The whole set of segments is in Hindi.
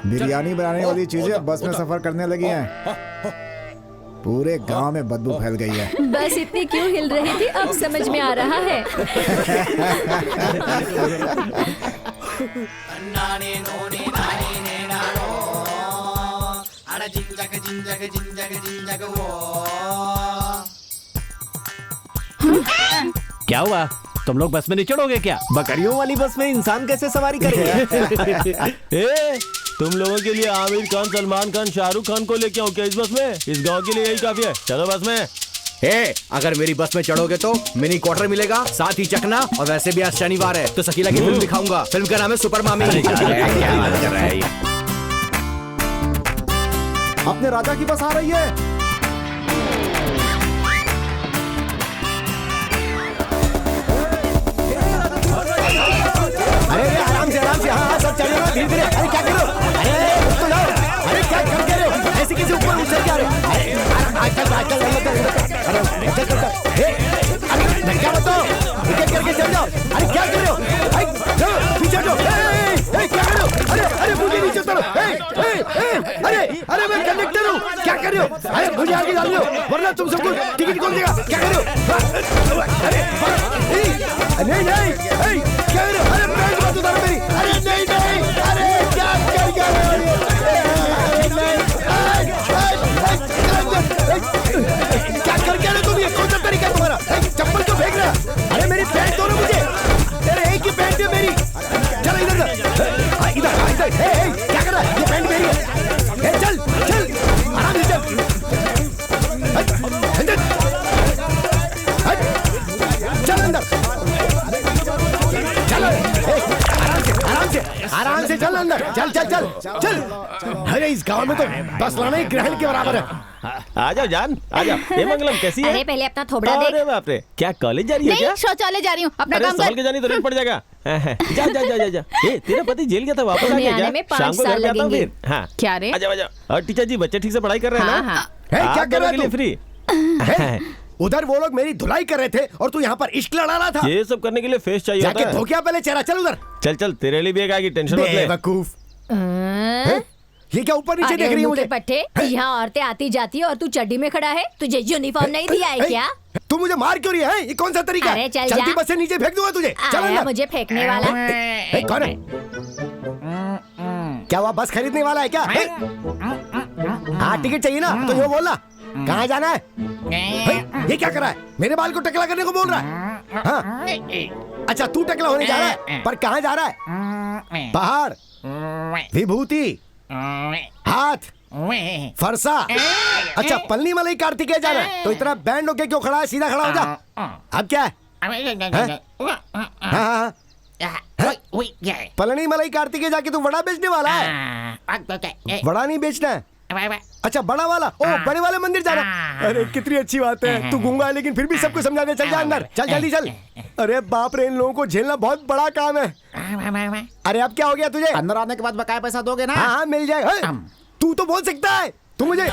बिरयानी बनाने वाली चीजें बस में सफर करने लगी हैं। पूरे गांव में बदबू फैल गई है। बस इतनी क्यों हिल रही थी अब समझ में आ रहा है। क्या हुआ? तुम लोग बस में नहीं चढ़ोगे क्या? बकरियों वाली बस में इंसान कैसे सवारी करेंगे? तुम लोगों के लिए आमिर खान, सलमान खान, शाहरुख खान को लेके आऊं क्या इस बस में? इस गांव के लिए यही काफी है। चलो बस में। अगर मेरी बस में चढ़ोगे तो मिनी क्वार्टर मिलेगा, साथ ही चकना, और वैसे भी आज शनिवार है तो शकीला की फिल्म दिखाऊंगा। फिल्म का नाम है सुपर मामी। क्या बात कर रहा है ये? अपने राजा की बस आ रही है। अरे आराम से हाँ सब चलेगा धीरे धीरे। अरे क्या कर रहे हो? अरे तो जाओ। अरे क्या कर रहे हो? ऐसे किसी ऊपर उछल के आ रहे हो? अरे क्या बताओ? विकेट करके चल जाओ। अरे क्या कर रहे हो? पीछे हटो। क्या कर रहे हो? अरे मुझे नीचे उतारो। अरे मैं कंडक्टर हूँ। क्या कर रहे हो? अरे मुझे आगे डाल दो वरना तुम सबको टिकट कौन देगा? क्या कर रहे हो? नहीं क्या कर रहे हो? अरे पैंट मत उतारो मेरी। अरे नहीं अरे क्या कर रहे हो? क्या करके रहे तुम? ये कौन सा तरीका है तुम्हारा? चप्पल क्यों फेंक रहा? अरे मेरी पैंट दो ना मुझे। तेरे एक ही पैंट है मेरी। चल इधर इधर क्या कर रहा है? ये पैंट मेरी है। चल आराम से चल। चल अंदर चल। आराम से चल अंदर। चल। अरे इस गांव में तो बस लाना ही ग्रहण के बराबर है। आ जाओ जान, आ जाओ। ये मंगलम कैसी है? अरे पहले अपना थोबड़ा देख। अरे बाप रे, क्या कॉलेज जा रही है? क्या शौचालय जा रही हूँ। अपना काम कर। जानी तो रेट पड़ जाएगा। जा। तेरा पति जेल गया था, वापस आ गया क्या? शाम को घर पे आता हूँ फिर। हाँ क्या रे? आ जाओ। और टीचर जी बच्चे ठीक से पढ़ाई कर रहे हैं ना? क्या कर रहा है? फ्री। उधर वो लोग मेरी धुलाई कर रहे थे और तू यहाँ पर इश्क लड़ा रहा था। ये सब करने के लिए फेस चाहिए होता है। जाके धो क्या पहले चेहरा। चल उधर। चल तेरे लिए भी एक आएगी, टेंशन मत ले। बेवकूफ। ये क्या ऊपर नीचे देख रही है मुझे? पट्टे, यहाँ औरतें आती जाती है और तू चड्डी में खड़ा है। तुझे यूनिफॉर्म नहीं दिया है क्या? तू मुझे मार क्यों रही है? ये कौन सा तरीका? अरे चल चलती बस से नीचे फेंक दूंगा तुझे। चल अंदर। मुझे फेंकने वाला कौन है? क्या हुआ? बस खरीदने वाला है क्या? हाँ टिकट चाहिए ना तो ये बोलना। कहाँ जाना है? ये क्या कर रहा है? मेरे बाल को टकला करने को बोल रहा है? हाँ? अच्छा तू टकला होने जा रहा है, पर कहाँ जा रहा है? पहाड़, विभूति, हाथ, फरसा। अच्छा पलनी मलाई कार्तिकेय जाना है तो इतना बैंड होके क्यों खड़ा है? सीधा खड़ा हो जा। अब क्या है? हाँ पलनी मलाई कार्तिकेय जाके तू वड़ा बेचने वाला है? वड़ा नहीं बेचना है। अच्छा बड़ा वाला। ओ बड़े वाले मंदिर जाना। अरे कितनी अच्छी बात है। तू गूंगा है लेकिन फिर भी सबको समझा दे। चल जा अंदर। चल जल्दी चल। अरे बाप रे, इन लोगों को झेलना बहुत बड़ा काम है। अरे अब क्या हो गया तुझे? अंदर आने के बाद बकाया पैसा दोगे ना? हाँ मिल जाएगा। तू तो बोल सकता है। तू मुझे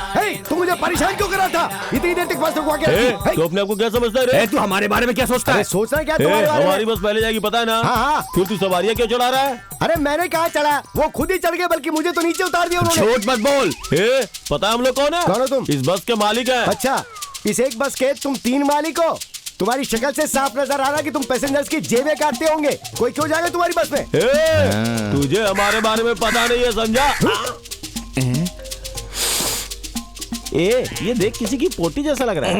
परेशान क्यों कर रहा था? इतनी देर तक बस रुकवा के। तू अपने आप को क्या समझता है? तू हमारे बारे में क्या सोचता है? सोचना क्या तुम्हारे बारे में? हमारी बस पहले जाएगी पता है ना? हाँ। फिर तू सवारियाँ क्यों चढ़ा रहा है? अरे मैंने कहा चढ़ा, वो खुद ही चढ़ गए, बल्कि मुझे तो नीचे उतार दिया उन्होंने। झूठ मत बोल। पता है हम लोग कौन है? कौन हो तुम? इस बस के मालिक है। अच्छा इस एक बस के तुम 3 मालिक हो? तुम्हारी शक्ल से साफ नजर आ रहा है कि तुम पैसेंजर्स की जेबें काटते होंगे। कोई क्यों जाएगा तुम्हारी बस में? तुझे हमारे बारे में पता नहीं है, समझा? ये देख किसी की पोटी जैसा लग रहा है।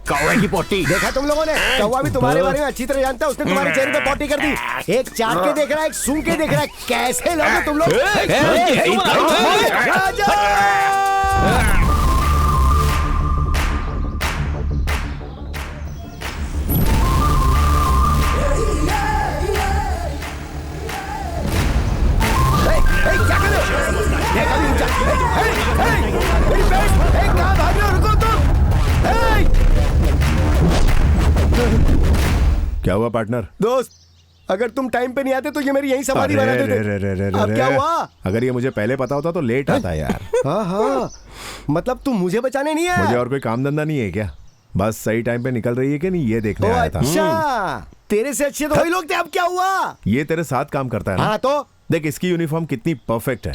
कौवे की पोटी। देखा तुम लोगों ने? कौवा भी तुम्हारे बारे में अच्छी तरह जानता है। उसने तुम्हारे चेहरे पे पोटी कर दी। एक चाट के देख रहा है, एक सूंघ के देख रहा है। कैसे लोग हो तुम लोग? क्या कर रहे हो? मेरी पैंट! कहाँ भाग रहे हो? रुको तुम! क्या हुआ पार्टनर? दोस्त अगर तुम टाइम पे नहीं आते तो ये मेरी यही सवारी बना देते। अब क्या हुआ? अगर ये मुझे पहले पता होता तो लेट आता यार। हाँ मतलब तुम मुझे बचाने नहीं आया? मुझे और कोई काम धंधा नहीं है क्या? बस सही टाइम पे निकल रही है कि नहीं ये देखने आया था। अच्छा तेरे से अच्छे तो वही लोग थे। अब क्या हुआ? ये तेरे साथ काम करता है ना? हाँ तो देख इसकी यूनिफॉर्म कितनी परफेक्ट है।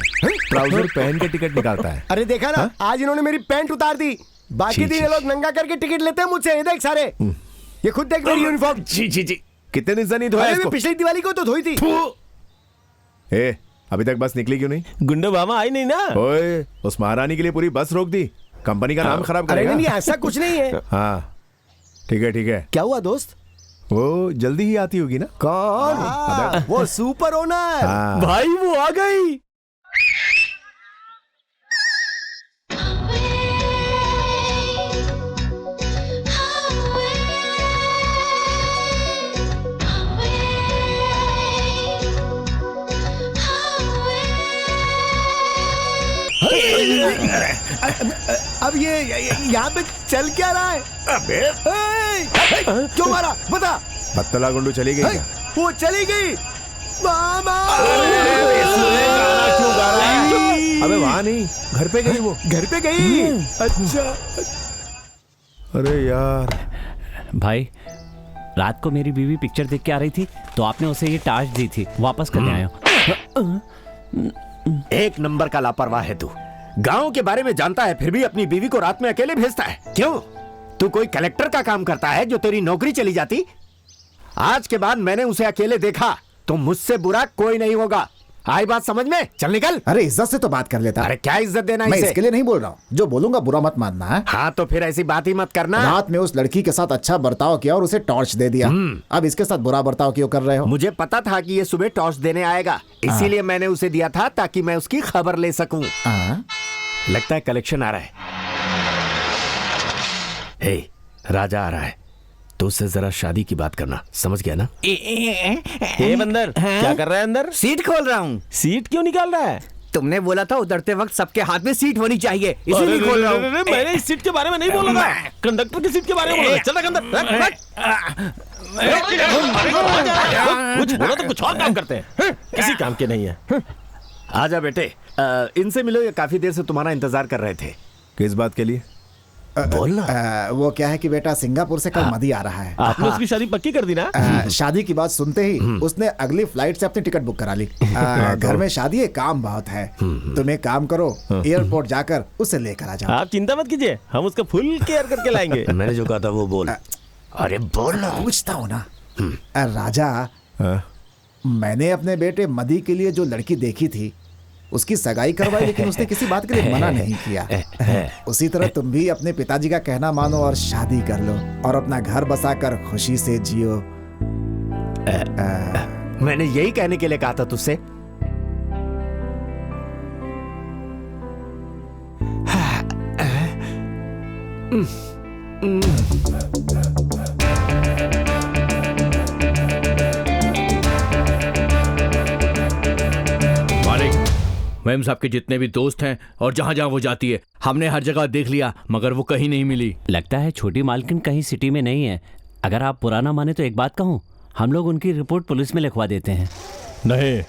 ट्राउजर पहन के टिकट निकालता है। अरे देखा ना, आज इन्होंने मेरी पैंट उतार दी। बाकी दिन ये लोग नंगा करके टिकट लेते हैं मुझसे। ये देख सारे, ये खुद देख मेरी यूनिफॉर्म। जी जी जी, कितने दिन से नहीं धोया अरे इसको? पिछली दिवाली को तो धोई थी। ए, अभी तक बस निकली क्यों नहीं? गुंडा मामा आई नहीं ना। ओए, उस महारानी के लिए पूरी बस रोक दी। कंपनी का नाम खराब अरे करेगा। नहीं, ऐसा कुछ नहीं है। हाँ ठीक है ठीक है। क्या हुआ दोस्त? वो जल्दी ही आती होगी ना। कौन? वो सुपर ओनर। हाँ। भाई वो आ गई। अब ये यहाँ पे चल क्या रहा है? अबे क्यों मारा बता? बत्तला गुंडू चली गई क्या? वो चली गई। मामा क्यों गा रहा है? अबे वहां नहीं, घर पे गई वो। घर पे गई। अच्छा, अरे यार, भाई रात को मेरी बीवी पिक्चर देख के आ रही थी तो आपने उसे ये टार्च दी थी, वापस करने आया। एक नंबर का लापरवाह है तू। गांव के बारे में जानता है फिर भी अपनी बीवी को रात में अकेले भेजता है। क्यों? तू कोई कलेक्टर का काम करता है जो तेरी नौकरी चली जाती? आज के बाद मैंने उसे अकेले देखा तो मुझसे बुरा कोई नहीं होगा। आई बात समझ में? चल निकल। अरे इज्जत से तो बात कर लेता। अरे क्या इज्जत देना मैं इसे? इसके लिए नहीं बोल रहा हूँ, जो बोलूंगा बुरा मत मानना है। हाँ तो फिर ऐसी बात ही मत करना। रात में उस लड़की के साथ अच्छा बर्ताव किया और उसे टॉर्च दे दिया। अब इसके साथ बुरा बर्ताव क्यों कर रहे हो? मुझे पता था कि ये सुबह टॉर्च देने आएगा, इसीलिए मैंने उसे दिया था ताकि मैं उसकी खबर ले सकूं। हाँ? लगता है कलेक्शन आ रहा है। हे, राजा आ रहा है तो उससे जरा शादी की बात करना, समझ गया ना? ए बंदर, क्या कर रहा है अंदर? सीट खोल रहा हूँ। सीट क्यों निकाल रहा है? तुमने बोला था उतरते वक्त सबके हाथ में सीट होनी चाहिए, इसीलिए खोल रहा हूँ। अरे, मैंने इस सीट के बारे में नहीं बोला था, कंडक्टर की सीट के बारे में बोला था। चल रहा अंदर। कुछ बोला तो कुछ और काम करते हैं, किसी काम के नहीं है। आजा बेटे, इनसे मिलो, ये काफी देर से तुम्हारा इंतजार कर रहे थे। किस बात के लिए? बोलना। वो क्या है कि बेटा सिंगापुर से कल मदी आ रहा है। आपने उसकी शादी पक्की कर दी ना? शादी की बात सुनते ही उसने अगली फ्लाइट से अपनी टिकट बुक करा ली। घर में शादी है, काम बहुत है। तुम एक काम करो, एयरपोर्ट जाकर उसे लेकर आ जाओ। आप चिंता मत कीजिए, हम उसका फुल केयर करके लाएंगे। मैंने जो कहा था वो बोल। अरे बोलना। पूछता हूँ ना राजा, हाँ? मैंने अपने बेटे मदी के लिए जो लड़की देखी थी उसकी सगाई करवाई, लेकिन उसने किसी बात के लिए मना नहीं किया। उसी तरह तुम भी अपने पिताजी का कहना मानो और शादी कर लो और अपना घर बसाकर खुशी से जियो। मैंने यही कहने के लिए कहा था तुझसे। मैम साहब के जितने भी दोस्त हैं और जहाँ जहाँ वो जाती है हमने हर जगह देख लिया मगर वो कहीं नहीं मिली। लगता है छोटी मालकिन कहीं सिटी में नहीं है। अगर आप पुराना माने तो एक बात कहूँ, हम लोग उनकी रिपोर्ट पुलिस में लिखवा देते हैं। नहीं,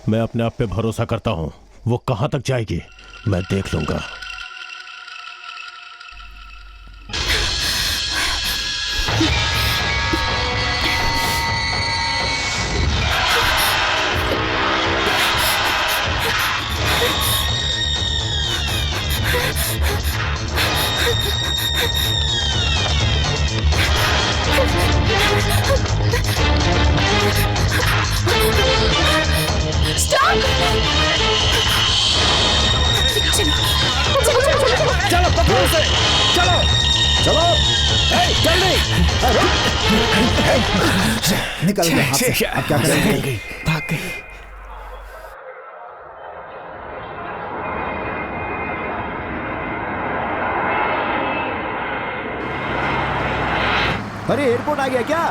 मैं अपने आप पे भरोसा करता हूँ। वो कहाँ तक जाएगी मैं देख लूंगा। चलो पकड़ो उसे, चलो चलो, जल्दी। निकल गए हाथ से, अब क्या करेंगे? भाग गई। अरे एयरपोर्ट आ गया क्या?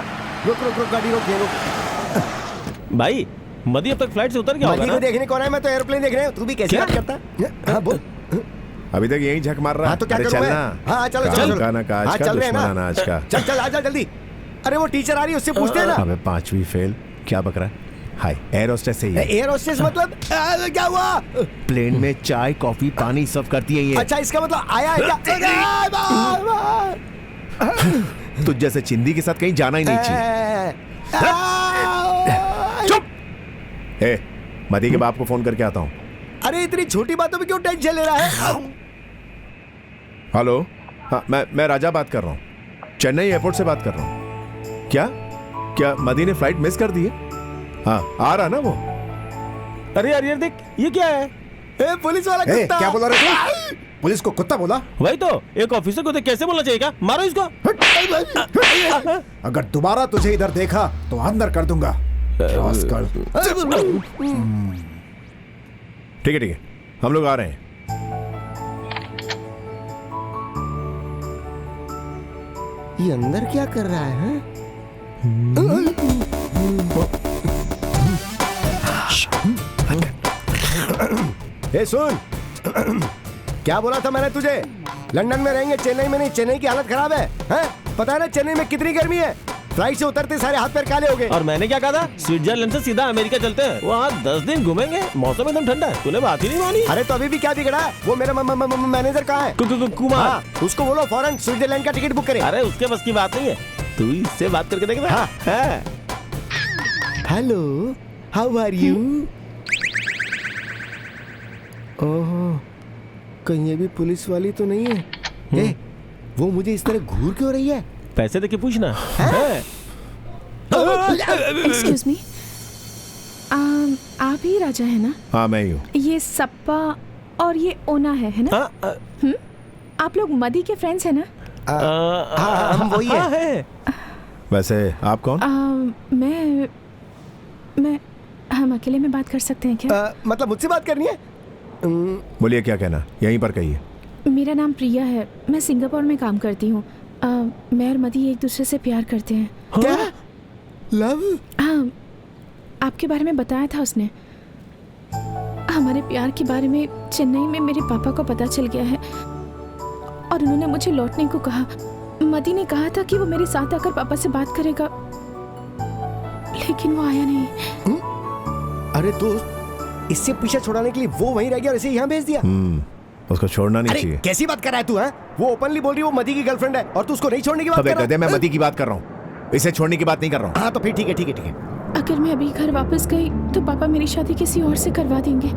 रुक रुक रुक, गाड़ी रोक, ये रोक। भाई मदी अब तक फ्लाइट से उतर गया होगा मदी ना? को देखने कौन है? मैं तो एयरप्लेन देख रहा हूँ। तू भी कैसे क्या? बात करता है? हाँ बोल। अभी तक यही झक मार रहा। हाँ तो क्या अरे करूँ मैं? चलना। हाँ चलो काम चलो का ना काज हाँ, का, चल रहे हैं दुश्मन ना? अनाज का। चल चल आजा जल्दी। अरे वो टीचर आ रही है, उससे पूछते हैं ना। अबे 5वीं फेल, क्या बक रहा है? हाय, एयर होस्टेस से ही है। एयर होस्टेस मतलब क्या हुआ? प्लेन में चाय कॉफी पानी सब करती है ये। अच्छा इसका मतलब आया है क्या? तुझ जैसे चिंदी के साथ कहीं जाना ही नहीं चाहिए। चुप। ए, मदी के बाप को फोन करके आता हूँ। अरे इतनी छोटी बातों में क्यों टेंशन ले रहा है? हेलो, हाँ मैं राजा बात कर रहा हूँ, चेन्नई एयरपोर्ट से बात कर रहा हूँ। क्या क्या मदी ने फ्लाइट मिस कर दी है? हाँ आ रहा ना वो। अरे यार देख, ये क्या है? ए, पुलिस वाला कुत्ता। क्या बोला रे तू? पुलिस को कुत्ता बोला? वही तो, एक ऑफिसर को तो कैसे बोलना चाहिए? क्या मारो इसको। अगर दोबारा तुझे इधर देखा तो अंदर कर दूंगा। ठीक है, हम लोग आ रहे हैं। ये अंदर क्या कर रहा है? ए सुन, क्या बोला था मैंने तुझे? लंदन में रहेंगे, चेन्नई में नहीं। चेन्नई की हालत खराब है, हैं? पता है ना चेन्नई में कितनी गर्मी है? फ्लाइट से उतरते सारे हाथ पैर काले हो गए। और मैंने क्या कहा था? स्विट्जरलैंड से सीधा अमेरिका चलते हैं, वहाँ 10 दिन घूमेंगे, मौसम एकदम ठंडा है। तूने बात ही नहीं मानी। अरे तो अभी भी क्या बिगड़ा है? वो मेरा मैनेजर कहाँ है? कुमार, हाँ, उसको बोलो फौरन स्विट्जरलैंड का टिकट बुक करे। अरे उसके बस की बात नहीं है, तू इससे बात करके देख। हाँ। Hello, how are you? Oh, कहीं ये भी पुलिस वाली तो नहीं है? ए, वो मुझे इस तरह घूर क्यों रही है? पैसे देके पूछना। एक्सक्यूज मी, आप ही राजा है ना? हाँ मैं ही हूँ। ये सप्पा और ये ओना है ना? आप लोग मदी के फ्रेंड्स है ना? हम वही हैं। वैसे आप कौन? मैं हम अकेले में बात कर सकते हैं क्या? मतलब मुझसे बात करनी है? बोलिए, क्या कहना, यहीं पर कहिए। मेरा नाम प्रिया है, मैं सिंगापुर में काम करती हूँ। मैं और मदी एक दूसरे से प्यार करते हैं। क्या? लव? हाँ, आपके बारे में बताया था उसने। हमारे प्यार के बारे में चेन्नई में मेरे पापा को पता चल गया है और उन्होंने मुझे लौटने को कहा। मदी ने कहा था कि वो मेरे साथ आकर पापा से बात करेगा, लेकिन वो आया नहीं। अरे दोस्त, इससे पीछे छुड़ाने के लिए वो वहीं रह गया और इसे यहाँ भेज दिया। उसको छोड़ना नहीं चाहिए। कैसी बात कर रहा है तू? है वो ओपनली बोल रही है वो मदी की गर्लफ्रेंड है और तू उसको नहीं छोड़ने की बात कर रहा है? मैं मदी की बात कर रहा हूँ, इसे छोड़ने की बात नहीं कर रहा हूँ। हाँ तो फिर ठीक है। अगर मैं अभी घर वापस गई तो पापा मेरी शादी किसी और से करवा देंगे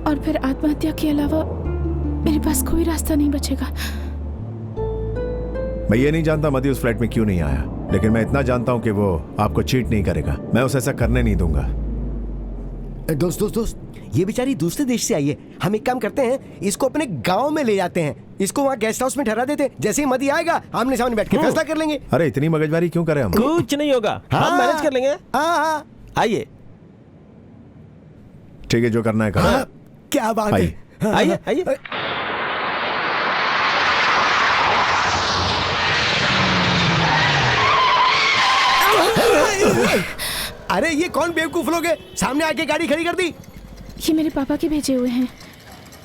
और फिर आत्महत्या के अलावा मेरे पास कोई रास्ता नहीं बचेगा। मैं ये नहीं जानता मदी उस फ्लाइट में क्यों नहीं आया, लेकिन मैं इतना जानता हूँ कि वो आपको चीट नहीं करेगा। मैं उसे ऐसा करने नहीं दूंगा। दोस्त, ये बेचारी दूसरे देश से आई है। हम एक काम करते हैं, इसको अपने गांव में ले जाते हैं, इसको वहाँ गेस्ट हाउस में ठहरा देते हैं। जैसे ही मदी आएगा आमने सामने बैठ के फैसला कर लेंगे। अरे इतनी मगजमारी क्यों करें हम? कुछ नहीं होगा, हम मैनेज कर लेंगे। हाँ, आइए। ठीक है, जो करना है करो। क्या बात है। आइए। अरे ये कौन बेवकूफ लोग हैं? सामने आके गाड़ी खड़ी कर दी। ये मेरे पापा के भेजे हुए हैं।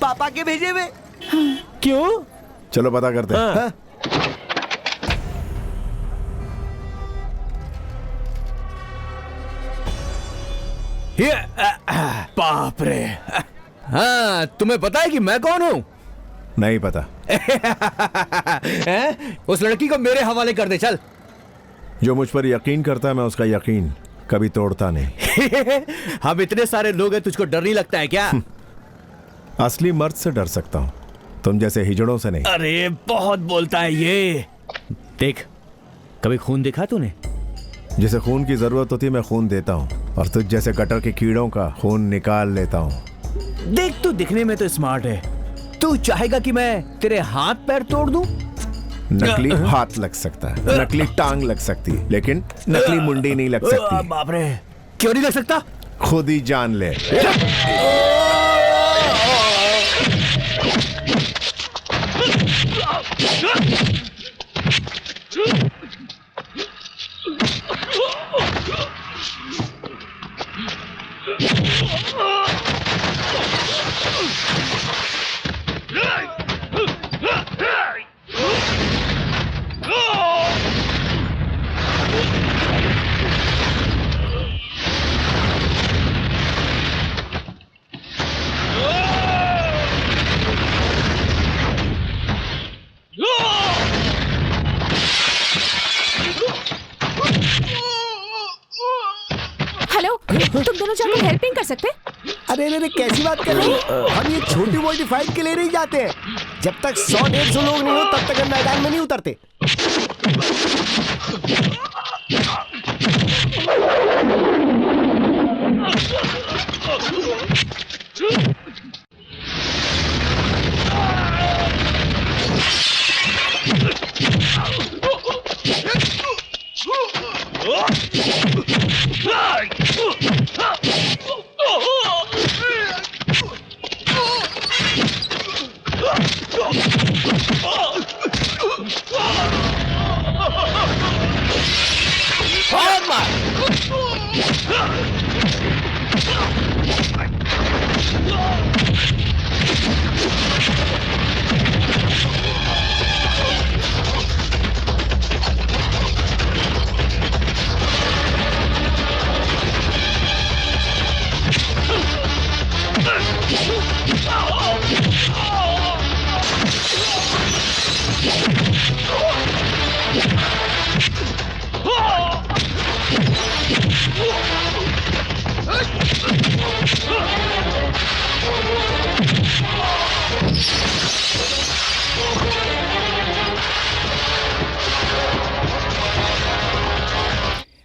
पापा के भेजे हुए? हाँ। क्यों? चलो पता करते हैं। हाँ। बाप रे। हाँ, तुम्हें पता है कि मैं कौन हूँ? नहीं पता। उस लड़की को मेरे हवाले कर दे, चल। जो मुझ पर यकीन करता है मैं उसका यकीन कभी तोड़ता नहीं। हम इतने सारे लोग हैं, तुझको डर नहीं लगता है क्या? असली मर्द से डर सकता हूँ, तुम जैसे हिजड़ों से नहीं। अरे बहुत बोलता है ये। देख, कभी खून देखा तूने? जिसे खून की जरूरत होती है मैं खून देता हूँ और तुझ जैसे गटर के कीड़ों का खून निकाल लेता हूँ। देख, तू दिखने में तो स्मार्ट है, तू चाहेगा कि मैं तेरे हाथ पैर तोड़ दूं? नकली हाथ लग सकता है, नकली टांग लग सकती है, लेकिन नकली मुंडी नहीं लग सकती। बाप रे, क्यों नहीं लग सकता? खुद ही जान ले। कर सकते? अरे अरे कैसी बात कर रही हो? हम ये छोटी मोटी फाइट के लिए नहीं जाते हैं। जब तक 100-150 लोग नहीं हो तब तक हम मैदान में नहीं उतरते।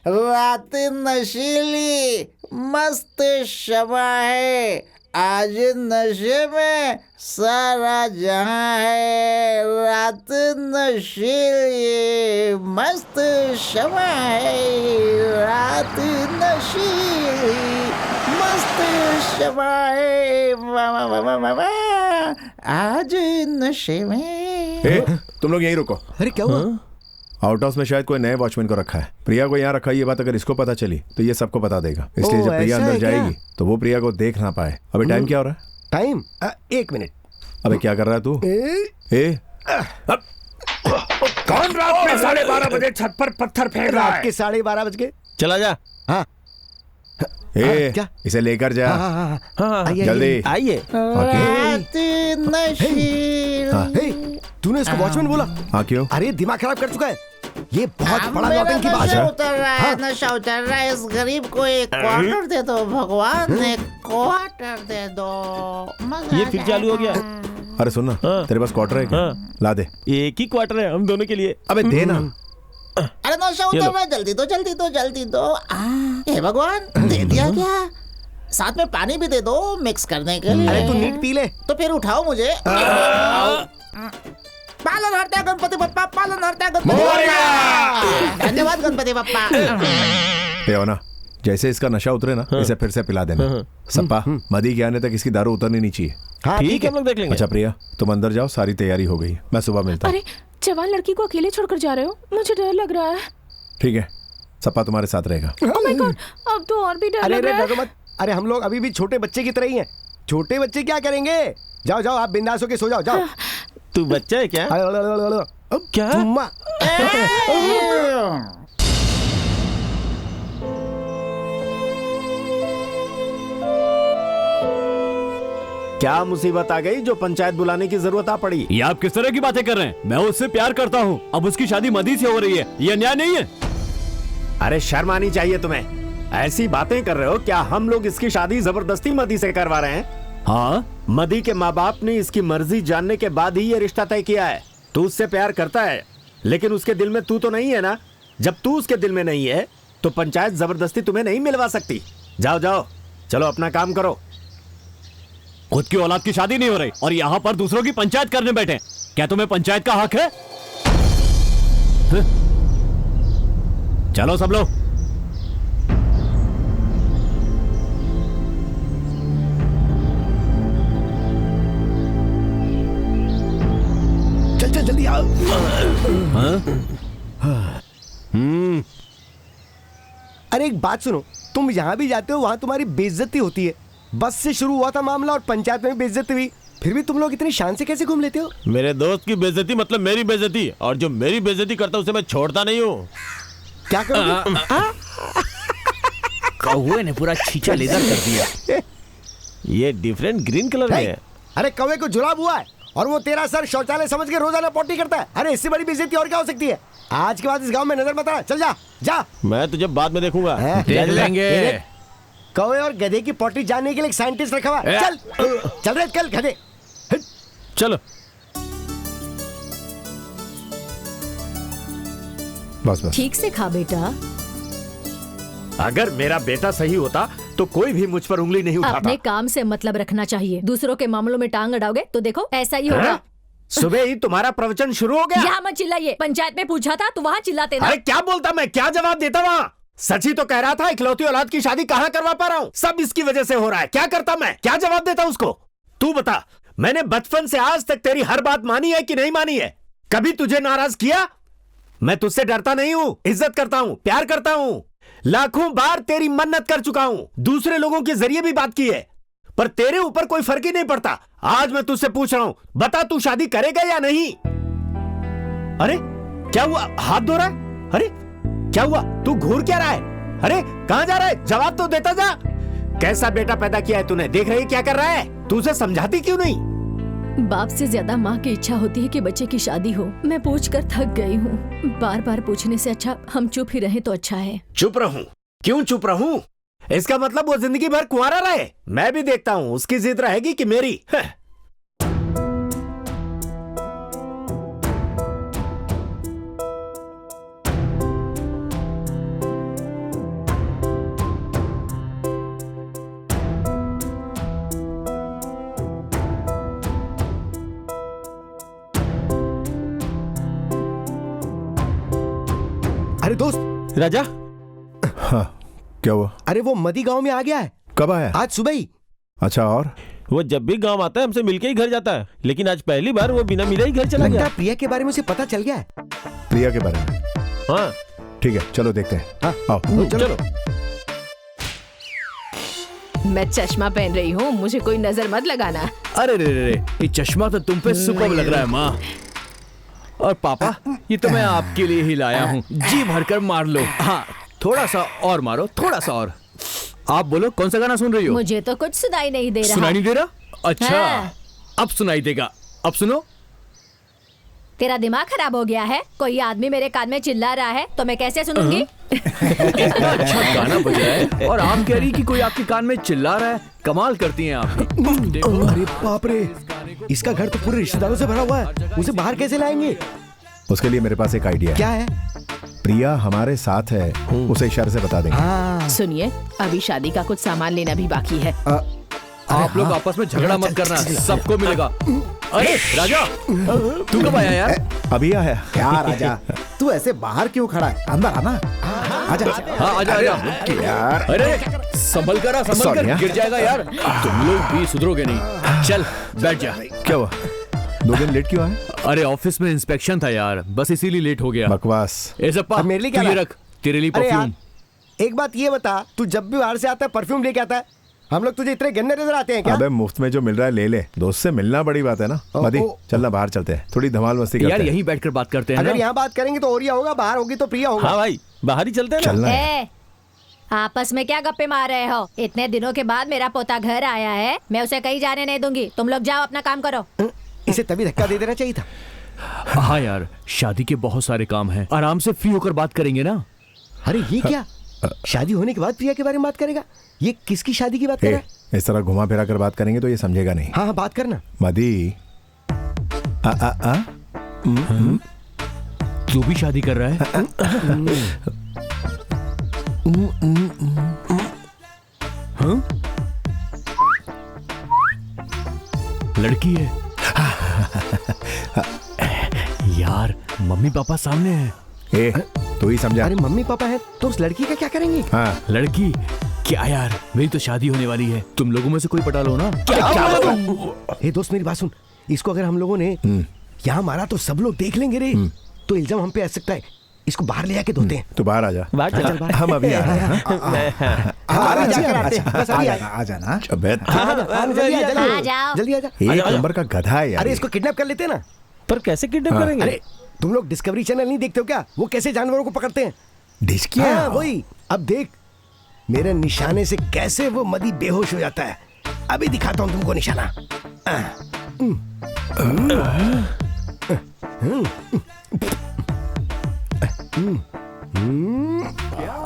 रात नशीली मस्त शबा है, आज नशे में सारा जहां है। रात नशीली मस्त शबा है, रात नशीली मस्त शबा है, आज नशे में। तुम लोग यहीं रुको। अरे क्या हुआ? आउट हाउस में शायद कोई नए वॉचमैन को रखा है। प्रिया को यहाँ रखा है, ये बात अगर इसको पता चली तो ये सबको बता देगा। इसलिए जब प्रिया अंदर जाएगी तो वो प्रिया को देख ना पाए। अबे टाइम क्या हो रहा है? Time 1 minute. अबे क्या कर रहा है तू? कौन रात में 12:30 बजे छत पर पत्थर फेंक रहा रात है? के 12:30 बज गए। चला जा। हाँ क्या? इसे लेकर जा। आइए, जल्दी आइए। तूने इसको वॉचमैन बोला? हाँ क्यों? अरे दिमाग खराब कर चुका है। ये बहुत बड़ा लौटन की बात है। उतर रहा है, नशा उतर रहा है। इस गरीब को एक क्वार्टर दे दो भगवान, एक क्वार्टर दे दो। ये फिर चालू हो गया। अरे सुनना, तेरे पास क्वार्टर है क्या? ला दे। एक ही क्वार्टर है हम दोनों के लिए। अबे दे ना। अरे नशा उतर रहा है, जल्दी दो जल्दी दो जल्दी दो। हे भगवान, दे दिया क्या? साथ में पानी भी दे दो मिक्स करने के लिए। अरे तू नीट पी ले। तो फिर उठाओ मुझे। पालन हरता गणपति बप्पा, पालन हरता गणपति बप्पा। धन्यवाद गणपति बप्पा। पे ना, जैसे इसका नशा उतरे ना, इसे फिर से पिला देना। सप्पा, मदी के आने तक इसकी दारू उतरनी नहीं चाहिए। हाँ ठीक है, हम लोग देख लेंगे। अच्छा प्रिया, तुम अंदर जाओ, सारी तैयारी हो गई। मैं सुबह मिलता हूँ। अरे जवान लड़की को अकेले छोड़कर जा रहे हो, मुझे डर लग रहा है। ठीक है, सप्पा तुम्हारे साथ रहेगा। ओह माय गॉड, अब तो और भी डर लग रहा है। डरो मत। अरे हम लोग अभी भी छोटे बच्चे की तरह ही हैं। छोटे बच्चे क्या करेंगे? जाओ जाओ, आप बिंदास होके सो जाओ। जाओ। तू बच्चा है क्या? अब क्या? क्या मुसीबत आ गई जो पंचायत बुलाने की जरूरत आ पड़ी? ये आप किस तरह की बातें कर रहे हैं? मैं उससे प्यार करता हूँ, अब उसकी शादी मदी से हो रही है, ये अन्याय नहीं है? अरे शर्म आनी चाहिए तुम्हें। ऐसी बातें कर रहे हो? क्या हम लोग इसकी शादी जबरदस्ती मदी से करवा रहे हैं? हाँ, मदी के माँ बाप ने इसकी मर्जी जानने के बाद ही ये रिश्ता तय किया है। तू उससे प्यार करता है, लेकिन उसके दिल में तू तो नहीं है ना। जब तू उसके दिल में नहीं है तो पंचायत जबरदस्ती तुम्हें नहीं मिलवा सकती। जाओ जाओ, चलो अपना काम करो। खुद की औलाद की शादी नहीं हो रही और यहाँ पर दूसरों की पंचायत करने बैठे। क्या तुम्हें पंचायत का हक है? चलो सब लोग। चल चल जल्दी आओ। अरे एक बात सुनो, तुम यहाँ भी जाते हो, वहाँ तुम्हारी बेइज्जती होती है। बस से शुरू हुआ था मामला और पंचायत में भी बेइज्जती हुई, फिर भी तुम लोग इतनी शान से कैसे घूम लेते हो? मेरे दोस्त की बेइज्जती मतलब मेरी बेइज्जती, और जो मेरी बेइज्जती करता है उसे मैं छोड़ता नहीं हूँ। क्या करोगे? कौवे ने पूरा छींचा लेदर कर दिया। ये डिफरेंट ग्रीन कलर में है। अरे कौवे को जुलाब हुआ है और वो तेरा सर शौचालय समझ के रोजाना पोटी करता है। अरे इससे बड़ी बेइज्जती और क्या हो सकती है? आज के बाद इस गांव में नजर मत आना। चल जा जा। मैं तुझे बाद में देखूंगा। देख लेंगे। कौवे और गधे की पोटरी जानने के लिए एक साइंटिस्ट रखा हुआ। चल चल रहे कल गधे। चलो बस बस। ठीक से खा बेटा। अगर मेरा बेटा सही होता तो कोई भी मुझ पर उंगली नहीं उठाता। अपने काम से मतलब रखना चाहिए, दूसरों के मामलों में टांग अड़ाओगे तो देखो ऐसा ही होगा। सुबह ही तुम्हारा प्रवचन शुरू हो गया। यहाँ मत चिल्लाइए, पंचायत में पूछा था तो वहाँ चिल्लाते ना। अरे क्या बोलता मैं, क्या जवाब देता वहाँ? सची तो कह रहा था इकलौती औलाद की शादी कहाँ करवा पा रहा हूँ, सब इसकी वजह से हो रहा है। क्या करता मैं, क्या जवाब देता उसको? तू बता, मैंने बचपन से आज तक तेरी हर बात मानी है कि नहीं मानी है? कभी तुझे नाराज किया? मैं तुझसे डरता नहीं हूँ, इज्जत करता हूँ, प्यार करता हूँ। लाखों बार तेरी मन्नत कर चुका हूँ, दूसरे लोगों के जरिए भी बात की है, पर तेरे ऊपर कोई फर्क ही नहीं पड़ता। आज मैं तुझसे पूछ रहा हूँ, बता तू शादी करेगा या नहीं? अरे क्या हुआ, हाथ धो रहा है? अरे क्या हुआ, तू घूर क्या रहा है? अरे कहां जा रहा है, जवाब तो देता जा। कैसा बेटा पैदा किया है तूने, देख रही क्या कर रहा है? तू उसे समझाती क्यों नहीं? बाप से ज्यादा माँ की इच्छा होती है कि बच्चे की शादी हो। मैं पूछकर थक गई हूँ, बार बार पूछने से अच्छा हम चुप ही रहे तो अच्छा है। चुप रहूं? क्यों चुप रहूं? इसका मतलब वो जिंदगी भर कुंवारा रहे? मैं भी देखता हूँ उसकी जिद रहेगी कि मेरी। अरे दोस्त राजा। हाँ क्या हुआ? अरे वो मदी गांव में आ गया है। कब आया? आज सुबह ही। अच्छा और? वो जब भी गांव आता है हमसे मिलके ही घर जाता है, लेकिन आज पहली बार वो बिना मिले ही घर चला लगता गया। है प्रिया के बारे में उसे पता चल गया है। प्रिया के बारे में? हाँ ठीक है चलो देखते हैं। हाँ आओ चलो। मैं चश्मा पहन रही हूँ, मुझे कोई नजर मत लगाना। अरे रे रे रे, ये चश्मा तो तुम पे सुपर्ब लग रहा है माँ। और पापा, ये तो मैं आपके लिए ही लाया हूँ, जी भरकर मार लो। हाँ थोड़ा सा और मारो, थोड़ा सा और। आप बोलो कौन सा गाना सुन रही हो? मुझे तो कुछ सुनाई नहीं दे रहा। सुनाई नहीं दे रहा? अच्छा हाँ। अब सुनाई देगा, अब सुनो। तेरा दिमाग खराब हो गया है? कोई आदमी मेरे कान में चिल्ला रहा है तो मैं कैसे सुनूंगी? इतना अच्छा गाना बज रहा है और आप कह रही कि कोई आपके कान में चिल्ला रहा है। कमाल करती हैं आप। देखो। अरे बाप रे, इसका घर तो पूरे रिश्तेदारों से भरा हुआ है, उसे बाहर कैसे लाएंगे? उसके लिए मेरे पास एक आइडिया है। क्या है? प्रिया हमारे साथ है, उसे इशारे से बता देंगे। सुनिए, अभी शादी का कुछ सामान लेना भी बाकी है। आप लोग आपस में झगड़ा मत करना, सबको मिलेगा। अरे राजा, तू कब आया यार? अभी आया। क्या राजा, तू ऐसे बाहर क्यों खड़ा है? अंदर आना। आजा। हाँ आजा आजा। यार अरे संभल कर, संभल Sorry, कर, यार। गिर जाएगा यार। तुम लोग भी सुधरोगे नहीं। चल बैठ जा। क्या हुआ, 2 दिन लेट क्यों आया? अरे ऑफिस में इंस्पेक्शन था यार, बस इसीलिए लेट हो गया। बकवास। ए जप्पा, अब मेरे लिए क्या तू ये लाया? रख, तेरे लिए अरे यार, परफ्यूम। एक बात ये बता, तू जब भी बाहर से आता है परफ्यूम लेके आता है, हम लोग तुझे इतने गंदे नजर आते हैं क्या? अबे मुफ्त में जो मिल रहा है ले ले, दोस्त से मिलना बड़ी बात है ना। मदी चलना बाहर चलते हैं, थोड़ी धमाल मस्ती करते यार हैं। यहीं बैठकर बात करते हैं अगर ना। यहाँ बात करेंगे तो ओरिया होगा, बाहर होगी तो प्रिया होगा। हाँ भाई बाहर ही चलते हैं ना। चलना है। ए, आपस में क्या गप्पे मार रहे हो? इतने दिनों के बाद मेरा पोता घर आया है, मैं उसे कहीं जाने नहीं दूंगी। तुम लोग जाओ अपना काम करो। इसे तभी धक्का दे देना चाहिए था। हाँ यार, शादी के बहुत सारे काम हैं, आराम से फ्री होकर बात करेंगे ना। अरे ये क्या, शादी होने के बाद प्रिया के बारे में बात करेगा? ये किसकी शादी की बात कर रहा है? इस तरह घुमा फिरा कर बात करेंगे तो ये समझेगा नहीं। हाँ हाँ बात करना। मदी तू भी शादी कर रहा है? हाँ? लड़की है यार, मम्मी पापा सामने हैं। ए तू ही समझा। अरे मम्मी पापा है तो उस लड़की का क्या करेंगे? हाँ लड़की क्या यार, मेरी तो शादी होने वाली है, तुम लोगों में से कोई पटा लो ना। ए दोस्त मेरी बात सुन, इसको अगर हम लोगों ने यहाँ मारा तो सब लोग देख लेंगे रे, तो इल्जाम हम पे आ सकता है। इसको बाहर ले आके धोते हैं। तू बाहर आ जा। बाहर चल। बाहर। हम अभी आ रहे हैं। आ जाना। अबे आ जाओ। जल्दी आ जा। एक नंबर का गधा है यार। अरे इसको किडनैप कर लेते हैं ना। पर कैसे किडनैप करेंगे? अरे तुम लोग डिस्कवरी चैनल नहीं देखते हो क्या? वो कैसे जानवरों को पकड़ते हैं। डिस्किया। हाँ वही। अब देख मेरे निशाने से कैसे वो मदी बेहोश हो जाता है। अभी दिखाता हूँ तुमको निशाना।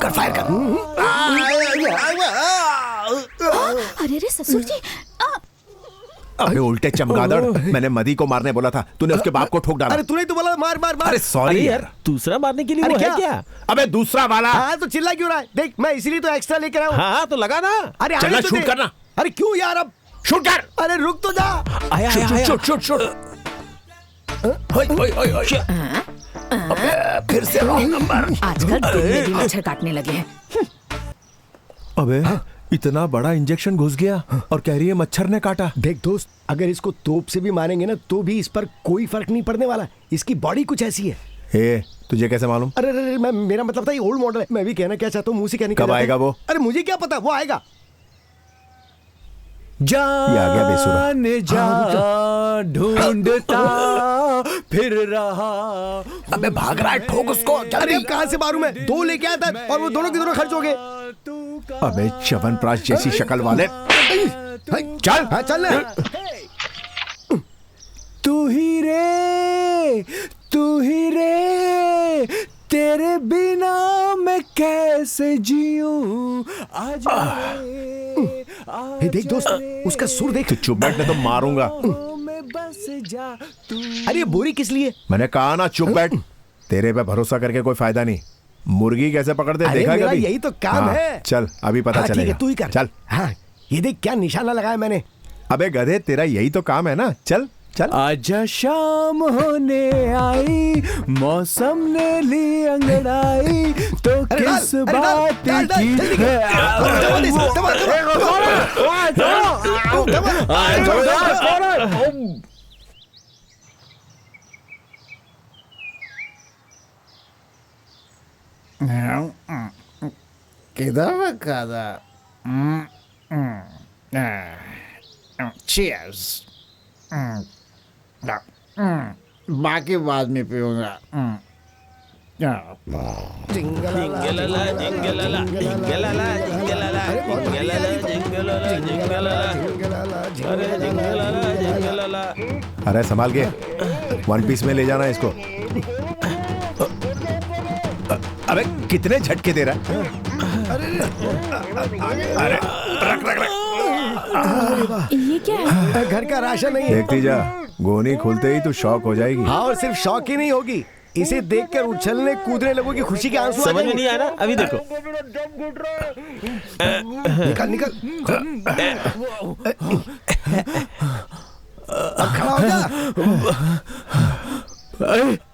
कर फायर कर। ससुर जी अबे उल्टे चमगादड़, मैंने मदी को मारने बोला था, तूने उसके बाप को ठोक डाला। अरे तूने तो बोला मार मार मार। अरे सॉरी यार, दूसरा मारने के लिए वो है क्या? अबे दूसरा वाला। हाँ तो चिल्ला क्यों रहा है? देख मैं इसीलिए तो एक्स्ट्रा लेकर आया हूँ। हाँ तो लगा ना। अरे आने चलना तो शूट दे। करना। अरे क्यों यार अब शूट कर। अरे रुक तो जा। आया आया आया। Shoot shoot shoot. फिर से रॉन्ग नंबर। आजकल दिन में भी मच्छर काटने लगे हैं। अबे इतना बड़ा इंजेक्शन घुस गया और कह रही है मच्छर ने काटा। देख दोस्त, अगर इसको तोप से भी मारेंगे ना तो भी इस पर कोई फर्क नहीं पड़ने वाला। इसकी बॉडी कुछ ऐसी है। ए, तुझे कैसे मालूम? अरे अरे मैं मेरा मतलब था ये ओल्ड मॉडल है। मैं भी कहना क्या चाहता हूँ, मुंह से क्या निकल कब जाता है। आएगा वो? अरे मुझे क्या पता, वो आएगा। ये आ गया बेसुरा। जा ढूंढता फिर रहा। अबे भाग रहा है, ठोक उसको अरे अब कहाँ से मारूं मैं? 2 लेके आया था और वो दोनों के दोनों खर्च हो गए। अबे च्यवनप्राश जैसी शक्ल वाले। चल। हाँ चल ना। तू ही रे तेरे बिना मैं कैसे जीऊं। आजा ये देख दोस्त, उसका सुर देख। तू चुप बैठ, नहीं तो मारूंगा। बस जा तू। अरे ये बोरी किस लिए? मैंने कहा ना चुप बैठ। तेरे पे भरोसा करके कोई फायदा नहीं। मुर्गी कैसे पकड़ते अरे देखा मेरा कभी? यही तो काम हाँ, है। चल अभी पता हाँ, ठीक चलेगा। है, तू ही कर। चल। हाँ ये देख क्या निशाना लगाया मैंने। अबे गधे, तेरा यही तो काम है ना। चल चल। आजा शाम होने आई, मौसम ने ली अंगड़ाई, तो अरे डाल, किस अरे डाल, बात डाल, डाल, की जल्दी कर। है। दबा दे इसको, दबा, किधर चीयर्स। बाकी बाद में पीऊंगा। जिंगलाला जिंगलाला जिंगलाला जिंगलाला जिंगलाला जिंगलाला जिंगलाला अरे जिंगलाला जिंगलाला। अरे संभाल के, 1 पीस में ले जाना इसको। अबे कितने झटके दे रहा है? अरे रख रख रख। ये क्या है? घर का राशन नहीं है। देखती जा, गोनी खुलते ही तू शॉक हो जाएगी। हाँ और सिर्फ शौक ही नहीं होगी, इसे देखकर उछलने कूदने लगोगी, खुशी के आंसू आ समझ में जाएंगे। नहीं आ रहा? अभी देखो। निकल निकल। अब खड़ा हो जा।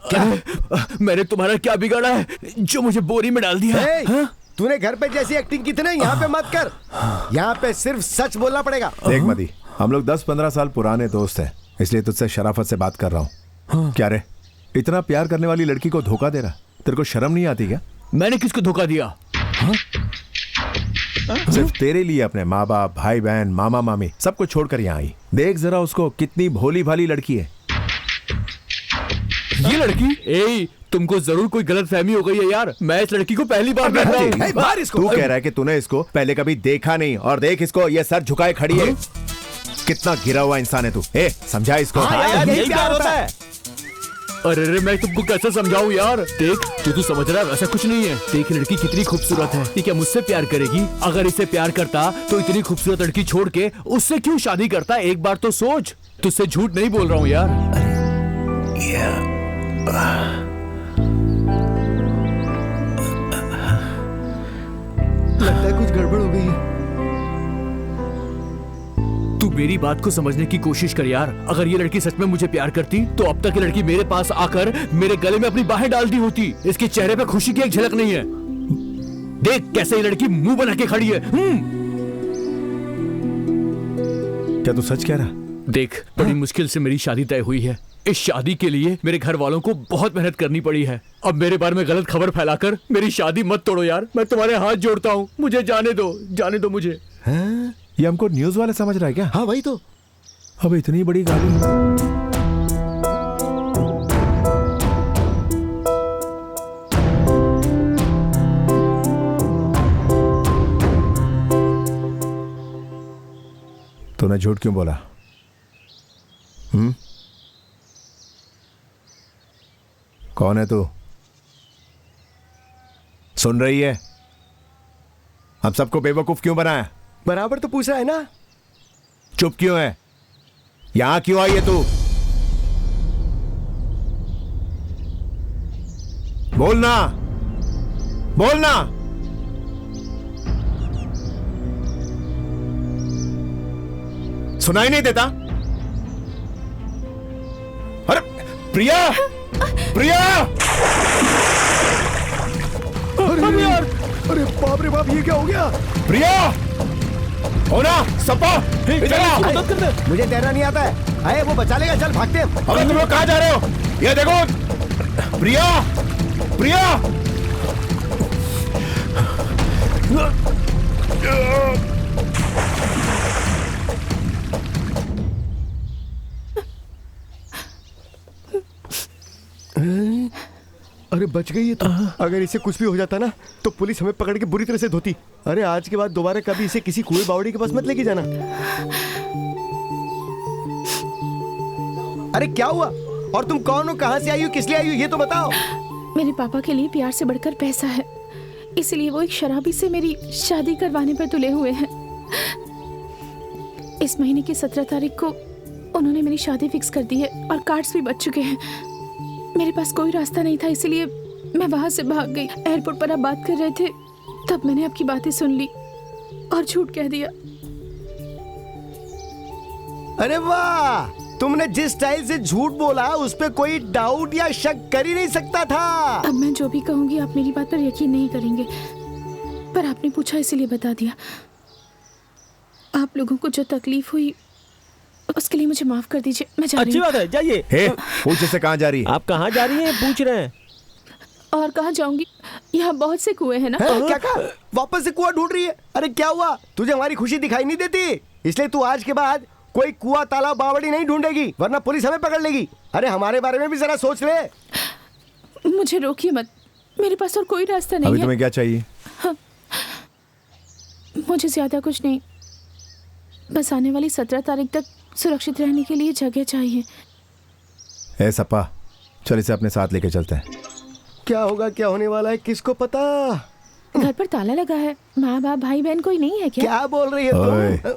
क्या? मैंने तुम्हारा क्या बिगाड़ा है जो मुझे बोरी में डाल दिया? ए, तूने घर पे जैसी एक्टिंग की थी ना, यहाँ पे मत कर। यहाँ पे सिर्फ सच बोलना पड़ेगा। देख मदी, हम लोग 10-15 साल पुराने दोस्त हैं, इसलिए तुझसे शराफत से बात कर रहा हूँ। क्या रे, इतना प्यार करने वाली लड़की को धोखा दे रहा? तेरे को शर्म नहीं आती क्या? मैंने किसको धोखा दिया? सिर्फ तेरे लिए अपने माँ बाप, भाई बहन, मामा मामी सबको छोड़कर यहाँ आई। देख जरा उसको, कितनी भोली भाली लड़की है। ये लड़की? ए, तुमको जरूर कोई गलत फहमी हो गई है यार। मैं इस लड़की को पहली बार देख रहा हूँ। मार इसको। तू कह रहा है कि तूने इसको पहले कभी देखा नहीं, और देख इसको, ये सर झुकाए खड़ी है। कितना गिरा हुआ इंसान है तू। ए, समझा इसको। हाँ यार, यही प्यार होता है। अरे मैं तुमको कैसे समझाऊं यार? देख, जो तू समझ रहा है वैसा कुछ नहीं है। देख लड़की कितनी खूबसूरत है। ये क्या मुझसे प्यार करेगी? अगर इसे प्यार करता तो इतनी खूबसूरत लड़की छोड़ के उससे क्यों शादी करता? एक बार तो सोच। तुझसे झूठ नहीं बोल रहा हूँ यार। लगता है कुछ गड़बड़ हो गई है। तू मेरी बात को समझने की कोशिश कर यार। अगर ये लड़की सच में मुझे प्यार करती तो अब तक ये लड़की मेरे पास आकर मेरे गले में अपनी बाहें डाल दी होती। इसके चेहरे पे खुशी की एक झलक नहीं है। देख कैसे ये लड़की मुंह बना के खड़ी है। क्या तू सच कह रहा? देख, बड़ी मुश्किल से मेरी शादी तय हुई है। इस शादी के लिए मेरे घर वालों को बहुत मेहनत करनी पड़ी है। अब मेरे बारे में गलत खबर फैलाकर मेरी शादी मत तोड़ो यार। मैं तुम्हारे हाथ जोड़ता हूँ, मुझे जाने दो मुझे। ये हमको न्यूज वाले समझ रहा है क्या? हाँ वही तो। अब इतनी बड़ी गाली। तूने झूठ क्यों बोला? कौन है तू? सुन रही है? हम सबको बेवकूफ क्यों बनाया? बराबर तो पूछ रहा है ना। चुप क्यों है? यहां क्यों आई है तू? बोलना, बोलना। सुनाई नहीं देता? अरे प्रिया, प्रिया! अरे यार, अरे बाप रे बाप, ये क्या हो गया? प्रिया! होना, सपा, इधर आओ। मदद कर दे। मुझे तैरना नहीं आता है। आए, वो बचा लेगा, चल भागते हैं। अबे तुम लोग कहां जा रहे हो? ये देखो, प्रिया, प्रिया! अरे बच गई है तो। अगर इसे कुछ भी हो जाता ना तो पुलिस हमें पकड़ के बुरी तरह से धोती। अरे आज के बाद दोबारा कभी इसे किसी कुएं बावड़ी के पास मत लेके जाना। अरे क्या हुआ? और तुम कौन हो, कहां से आई हो, किस लिए आई हो, ये तो बताओ। मेरे पापा के लिए प्यार से बढ़कर पैसा है, इसलिए वो एक शराबी से मेरी शादी करवाने पर तुले हुए हैं। इस महीने की 17 तारीख को उन्होंने मेरी शादी फिक्स कर दी है और कार्ड्स भी बच चुके हैं। मेरे पास कोई रास्ता नहीं था, इसलिए मैं वहां से भाग गई। एयरपोर्ट पर आप बात कर रहे थे, तब मैंने आपकी बातें सुन ली और झूठ कह दिया। अरे वाह, तुमने जिस स्टाइल से झूठ बोला उस पे कोई डाउट या शक कर ही नहीं सकता था। अब मैं जो भी कहूंगी आप मेरी बात पर यकीन नहीं करेंगे, पर आपने पूछा इसलिए बता दिया। आप लोगों को जो तकलीफ हुई उसके लिए मुझे माफ कर दीजिए। मैं जा रही अच्छी हूँ। बात है, जाइए। हे, पूछ से कहां जा रही है? आप कहाँ जा रही हैं? पूछ रहे हैं। और कहाँ जाऊंगी? यहाँ बहुत से कुएं हैं ना। क्या कहा? वापस से कुआं ढूंढ रही है? अरे क्या हुआ? तुझे हमारी खुशी दिखाई नहीं देती? इसलिए तू आज के बाद कोई कुआं, तालाब, बावड़ी नहीं ढूंढेगी, वरना पुलिस हमें पकड़ लेगी। अरे हमारे बारे में भी जरा सोच ले। मुझे रोकिए मत, मेरे पास और कोई रास्ता नहीं अभी है। तुम्हें क्या चाहिए? मुझे ज्यादा कुछ नहीं, बस आने वाली 17 तारीख तक सुरक्षित रहने के लिए जगह चाहिए। ए सपा, चल इसे अपने साथ लेके चलते हैं। क्या होगा, क्या होने वाला है, किसको पता? घर पर ताला लगा है, माँ बाप भाई बहन कोई नहीं है क्या? क्या बोल रही है ओए, तुम?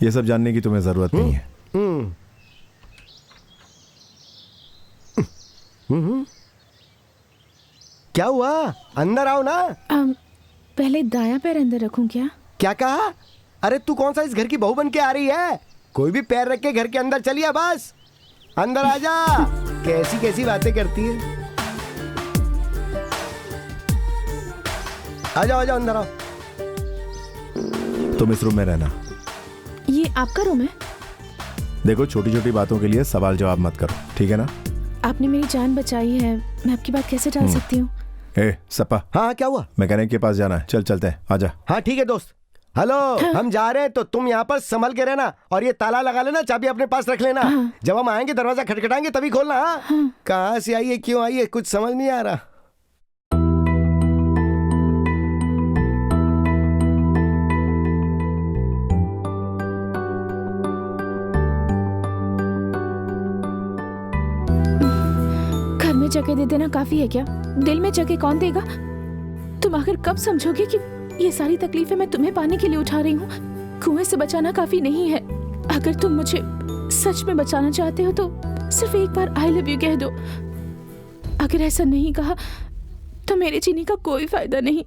ये सब जानने की तुम्हें जरूरत नहीं है। क्या हुआ? अंदर आओ ना। पहले दायां पैर अंदर रखूं क्या? क्या कहा? अरे तू कौन सा इस घर की बहू बन के आ रही है? कोई भी पैर रख के घर के अंदर चलिए, बस अंदर आ जा। कैसी कैसी बातें करती है। आ जाओ, आ जाओ, अंदर आओ। तुम इस रूम में रहना। ये आपका रूम है? देखो, छोटी छोटी बातों के लिए सवाल जवाब मत करो, ठीक है ना? आपने मेरी जान बचाई है, मैं आपकी बात कैसे टाल सकती हूँ? ए सपा। हाँ, क्या हुआ? मैकेनिक के पास जाना है, चल चलते हैं, आजा। हाँ ठीक है दोस्त। हेलो, हम जा रहे हैं तो तुम यहाँ पर संभल के रहना और ये ताला लगा लेना, चाबी अपने पास रख लेना। जब हम आएंगे दरवाजा खटखटाएंगे तभी खोलना। हाँ? कहाँ से आई है, क्यों आई है, कुछ समझ नहीं आ रहा। घर में जगह दे देना काफी है क्या? दिल में जगह कौन देगा? तुम आखिर कब समझोगे कि ये सारी तकलीफें मैं तुम्हें पाने के लिए उठा रही हूँ? कुएं से बचाना काफी नहीं है। अगर तुम मुझे सच में बचाना चाहते हो तो सिर्फ एक बार आई लव यू कह दो। अगर ऐसा नहीं कहा तो मेरे जीने का कोई फायदा नहीं।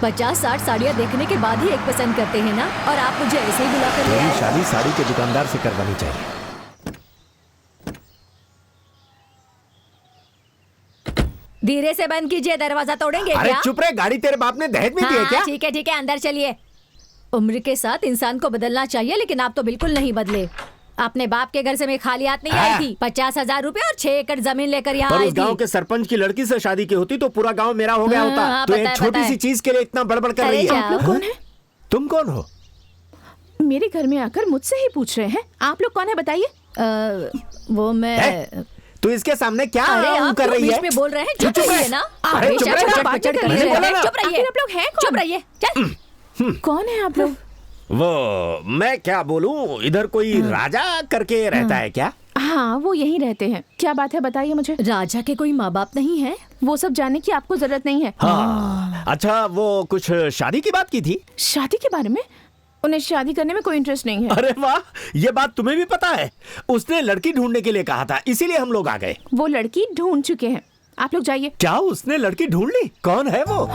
50-60 साड़ियाँ देखने के बाद ही एक पसंद करते हैं ना, और आप मुझे ऐसे ही बुला कर ले मेरी आए। शादी साड़ी के दुकानदार से करवानी चाहिए। धीरे से बंद कीजिए, दरवाजा तोड़ेंगे अरे क्या? चुप रहे, गाड़ी तेरे बाप ने दहेज में दी है क्या? ठीक है, अंदर चलिए। उम्र के साथ इंसान को बदलना चाहिए, लेकिन आप तो बिल्कुल नहीं बदले। अपने बाप के घर से मैं खाली हाथ नहीं आई थी। 50,000 रुपए और 6 एकड़ जमीन लेकर यहाँ पर आई उस गांव थी। के सरपंच की लड़की से शादी की होती तो पूरा गांव मेरा हो गया होता। हाँ, तो पता एक है, छोटी पता सी है। चीज के लिए इतना बड़बड़ कर रही है। आप लोग कौन है? तुम कौन हो? मेरे घर में आकर मुझसे ही पूछ रहे हैं आप लोग कौन है, बताइए। वो मैं तू इसके सामने क्या अरे आप कर क्यों रही बीच है? में बोल रहे हैं? चुप चुप रहिए रहे। ना। अरे चुप हमेशा रहे। चटपट कर मैंने रहे बोला हैं। ना। चुप रहिए। आखिर आप लोग हैं कौन? चुप रहिए। चल। कौन है आप लोग? वो मैं क्या बोलूं, इधर कोई राजा करके रहता है क्या? हाँ, वो यहीं रहते हैं। क्या बात है, बताइए मुझे। राजा के कोई माँ बाप नहीं है? वो सब जानने की आपको जरूरत नहीं है। हाँ। अच्छा, वो कुछ शादी की बात की थी? शादी के बारे में? उन्हें शादी करने में कोई इंटरेस्ट नहीं है। अरे वाह, ये बात तुम्हें भी पता है? उसने लड़की ढूंढने के लिए कहा था, इसीलिए हम लोग आ गए। वो लड़की ढूंढ चुके हैं, आप लोग जाइए। क्या उसने लड़की ढूंढ ली? कौन है वो?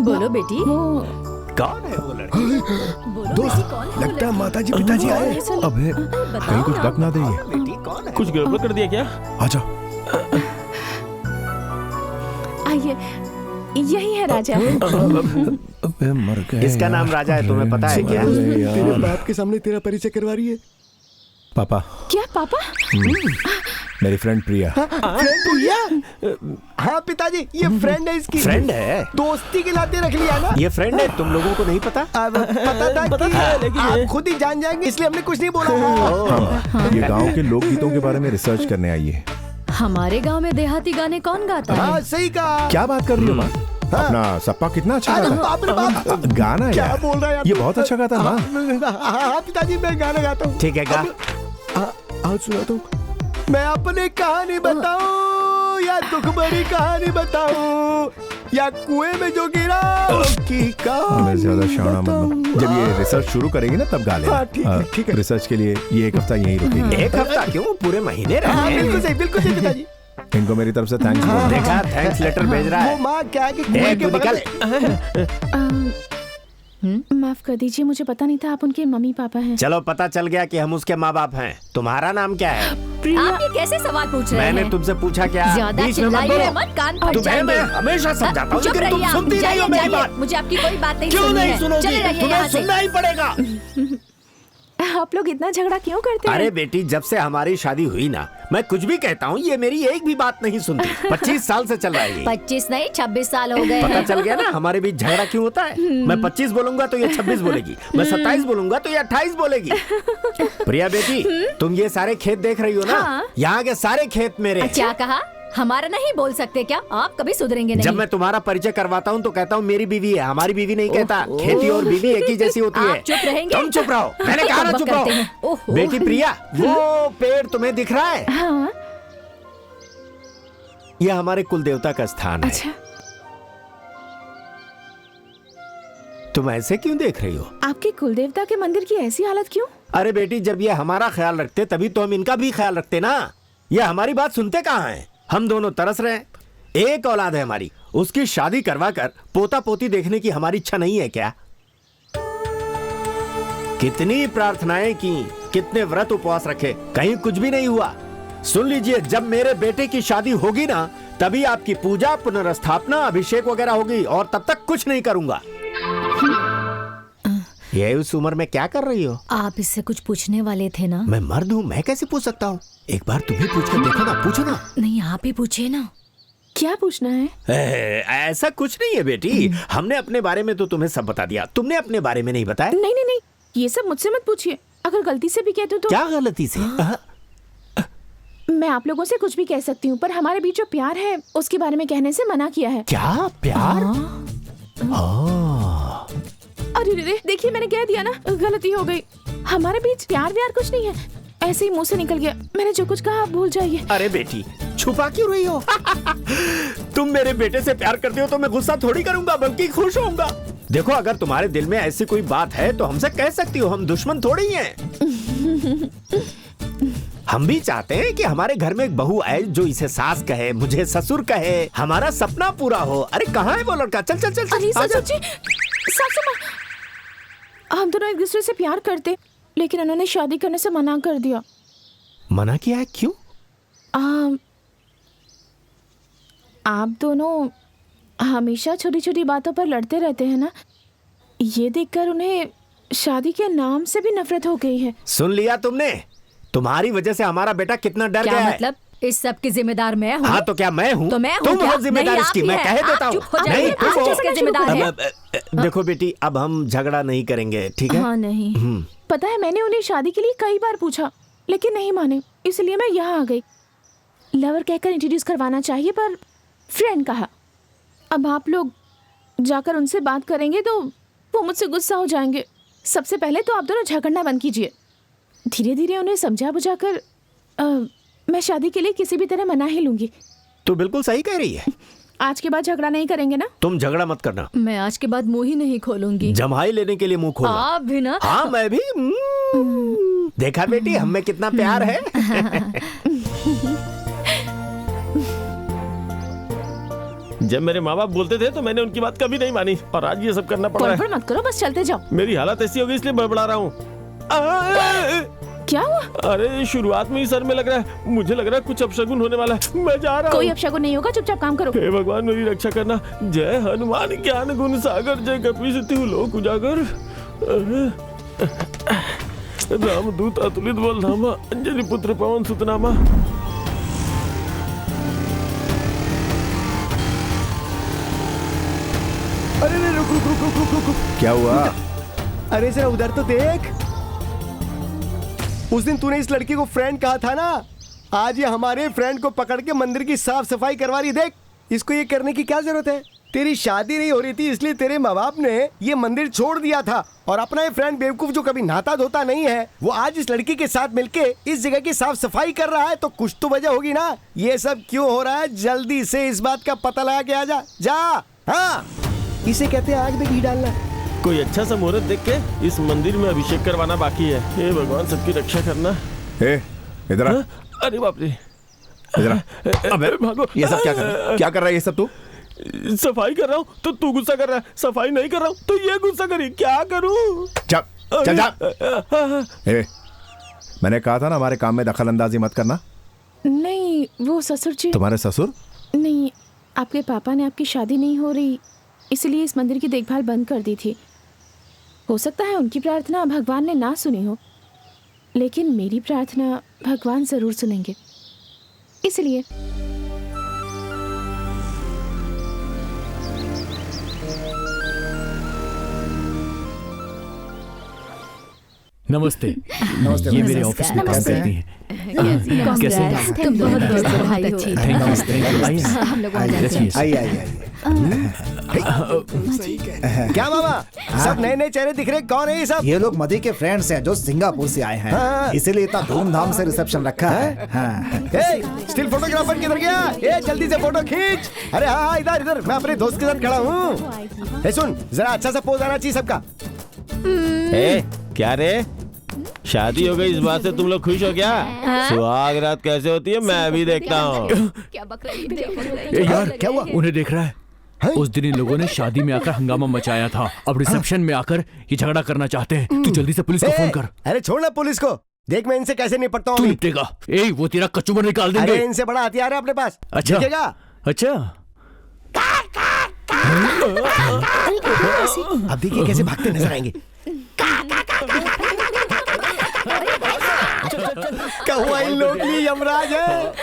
बोलो बेटी, कौन है वो लड़की? बोलो बेटी, कौन है वो लगता है लड़की? माताजी पिताजी आए। अबे कहीं कुछ बक ना दे ये। बेटी कौन है? कुछ गड़बड़ कर दिया क्या? आजा। आइए, यही है राजा। अबे मर गए। इसका नाम राजा है, तुम्हें पता है क्या? तेरे बाप के सामने तेरा परिचय करवा रही है। पापा, क्या पापा? मेरी फ्रेंड प्रिया। फ्रेंड प्रिया? हाँ पिताजी, ये फ्रेंड है इसकी। फ्रेंड है? दोस्ती के नाते रख लिया ना। ये फ्रेंड है, तुम लोगों को नहीं पता? पता था कि लेकिन आप खुद ही जान जाएंगे, इसलिए हमने कुछ नहीं बोला। हाँ, ये गांव के लोकगीतों के बारे में रिसर्च करने आई है। हमारे गांव में देहाती गाने कौन गाता है? हाँ सही कहा। क्या बात कर रही हो माँ? अपना सप्पा कितना अच्छा गाता बाप रे बाप। है। गाना है क्या यार। बोल रहा है यार? ये बहुत अच्छा गाता है माँ। हाँ पिताजी, मैं गाना गाता हूँ। ठीक है, गा। आज सुनाता हूँ। मैं अपनी कहानी बताऊं या दुख भरी कहानी बताऊं या कुएं में जो गिरा उसकी कहानी। मैं ज्यादा शाना मत बन। जब ये रिसर्च शुरू करेगी ना तब गा लेना। हाँ, ठीक है, ठीक है। रिसर्च के लिए ये एक हफ्ता यहीं रुकेगी। एक हफ्ता क्यों, पूरे महीने रहे। बिल्कुल सही पिताजी। इनको मेरी तरफ से थैंक्स बोल दो। देखा, थैंक्स लेटर भेज रहा वो है। माँ क्या है कि कुएं के बगल माफ कर दीजिए, मुझे पता नहीं था आप उनके मम्मी पापा हैं। चलो, पता चल गया कि हम उसके माँ बाप हैं। तुम्हारा नाम क्या है? आप ये कैसे सवाल पूछ रहे हैं? मैंने तुमसे पूछा क्या? ज्यादा बीच में मत चिल्लाइए बोलो। मत, कान फट तुम्हें जाएंगे। मैं हमेशा समझाता हूँ, चुप लेकिन तुम रहिए आप, सुनती नहीं जाइए, हो मेरी जाइए। बात। मुझे आपकी कोई बात नहीं क्यों सुननी नहीं है। सुनोगी? चले रहिए तुम्हें यहाँ से। सुनना ही पड़ेगा। आप लोग इतना झगड़ा क्यों करते हैं? अरे बेटी, जब से हमारी शादी हुई ना, मैं कुछ भी कहता हूँ, ये मेरी एक भी बात नहीं सुनती। 25 साल से चल रहा है ये। 25 नहीं 26 साल हो गए पता हैं। चल गया ना हमारे बीच झगड़ा क्यों होता है। मैं 25 बोलूंगा तो ये 26 बोलेगी, मैं 27 बोलूंगा तो ये 28 बोलेगी। प्रिया बेटी, तुम ये सारे खेत देख रही हो ना? हाँ। यहाँ के सारे खेत मेरे। क्या कहा? हमारा नहीं बोल सकते क्या? आप कभी सुधरेंगे नहीं। जब मैं तुम्हारा परिचय करवाता हूँ तो कहता हूँ मेरी बीवी है, हमारी बीवी नहीं कहता। खेती और बीवी एक ही जैसी होती है। आप चुप रहेंगे? तुम चुप रहो, मैंने कहा ना बक चुप करते रहो। हैं। ओहो। बेटी प्रिया, वो पेड़ तुम्हें दिख रहा है? हाँ। यह हमारे कुल देवता का स्थान है। अच्छा, तुम ऐसे क्यों देख रही हो? आपके कुलदेवता के मंदिर की ऐसी हालत क्यों? अरे बेटी, जब ये हमारा ख्याल रखते तभी तो हम इनका भी ख्याल रखते ना। ये हमारी बात सुनते कहाँ हैं? हम दोनों तरस रहे हैं। एक औलाद है हमारी, उसकी शादी करवा कर पोता पोती देखने की हमारी इच्छा नहीं है क्या? कितनी प्रार्थनाएं की, कितने व्रत उपवास रखे, कहीं कुछ भी नहीं हुआ। सुन लीजिए, जब मेरे बेटे की शादी होगी ना, तभी आपकी पूजा, पुनर्स्थापना, अभिषेक वगैरह होगी, और तब तक कुछ नहीं करूंगा। ये उस उम्र में क्या कर रही हो? आप इससे कुछ पूछने वाले थे ना? मैं मर्द हूँ, मैं कैसे पूछ सकता हूँ? एक बार तुम ही पूछ कर देखो ना, पूछो ना। नहीं, आप ही पूछिए ना। क्या पूछना है? ऐसा कुछ नहीं है बेटी, हमने अपने बारे में तो तुम्हें सब बता दिया, तुमने अपने बारे में नहीं बताया। नहीं नहीं नहीं, ये सब मुझसे मत पूछिए। अगर गलती से भी कह दूं तो? क्या गलती से? मैं आप लोगों से कुछ भी कह सकती हूँ, पर हमारे बीच जो प्यार है उसके बारे में कहने से मना किया है। क्या प्यार? अरे रे, देखिए मैंने कह दिया ना, गलती हो गई। हमारे बीच प्यार व्यार कुछ नहीं है, ऐसे ही मुंह से निकल गया। मैंने जो कुछ कहा भूल जाइए। अरे बेटी, छुपा क्यों रही हो? तुम मेरे बेटे से प्यार करते हो तो मैं गुस्सा थोड़ी करूंगा, बल्कि खुश होऊंगा। देखो, अगर तुम्हारे दिल में ऐसी कोई बात है तो हमसे कह सकती हो, हम दुश्मन थोड़ी हैं। हम भी चाहते हैं कि हमारे घर में एक बहू आए जो इसे सास कहे, मुझे ससुर कहे, हमारा सपना पूरा हो। अरे कहाँ है वो लड़का? चल चल चल, चल। अरे आजा। सच्ची, सासू माँ, हम दोनों एक दूसरे से प्यार करते, लेकिन उन्होंने शादी करने से मना कर दिया। मना किया है? क्यों? आप दोनों हमेशा छोटी छोटी बातों पर लड़ते रहते हैं ना, ये देखकर उन्हें शादी के नाम से भी नफरत हो गई है। सुन लिया तुमने? तुम्हारी वजह से हमारा बेटा कितना डर क्या गया है। मतलब? इस सब की जिम्मेदार मैं हूँ। हाँ, तो क्या मैं हूँ? तो मैं हूँ तुम क्या? हो जिम्मेदार नहीं, इसकी, आप ही मैं हैं। कह देता आप हूँ। चुप हो जाइए, नहीं, आप तुम हो। किसके जिम्मेदार हैं? देखो बेटी, अब हम झगड़ा नहीं करेंगे, ठीक है? हाँ, नहीं। पता है, मैंने उन्हें शादी के लिए कई बार पूछा, लेकिन नहीं माने, इसलिए मैं यहाँ आ गई। लवर कहकर इंट्रोड्यूस करवाना चाहिए, पर फ्रेंड कहा। अब आप लोग जाकर उनसे बात करेंगे तो वो मुझसे गुस्सा हो जाएंगे। सबसे पहले तो आप दोनों झगड़ना बंद कीजिए। धीरे धीरे उन्हें समझा बुझाकर मैं शादी के लिए किसी भी तरह मना ही लूंगी। तू बिल्कुल सही कह रही है। आज के बाद झगड़ा नहीं करेंगे ना? तुम झगड़ा मत करना। मैं आज के बाद मुंह ही नहीं खोलूंगी। जमाई लेने के लिए मुंह खोलना। आप भी ना? हाँ मैं भी। देखा बेटी, हम में कितना प्यार है। जब मेरे माँ बाप बोलते थे तो मैंने उनकी बात कभी नहीं मानी, और आज ये सब करना पड़ रहा है। बड़बड़ मत करो, बस चलते जाओ। मेरी हालत ऐसी हो गई इसलिए बड़बड़ा रहा हूँ। क्या हुआ? अरे शुरुआत में ही सर में लग रहा है, मुझे लग रहा है कुछ अपशगुन होने वाला है। मैं जा रहा हूँ। कोई अपशगुन नहीं होगा, चुपचाप काम करो। हे भगवान मेरी रक्षा करना। जय हनुमान ज्ञान गुण सागर, जय कपी सिद्धि लोक उजागर। रामदूत अतुलित बलधामा, अंजलि पुत्र पवन सुतनामा। अरे रुक रुक रुक रुक रुक रुक। क्या हुआ? अरे जरा उधर तो देख। उस दिन तूने इस लड़की को फ्रेंड कहा था ना, आज ये हमारे फ्रेंड को पकड़ के मंदिर की साफ सफाई करवा रही। देख, इसको ये करने की क्या जरूरत है? तेरी शादी नहीं हो रही थी इसलिए तेरे माँ बाप ने ये मंदिर छोड़ दिया था, और अपना ये फ्रेंड बेवकूफ जो कभी नहाता धोता नहीं है, वो आज इस लड़की के साथ मिलके इस जगह की साफ सफाई कर रहा है। तो कुछ तो वजह होगी ना। ये सब क्यों हो रहा है, जल्दी से इस बात का पता लगा के आ जा। जा। हाँ, इसे कहते हैं आग में घी डालना। कोई अच्छा सा मुहूर्त देख के इस मंदिर में अभिषेक करवाना बाकी है। हे भगवान सबकी रक्षा करना। इधर आ। अरे बाप रे, इधर आ। अबे भागो। ये सब क्या कर रहा है? क्या कर रहा है ये सब तू? सफाई कर रहा हूँ तो तू गुस्सा कर रहा है, सफाई नहीं कर रहा हूँ तो ये गुस्सा करी। क्या करूँ? चल जा। मैंने कहा था ना हमारे काम में दखल अंदाजी मत करना। नहीं, वो ससुर जी। तुम्हारे ससुर? नहीं, आपके पापा ने आपकी शादी नहीं हो रही इसलिए इस मंदिर की देखभाल बंद कर दी थी। हो सकता है उनकी प्रार्थना भगवान ने ना सुनी हो, लेकिन मेरी प्रार्थना भगवान जरूर सुनेंगे, इसलिए। नमस्ते। नमस्ते। ये मेरे ऑफिस में काम करती हैं। कैसे हैं? तुम बहुत बहुत बधाई हो। Thank you. आइए। हम लोग आ जाते हैं। आइए। क्या मामा, सब नए नए चेहरे दिख रहे, कौन है ये सब? ये लोग मदी के फ्रेंड्स हैं जो सिंगापुर से आए हैं, इसीलिए इतना धूमधाम से रिसेप्शन रखा है। स्टिल फोटोग्राफर किधर गया? ये जल्दी से फोटो खींच। अरे हाँ, इधर इधर, मैं अपने दोस्त के साथ खड़ा हूँ। सुन, जरा अच्छा सा पोज आना चाहिए सबका। क्या रे, शादी हो गई इस बात से तुम लोग खुश हो क्या? सुहाग रात कैसे होती है मैं भी देखता हूँ। यार क्या हुआ? उन्हें देख रहा है? उस दिन इन लोगों ने शादी में आकर हंगामा मचाया था, अब रिसेप्शन में आकर ये झगड़ा करना चाहते हैं। तू जल्दी से पुलिस को फोन कर। अरे छोड़ ना पुलिस को, देख मैं इनसे कैसे निपटता तू हूँ। निपटेगा? वो तेरा कचूमर निकाल देंगे। अरे इनसे बड़ा हथियार है अपने पास। अच्छा अच्छा। अब देखिए कैसे भागते नजर आएंगे। क्या हुआ, इन लोग की यमराज है।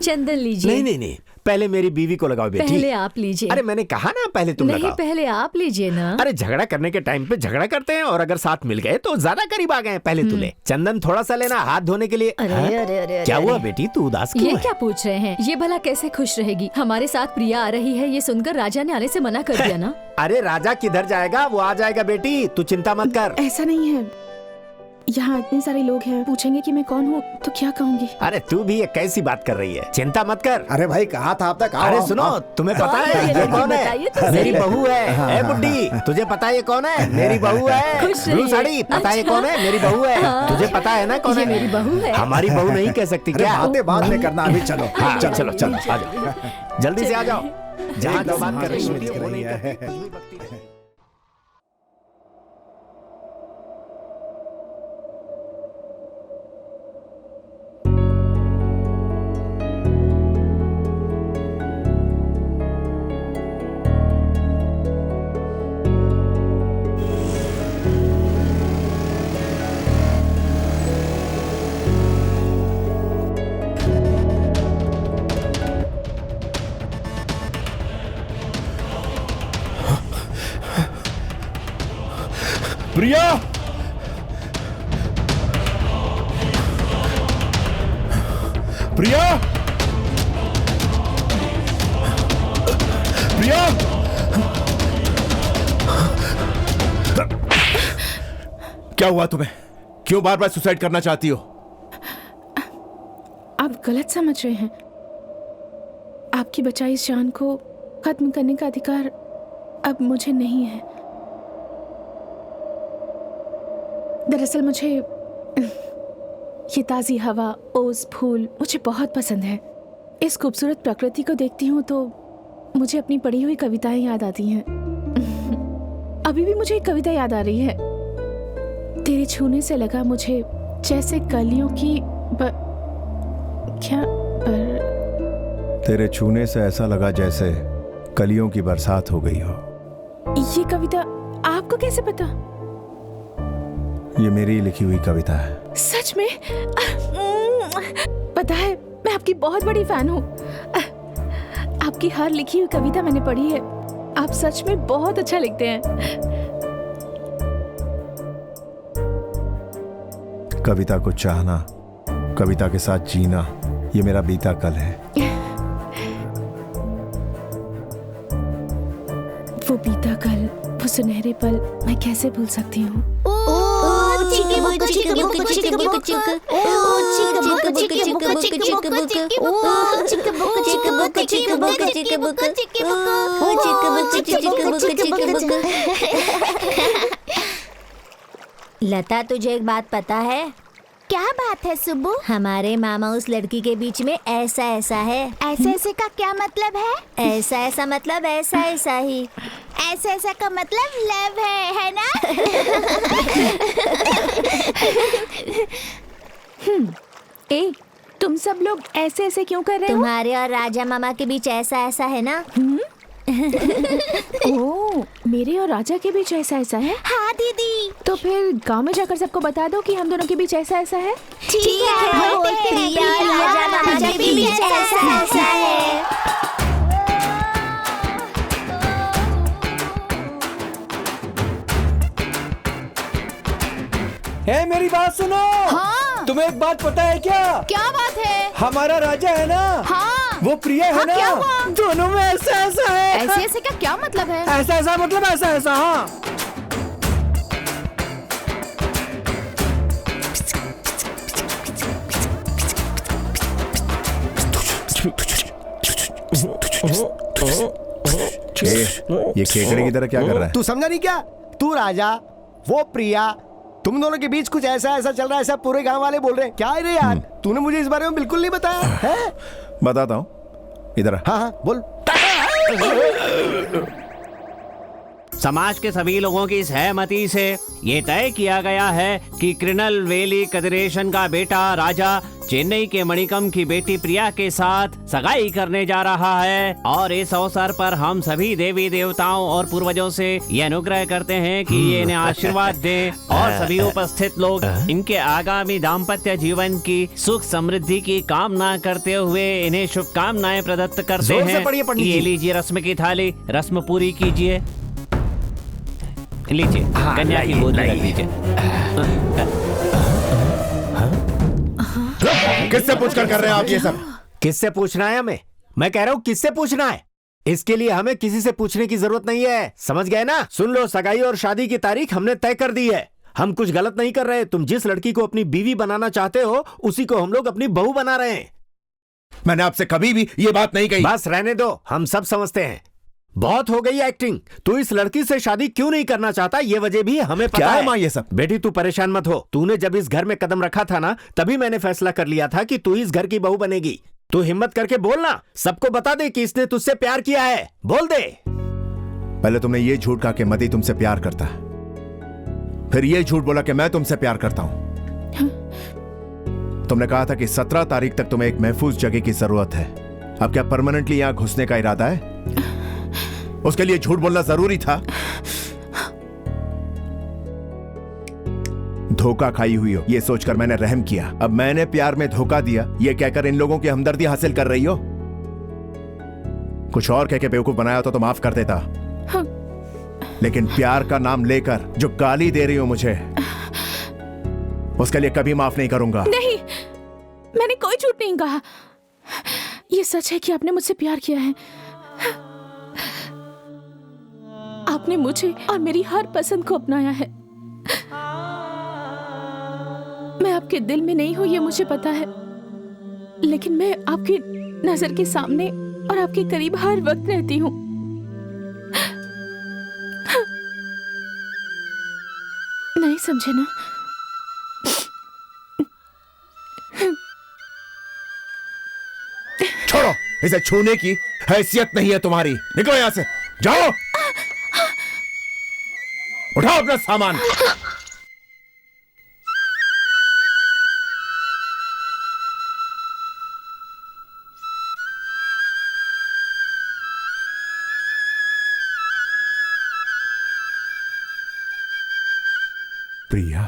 चंदन लीजिए। नहीं, पहले मेरी बीवी को लगाओ बेटी। पहले आप लीजिए। अरे मैंने कहा ना पहले तुम नहीं, लगाओ। पहले आप लीजिए ना। अरे झगड़ा करने के टाइम पे झगड़ा करते हैं, और अगर साथ मिल गए तो ज्यादा करीब आ गए। पहले तू ले। चंदन थोड़ा सा लेना हाथ धोने के लिए। अरे क्या हुआ बेटी, तू उदास क्यों ये है? क्या पूछ रहे हैं? ये भला कैसे खुश रहेगी? हमारे साथ प्रिया आ रही है, ये सुनकर राजा ने आने से मना कर दिया ना। अरे राजा किधर जाएगा, वो आ जाएगा बेटी, तू चिंता मत कर। ऐसा नहीं है, यहाँ इतने सारे लोग हैं, पूछेंगे कि मैं कौन हूँ तो क्या कहूँगी? अरे तू भी ये कैसी बात कर रही है, चिंता मत कर। अरे भाई कहा था आप तक। अरे सुनो, तुम्हें पता है ये कौन है? मेरी बहू है। बुड्ढी, तुझे पता है ये कौन है? मेरी बहू है। ब्लू साड़ी, पता है ये कौन है? मेरी बहू है। तुझे पता है ना कौन है? मेरी बहू है। हमारी बहू नहीं कह सकती क्या? बातें बाद में करना, अभी चलो। चलो चलो आ जाओ, जल्दी से आ जाओ। जहाँ तो बात कर रही होती है वो नहीं करती। प्रिया, प्रिया, प्रिया, क्या हुआ तुम्हें? क्यों बार बार सुसाइड करना चाहती हो? आप गलत समझ रहे हैं। आपकी बचाई इस जान को खत्म करने का अधिकार अब मुझे नहीं है। दरअसल मुझे ये ताज़ी हवा, ओस, फूल मुझे बहुत पसंद है। इस खूबसूरत प्रकृति को देखती हूँ तो मुझे अपनी पढ़ी हुई कविताएं याद आती हैं। अभी भी मुझे एक कविता याद आ रही है। तेरे छूने से लगा मुझे जैसे कलियों की तेरे छूने से ऐसा लगा जैसे कलियों की बरसात हो गई हो। ये कविता आपको कैसे पता? ये मेरी लिखी हुई कविता है। सच में? पता है, मैं आपकी बहुत बड़ी फैन हूँ। आपकी हर लिखी हुई कविता मैंने पढ़ी है। आप सच में बहुत अच्छा लिखते हैं। कविता को चाहना, कविता के साथ जीना, ये मेरा बीता कल है। वो बीता कल, वो सुनहरे पल मैं कैसे भूल सकती हूँ? लता, तुझे एक बात पता है? क्या बात है सुब्बू? हमारे मामा उस लड़की के बीच में ऐसा ऐसा है। ऐसे ऐसे का क्या मतलब है? ऐसा ऐसा मतलब ऐसा ऐसा ही। ऐसा ऐसा का मतलब लव है ना? ए, तुम सब लोग ऐसे ऐसे क्यों कर रहे हो? तुम्हारे और राजा मामा के बीच ऐसा ऐसा है ना? ओह, मेरे और राजा के बीच ऐसा ऐसा है? हाँ दीदी। तो फिर गांव में जाकर सबको बता दो कि हम दोनों के बीच ऐसा ऐसा है। ठीक है, प्रिया और राजा मामा के बीच ऐसा ऐसा है। हे, मेरी बात सुनो। हाँ। तुम्हें एक बात पता है क्या? क्या बात है? हमारा राजा है ना, हाँ। वो प्रिया है ना, क्या हुआ? दोनों में ऐसा ऐसा है। ऐसे ऐसे का क्या मतलब है? ऐसा ऐसा मतलब ऐसा ऐसा। हाँ, ये खेकड़े की तरह क्या कर रहा है? तू समझा नहीं क्या? तू राजा, वो प्रिया, तुम दोनों के बीच कुछ ऐसा ऐसा चल रहा है। सब पूरे गांव वाले बोल रहे हैं। क्या है रे यार? तूने मुझे इस बारे में बिल्कुल नहीं बताया है। बताता हूँ, इधर आ। हाँ हाँ बोल। समाज के सभी लोगों की सहमति से ये तय किया गया है कि कृणल वेली कदरेशन का बेटा राजा चेन्नई के मणिकम की बेटी प्रिया के साथ सगाई करने जा रहा है। और इस अवसर पर हम सभी देवी देवताओं और पूर्वजों से ये अनुग्रह करते हैं कि ये इन्हें आशीर्वाद दें और सभी उपस्थित लोग इनके आगामी दाम्पत्य जीवन की सुख समृद्धि की कामना करते हुए इन्हें शुभकामनाएं प्रदत्त करते हैं। ये लीजिए रस्म की थाली, रस्म पूरी कीजिए। लीजिए, कन्या की गोद में रख दीजिए। किससे पूछकर कर रहे हैं आप ये सब? किससे पूछना है हमें? मैं कह रहा हूँ किससे पूछना है? इसके लिए हमें किसी से पूछने की जरूरत नहीं है, समझ गए ना? सुन लो, सगाई और शादी की तारीख हमने तय कर दी है। हम कुछ गलत नहीं कर रहे। तुम जिस लड़की को अपनी बीवी बनाना चाहते हो उसी को हम लोग अपनी बहू बना रहे हैं। मैंने आपसे कभी भी ये बात नहीं कही। बस रहने दो, हम सब समझते हैं। बहुत हो गई एक्टिंग। तू इस लड़की से शादी क्यों नहीं करना चाहता ये वजह भी हमें पता है। माँ ये सब? बेटी तू परेशान मत हो। तूने जब इस घर में कदम रखा था ना, तभी मैंने फैसला कर लिया था कि तू इस घर की बहू बनेगी। तू हिम्मत करके बोलना, सबको बता दे कि इसने तुझसे प्यार किया है। बोल दे। पहले तुमने ये झूठ कहा कि मती तुमसे प्यार करता है, फिर ये झूठ बोला कि मैं तुमसे प्यार करता हूं। तुमने कहा था कि 17 तारीख तक तुम्हें एक महफूज जगह की जरूरत है। अब क्या परमानेंटली यहां घुसने का इरादा है? उसके लिए झूठ बोलना जरूरी था? धोखा खाई हुई हो ये सोचकर मैंने रहम किया। अब मैंने प्यार में धोखा दिया ये कहकर इन लोगों की हमदर्दी हासिल कर रही हो? कुछ और कह के बेवकूफ बनाया होता तो माफ कर देता, लेकिन प्यार का नाम लेकर जो गाली दे रही हो मुझे, उसके लिए कभी माफ नहीं करूंगा। नहीं, मैंने कोई झूठ नहीं कहा। ये सच है कि आपने मुझसे प्यार किया है। आपने मुझे और मेरी हर पसंद को अपनाया है। आपके दिल में नहीं हूँ ये मुझे पता है, लेकिन मैं आपकी नजर के सामने और आपके करीब हर वक्त रहती हूँ। नहीं समझे ना? छोड़ो, इसे छूने की हैसियत नहीं है तुम्हारी। निकलो यहां से, जाओ। उठाओ अपना सामान। प्रिया,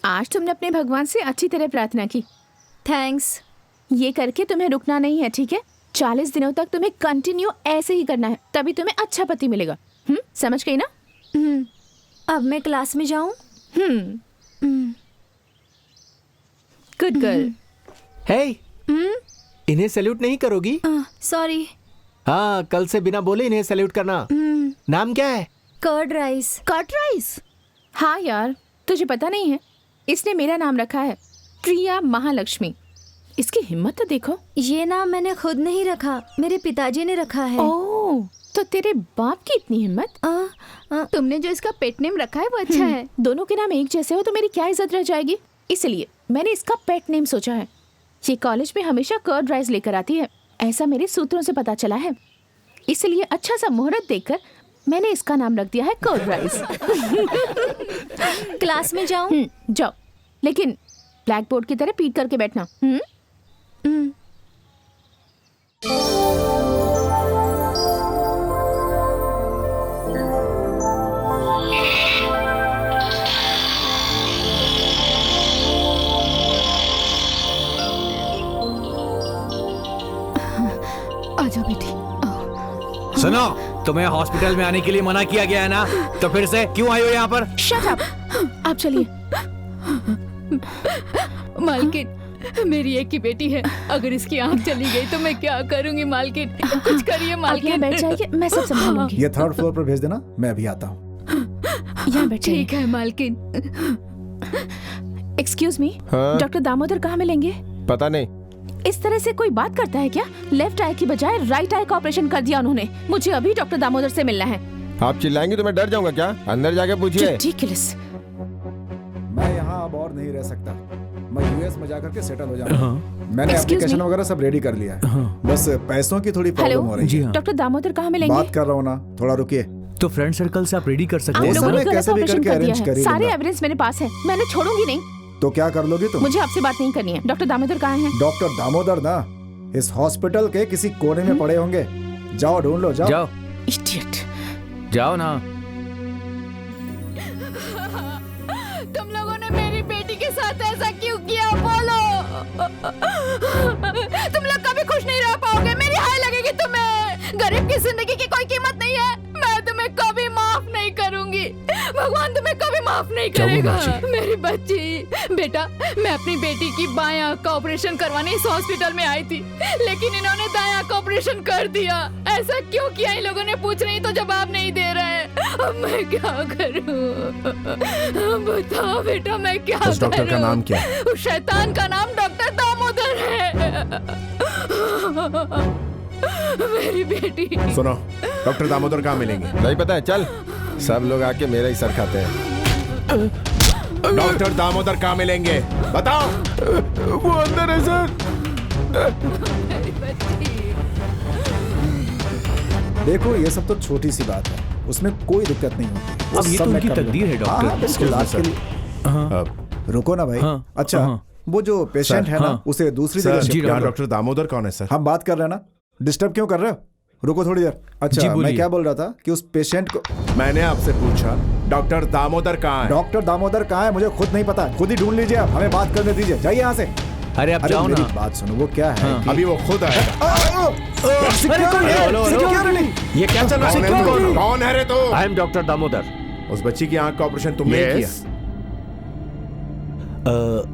आज तुमने अपने भगवान से अच्छी तरह प्रार्थना की। थैंक्स। ये करके तुम्हें रुकना नहीं है, ठीक है? 40 दिनों तक तुम्हें कंटिन्यू ऐसे ही करना है, तभी तुम्हें अच्छा पति मिलेगा। समझ गई ना? अब मैं क्लास में जाऊं? Good girl. हे, इन्हें सैल्यूट नहीं करोगी? सॉरी। हाँ, कल से बिना बोले इन्हें सैल्यूट करना। नाम क्या है? Curd rice. Curd rice? हाँ यार, तुझे पता नहीं है, इसने मेरा नाम रखा है, प्रिया महालक्ष्मी। इसकी हिम्मत तो देखो। ये नाम मैंने खुद नहीं रखा, मेरे पिताजी ने रखा है। ओह, तो तेरे बाप की इतनी हिम्मत। तुमने जो इसका पेट नेम रखा है वो अच्छा है। दोनों के नाम एक जैसे हो तो मेरी क्या इज्जत रह जाएगी, इसलिए मैंने इसका पेट नेम सोचा है। ये कॉलेज में हमेशा कर्ड राइस लेकर आती है, ऐसा मेरे सूत्रों से पता चला है, इसलिए अच्छा सा मुहूर्त देखकर मैंने इसका नाम रख दिया है कर्ड राइस। क्लास में जाऊं? जाओ, लेकिन ब्लैक बोर्ड की तरह पीट करके बैठना। आजा बेटी। सुनो, तुम्हें हॉस्पिटल में आने के लिए मना किया गया है ना, तो फिर से क्यों आई हो यहाँ पर? Shut up. आप चलिए। मालकिन, मेरी एक ही बेटी है, अगर इसकी आंख चली गई तो मैं क्या करूंगी मालकिन? कुछ करिए मालकिन। बैठ जाइए, मैं सब संभालूंगी। ये 3rd फ्लोर पर भेज देना, मैं अभी आता हूँ। यहाँ बैठिए। ठीक है मालकिन। एक्सक्यूज मी, हाँ? डॉक्टर दामोदर कहाँ मिलेंगे? पता नहीं। इस तरह से कोई बात करता है क्या? लेफ्ट आई की बजाय राइट आई का ऑपरेशन कर दिया उन्होंने। मुझे अभी डॉक्टर दामोदर से मिलना है। आप चिल्लाएंगे तो मैं डर जाऊंगा क्या? अंदर जाके पूछिए। रिडिकुलस। मैं यहाँ अब और नहीं रह सकता, मैं यूएस में जाकर के सेटल हो जाऊंगा। मैंने Excuse एप्लीकेशन me? वगैरह सब रेडी कर लिया है, बस पैसों की थोड़ी प्रॉब्लम हो रही है। डॉक्टर दामोदर कहाँ मिलेंगे? बात कर रहा हूँ ना, थोड़ा रुकिए। तो फ्रेंड सर्कल से आप रेडी कर सकते आप हैं। लोगों ने गलत कैसे भी ऑपरेशन करके कर दिया arrange कर है। ही सारे लूंगा। एविडेंस मेरे पास है, मैंने छोड़ूंगी नहीं। तो क्या कर लोगी तुम? मुझे आपसे बात नहीं करनी है। डॉक्टर दामोदर कहाँ हैं? डॉक्टर दामोदर ना इस हॉस्पिटल के किसी कोने में पड़े होंगे, जाओ ढूंढ लो। जाओ जाओ, इडियट। जाओ ना। तुम लोगों ने मेरी बेटी के साथ ऐसा क्यों किया, बोलो? तुम लोग कभी खुश नहीं रह पाओगे, मेरी हाय लगेगी तुम्हें। गरीब की जिंदगी की कोई कीमत नहीं है, मैं तुम्हें कभी माफ नहीं करूंगी। भगवान तुम्हें कभी माफ माफ नहीं करेगा। मेरी बच्ची, बेटा मैं अपनी बेटी की बाएं आंख का ऑपरेशन करवाने इस हॉस्पिटल में आई थी, लेकिन इन्होंने दाएं आंख का ऑपरेशन कर दिया। ऐसा क्यों किया? इन लोगों ने पूछ रही तो जवाब नहीं दे रहे। अब मैं क्या करूं? बताओ बेटा, मैं क्या करूं? उस डॉक्टर का नाम क्या है? उस शैतान का नाम डॉक्टर दामोदर है। मेरी बेटी। सुनो, डॉक्टर दामोदर कहाँ मिलेंगे? नहीं पता है, चल। सब लोग आके मेरा ही सर खाते हैं। डॉक्टर दामोदर कहाँ मिलेंगे? बताओ। वो अंदर है सर। देखो ये सब तो छोटी सी बात है, उसमें कोई दिक्कत नहीं होती। वो अब ये सब तो मैं उनकी कर तकदीर है लूंगा। डॉक्टर। हाँ, बिल्कुल, आज के लिए रुको ना भाई। अच्छा, वो जो पेशेंट है ना, उसे दूसरी जगह शिफ्ट कर दो। डॉक्टर दामोदर कौन है सर? हम बात कर रहे हैं ना, डिस्टर्ब क्यों कर रहे हो? रुको थोड़ी देर। अच्छा, मैं क्या बोल रहा था कि उस पेशेंट को मैंने आपसे पूछा डॉक्टर दामोदर कहाँ है? डॉक्टर दामोदर कहाँ है मुझे खुद नहीं पता, खुद ही ढूंढ लीजिए आप, हमें बात करने दीजिए, जाइए यहाँ से। अरे आप जाओ मेरी ना। बात सुनो, वो क्या है कि- अभी वो खुद आएगा। ये क्या चल रहा है? कौन है रे तू? I am doctor Damodar. उस बच्ची की आंख का ऑपरेशन तुमने ही किया?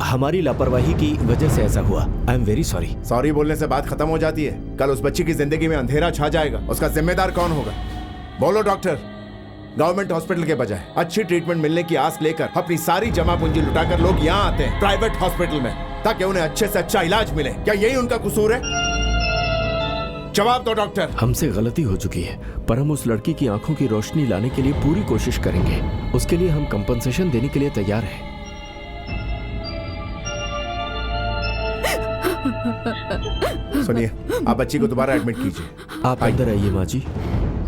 हमारी लापरवाही की वजह से ऐसा हुआ। I am very sorry. Sorry बोलने से बात खत्म हो जाती है? कल उस बच्ची की जिंदगी में अंधेरा छा जाएगा, उसका जिम्मेदार कौन होगा? बोलो डॉक्टर। गवर्नमेंट हॉस्पिटल के बजाय अच्छी ट्रीटमेंट मिलने की आस लेकर अपनी सारी जमा पूंजी लुटाकर लोग यहाँ आते हैं प्राइवेट हॉस्पिटल में, ताकि उन्हें अच्छे से अच्छा इलाज मिले। क्या यही उनका कसूर है? जवाब दो डॉक्टर। हमसे गलती हो चुकी है, पर हम उस लड़की की आंखों की रोशनी लाने के लिए पूरी कोशिश करेंगे। उसके लिए हम कंपनसेशन देने के लिए तैयार हैं। सुनिए, आप बच्ची को दोबारा एडमिट कीजिए। आप अंदर आइए माँ जी।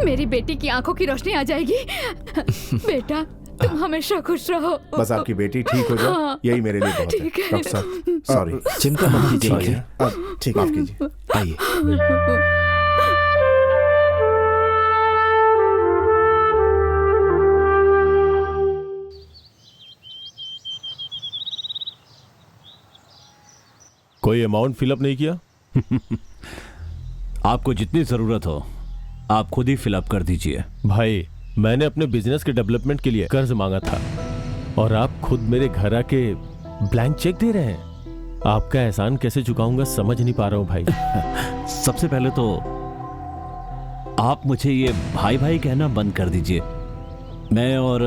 मेरी बेटी की आंखों की रोशनी आ जाएगी। बेटा तुम हमेशा खुश रहो। बस आपकी बेटी ठीक हो जाए, यही मेरे लिए बहुत है। ठीक है। डॉक्टर साहब सॉरी। चिंता मत कीजिए। ठीक, माफ कीजिए। आइए। कोई अमाउंट फिलअप नहीं किया? आपको जितनी जरूरत हो आप खुद ही फिलअप कर दीजिए। भाई मैंने अपने बिजनेस के डेवलपमेंट के लिए कर्ज मांगा था और आप खुद मेरे घर आके ब्लैंक चेक दे रहे हैं। आपका एहसान कैसे चुकाऊंगा समझ नहीं पा रहा हूँ भाई। सबसे पहले तो आप मुझे ये भाई भाई कहना बंद कर दीजिए। मैं और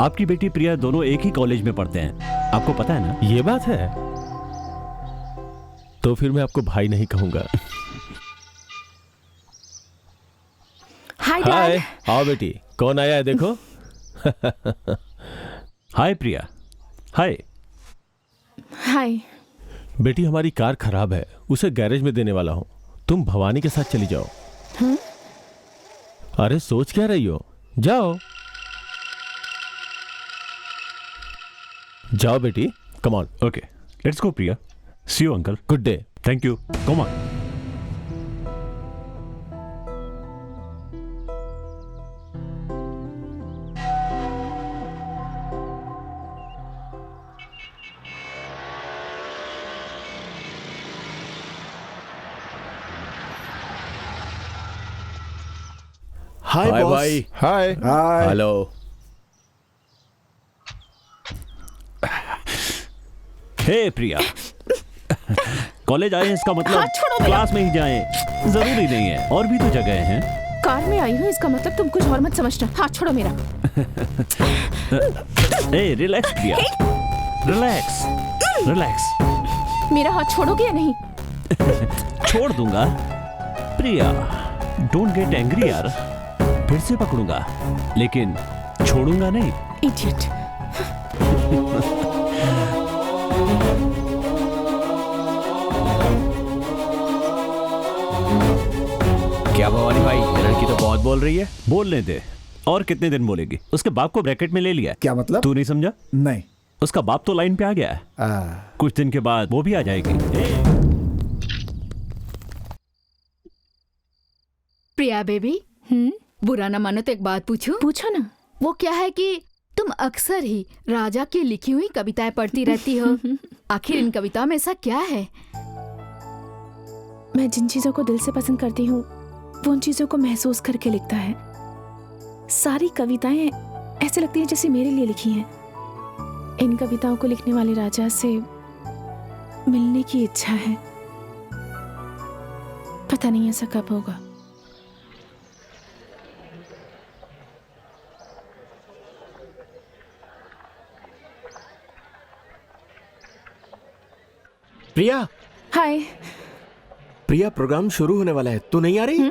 आपकी बेटी प्रिया दोनों एक ही कॉलेज में पढ़ते हैं, आपको पता है ना? ये बात है तो फिर मैं आपको भाई नहीं कहूंगा। हाय हाय, डैड। आओ बेटी, कौन आया है देखो। हाय प्रिया। हाय। हाय। बेटी हमारी कार खराब है, उसे गैरेज में देने वाला हूं, तुम भवानी के साथ चली जाओ। अरे सोच क्या रही हो, जाओ जाओ बेटी, come on. Okay let's go Priya. See you uncle. Good day. Thank you. Come on. Hi hi boss. भाई। हाय। हाय। हेलो। हे प्रिया, कॉलेज आए हैं इसका मतलब क्लास में ही जाएं जरूरी नहीं है, और भी तो जगह हैं। कार में आई हूँ इसका मतलब तुम कुछ और मत समझना। हाथ छोड़ो मेरा। ए रिलैक्स प्रिया, रिलैक्स रिलैक्स। मेरा हाथ छोड़ोगे या नहीं? छोड़ दूंगा प्रिया, डोंट गेट एंग्री यार। फिर से पकड़ूंगा लेकिन छोड़ूंगा नहीं। इडियट। क्या भवानी भाई, ये लड़की तो बहुत बोल रही है। बोलने दे, और कितने दिन बोलेगी? उसके बाप को ब्रैकेट में ले लिया। क्या मतलब? तू नहीं समझा? नहीं। उसका बाप तो लाइन पे आ गया है। कुछ दिन के बाद वो भी आ जाएगी। प्रिया बेबी, बुरा ना मानो तो एक बात पूछूं? पूछो ना। वो क्या है कि तुम अक्सर ही राजा की लिखी हुई कविताएं पढ़ती रहती हो। आखिर इन कविताओं में ऐसा क्या है? मैं जिन चीजों को दिल से पसंद करती हूँ वो उन चीजों को महसूस करके लिखता है। सारी कविताएं ऐसे लगती हैं जैसे मेरे लिए लिखी हैं। इन कविताओं को लिखने वाले राजा से मिलने की इच्छा है। पता नहीं ऐसा कब होगा। प्रिया। हाय। प्रिया, प्रोग्राम शुरू होने वाला है, तू नहीं आ रही?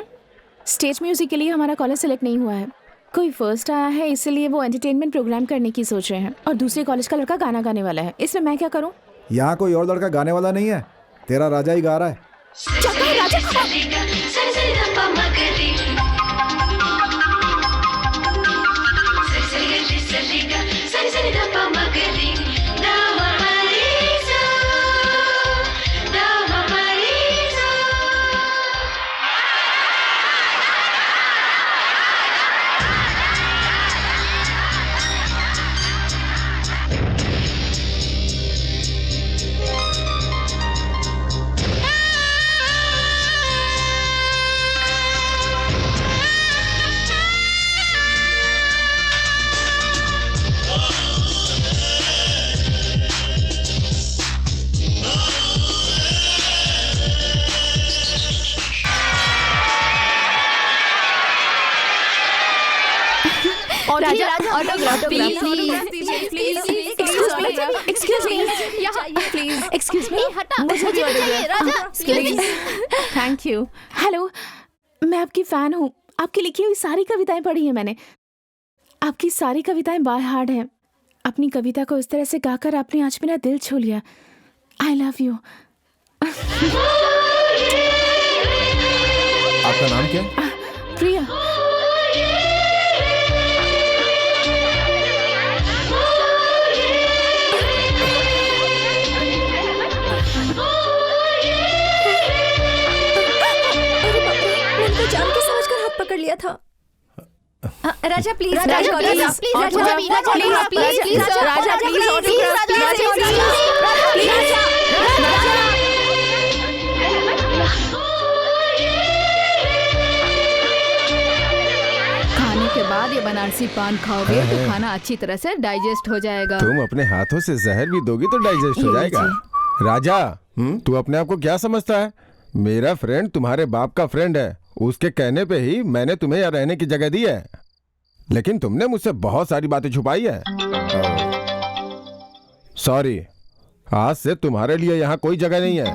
स्टेज म्यूजिक के लिए हमारा कॉलेज सेलेक्ट नहीं हुआ है। कोई फर्स्ट आया है, इसलिए वो एंटरटेनमेंट प्रोग्राम करने की सोच रहे हैं और दूसरे कॉलेज का लड़का गाना गाने वाला है। इसमें मैं क्या करूं? यहाँ कोई और लड़का गाने वाला नहीं है, तेरा राजा ही गा रहा है। Thank you. हेलो, मैं आपकी फैन हूँ। आपकी लिखी हुई सारी कविताएं पढ़ी हैं मैंने। आपकी सारी कविताएं बाय हार्ट हैं। अपनी कविता को इस तरह से गाकर आपने आज मेरा दिल छू लिया। आई लव यू। आपका नाम क्या है? प्रिया। जान के समझकर हाथ पकड़ लिया था। राजा प्लीज, राजा प्लीज, खाने के बाद ये बनारसी पान खाओगे तो खाना अच्छी तरह से डाइजेस्ट हो जाएगा। तुम अपने हाथों से जहर भी दोगी तो डाइजेस्ट हो जाएगा। राजा, तू अपने आप को क्या समझता है? मेरा फ्रेंड तुम्हारे बाप का फ्रेंड है। उसके कहने पे ही मैंने तुम्हें यहाँ रहने की जगह दी है, लेकिन तुमने मुझसे बहुत सारी बातें छुपाई है। सॉरी, आज से तुम्हारे लिए यहाँ कोई जगह नहीं है।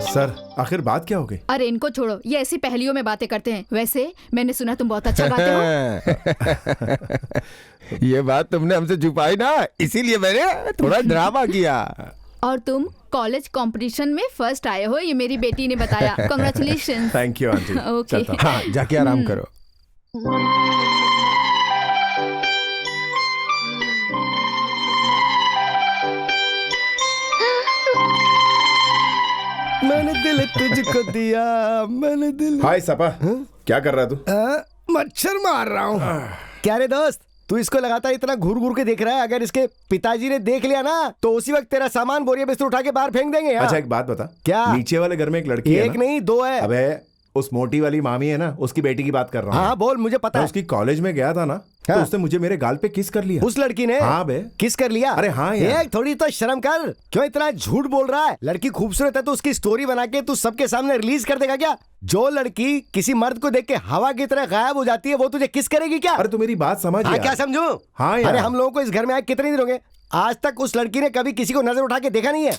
सर, आखिर बात क्या हो गई? अरे इनको छोड़ो, ये ऐसी पहेलियों में बातें करते हैं। वैसे मैंने सुना तुम बहुत अच्छा गाते हो। ये बात तुमने हमसे छुपाई ना, इसीलिए मैंने थोड़ा ड्रामा किया। और तुम कॉलेज कंपटीशन में फर्स्ट आए हो, ये मेरी बेटी ने बताया। Congratulation. Thank you aunty. Okay. हाँ, जाके आराम करो। मैंने दिल तुझको दिया, मैंने दिल। हाय सपा, क्या कर रहा है तू? मच्छर मार रहा हूँ। क्या रे दोस्त, तू इसको लगातार इतना घूर घूर के देख रहा है? अगर इसके पिताजी ने देख लिया ना तो उसी वक्त तेरा सामान बोरिया बिस्तर उठा के बाहर फेंक देंगे। अच्छा एक बात बता, क्या? नीचे वाले घर में एक लड़की है एक नहीं दो है। अबे उस मोटी वाली मामी है ना, उसकी बेटी की बात कर रहा हूँ। हाँ बोल, मुझे पता है। उसकी कॉलेज में गया था ना, हाँ। तो उसने मुझे मेरे गाल पे किस कर लिया। उस लड़की ने? हाँ बे। किस कर लिया? अरे हाँ यार। एक थोड़ी तो शर्म कर, क्यों इतना झूठ बोल रहा है? लड़की खूबसूरत है तो उसकी स्टोरी बना के तू सबके सामने रिलीज कर देगा क्या? जो लड़की किसी मर्द को देख के हवा की तरह गायब हो जाती है, वो तुझे किस करेगी क्या? अरे तू मेरी बात समझ। हाँ, क्या समझू? हाँ यार। अरे हम लोगों को इस घर में आए कितने दिन हो गए, आज तक उस लड़की ने कभी किसी को नजर उठा के देखा नहीं है।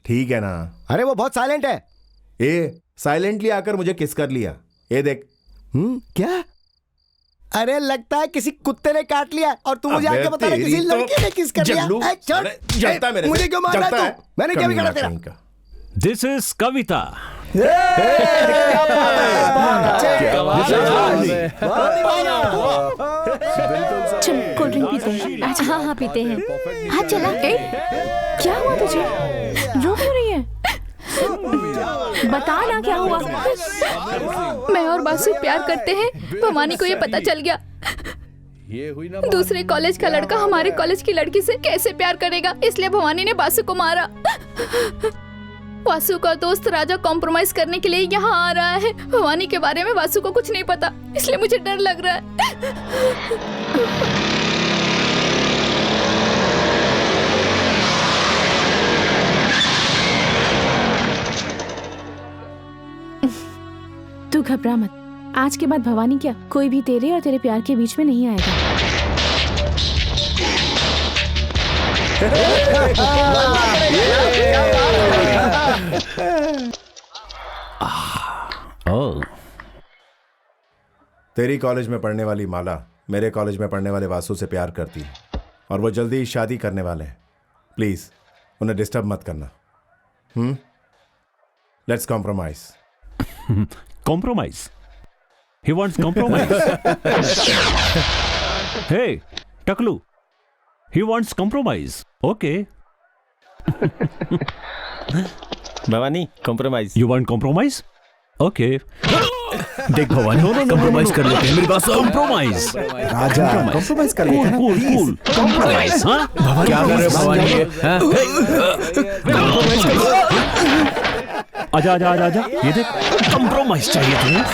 ठीक है ना। अरे वो बहुत साइलेंट है। ए साइलेंटली आकर मुझे किस कर लिया। ये देख। क्या? अरे लगता है किसी कुत्ते ने काट लिया और तू मुझे आके बता रहा किसी लड़की ने किस कर लिया। जलता है मेरे से। मुझे क्यों मार रहा है तू? मैंने क्या बिगाड़ा तेरा? दिस इज कविता। चल कोल्ड ड्रिंक पीते हैं। हाँ हाँ पीते हैं। हाँ चला। क्या हुआ तुझे? रो क्यों रही है? बता ना क्या हुआ। मैं और बासु प्यार करते हैं, भवानी को ये पता चल गया। दूसरे कॉलेज का लड़का हमारे कॉलेज की लड़की से कैसे प्यार करेगा, इसलिए भवानी ने बासु को मारा। वासु का दोस्त राजा कॉम्प्रोमाइज करने के लिए यहाँ आ रहा है। भवानी के बारे में वासु को कुछ नहीं पता, इसलिए मुझे डर लग रहा है। तू घबरा मत, आज के बाद भवानी क्या कोई भी तेरे और तेरे प्यार के बीच में नहीं आएगा। तेरी कॉलेज में पढ़ने वाली माला मेरे कॉलेज में पढ़ने वाले वासु से प्यार करती है और वो जल्दी ही शादी करने वाले हैं। प्लीज उन्हें डिस्टर्ब मत करना। Let's compromise. Compromise? He wants compromise. Hey टकलू, he wants compromise. Okay. Bhavani compromise. You want compromise? Okay. देख भवानी, compromise कर लेते हैं मेरी बात सुन। Compromise. राजा compromise कर लेते हैं। Cool. Compromise, हाँ? क्या कर रहे हो भवानी ये? आजा। ये देख, compromise चाहिए तुम्हें?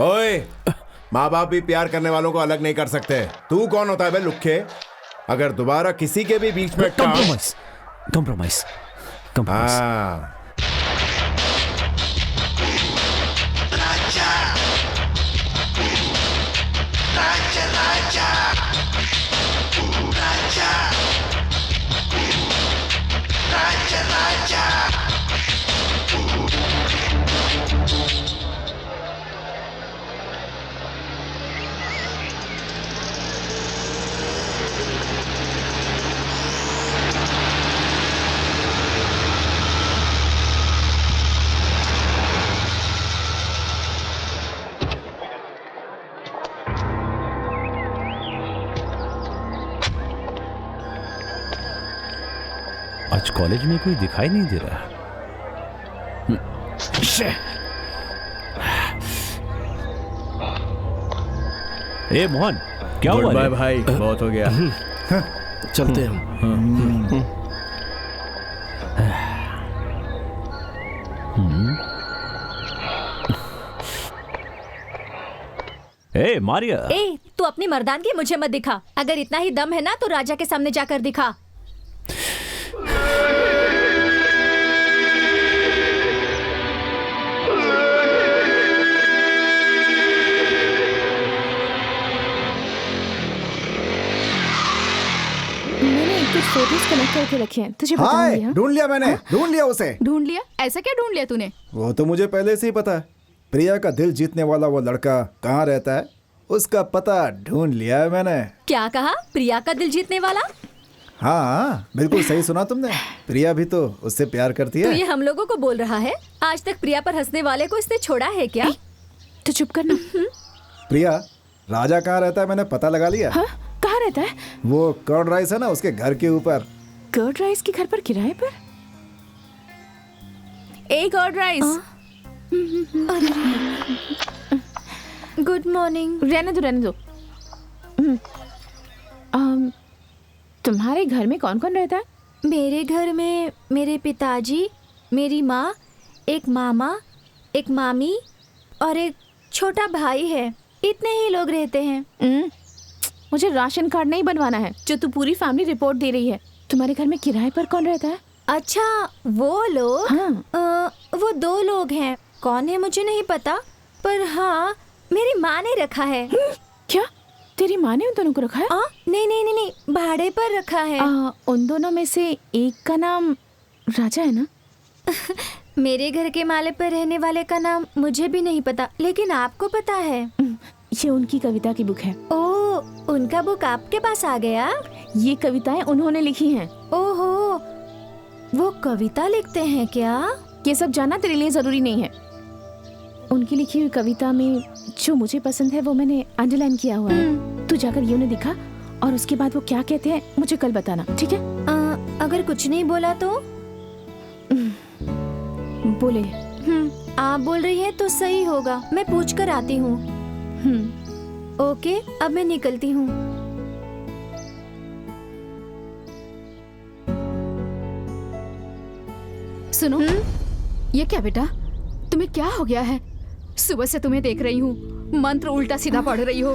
ओए, माँ बाप भी प्यार करने वालों को अलग नहीं कर सकते। तू कौन होता है बे लुक्खे? अगर दोबारा किसी के भी बीच में कॉम्प्रोमाइज। हाँ। आज कॉलेज में कोई दिखाई नहीं दे रहा। ए मोहन, क्या हुआ? बाय भाई, बहुत हो गया। चलते हैं हम। ए मारिया, ए तू अपनी मर्दानगी मुझे मत दिखा। अगर इतना ही दम है ना तो राजा के सामने जाकर दिखा। मैंने कुछ फोटोज कलेक्ट करके रखे हैं, तुझे हाय, बताऊंगी। ढूंढ लिया मैंने, ढूंढ लिया उसे। ढूंढ लिया? ऐसा क्या ढूंढ लिया तूने? वो तो मुझे पहले से ही पता है। प्रिया का दिल जीतने वाला वो लड़का कहाँ रहता है, उसका पता ढूंढ लिया है मैंने। क्या कहा? प्रिया का दिल जीतने वाला? हाँ, बिल्कुल सही सुना तुमने। प्रिया भी तो उससे प्यार करती तो है। ये हम लोगों को बोल रहा है? आज तक प्रिया पर हंसने वाले को इसने छोड़ा है क्या? तो चुप करना। प्रिया, राजा कहाँ रहता है मैंने पता लगा लिया। हाँ, कहाँ रहता है? वो कर्ड राइस है ना, उसके घर के ऊपर। कर्ड राइस के घर पर किराए पर? एक कर्ड राइस। Good morning. रहने दो, रहने दो। तुम्हारे घर में कौन कौन रहता है? मेरे घर में मेरे पिताजी, मेरी माँ, एक मामा, एक मामी और एक छोटा भाई है। इतने ही लोग रहते हैं। मुझे राशन कार्ड नहीं बनवाना है जो तू पूरी फैमिली रिपोर्ट दे रही है। तुम्हारे घर में किराए पर कौन रहता है? अच्छा, वो लोग? हाँ। वो 2 लोग हैं। कौन है मुझे नहीं पता, पर हाँ मेरी माँ ने रखा है। क्या तेरी माँ ने उन दोनों को रखा है? नहीं नहीं नहीं नहीं, भाड़े पर रखा है। उन दोनों में से एक का नाम राजा है ना? मेरे घर के माले पर रहने वाले का नाम मुझे भी नहीं पता, लेकिन आपको पता है। ये उनकी कविता की बुक है। ओह, उनका बुक आपके पास आ गया? ये कविताएं उन्होंने लिखी हैं। ओहो, वो कविता लिखते हैं क्या? ये सब जानना तेरे लिए जरूरी नहीं है। उनकी लिखी हुई कविता में जो मुझे पसंद है वो मैंने अंडरलाइन किया हुआ है। तू जाकर ये उन्हें दिखा और उसके बाद वो क्या कहते हैं मुझे कल बताना, ठीक है? अगर कुछ नहीं बोला तो? बोले। आप बोल रही है तो सही होगा, मैं पूछ कर आती हूँ। ओके, अब मैं निकलती हूँ। सुनो, ये क्या बेटा, तुम्हें क्या हो गया है? सुबह से तुम्हें देख रही हूँ, मंत्र उल्टा सीधा पढ़ रही हो,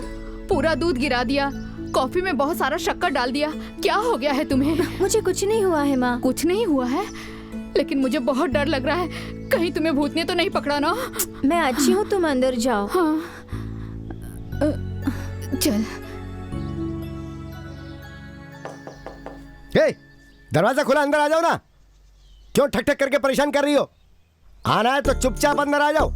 पूरा दूध गिरा दिया, कॉफी में बहुत सारा शक्कर डाल दिया। क्या हो गया है तुम्हें? मुझे कुछ नहीं हुआ है माँ। कुछ नहीं हुआ है? लेकिन मुझे बहुत डर लग रहा है, कहीं तुम्हें भूत ने तो नहीं पकड़ा ना? मैं अच्छी हूँ, तुम अंदर जाओ। हाँ, चल। दरवाजा खुला, अंदर आ जाओ ना। क्यों ठक ठक करके परेशान कर रही हो? आना है तो चुपचाप अंदर आ जाओ।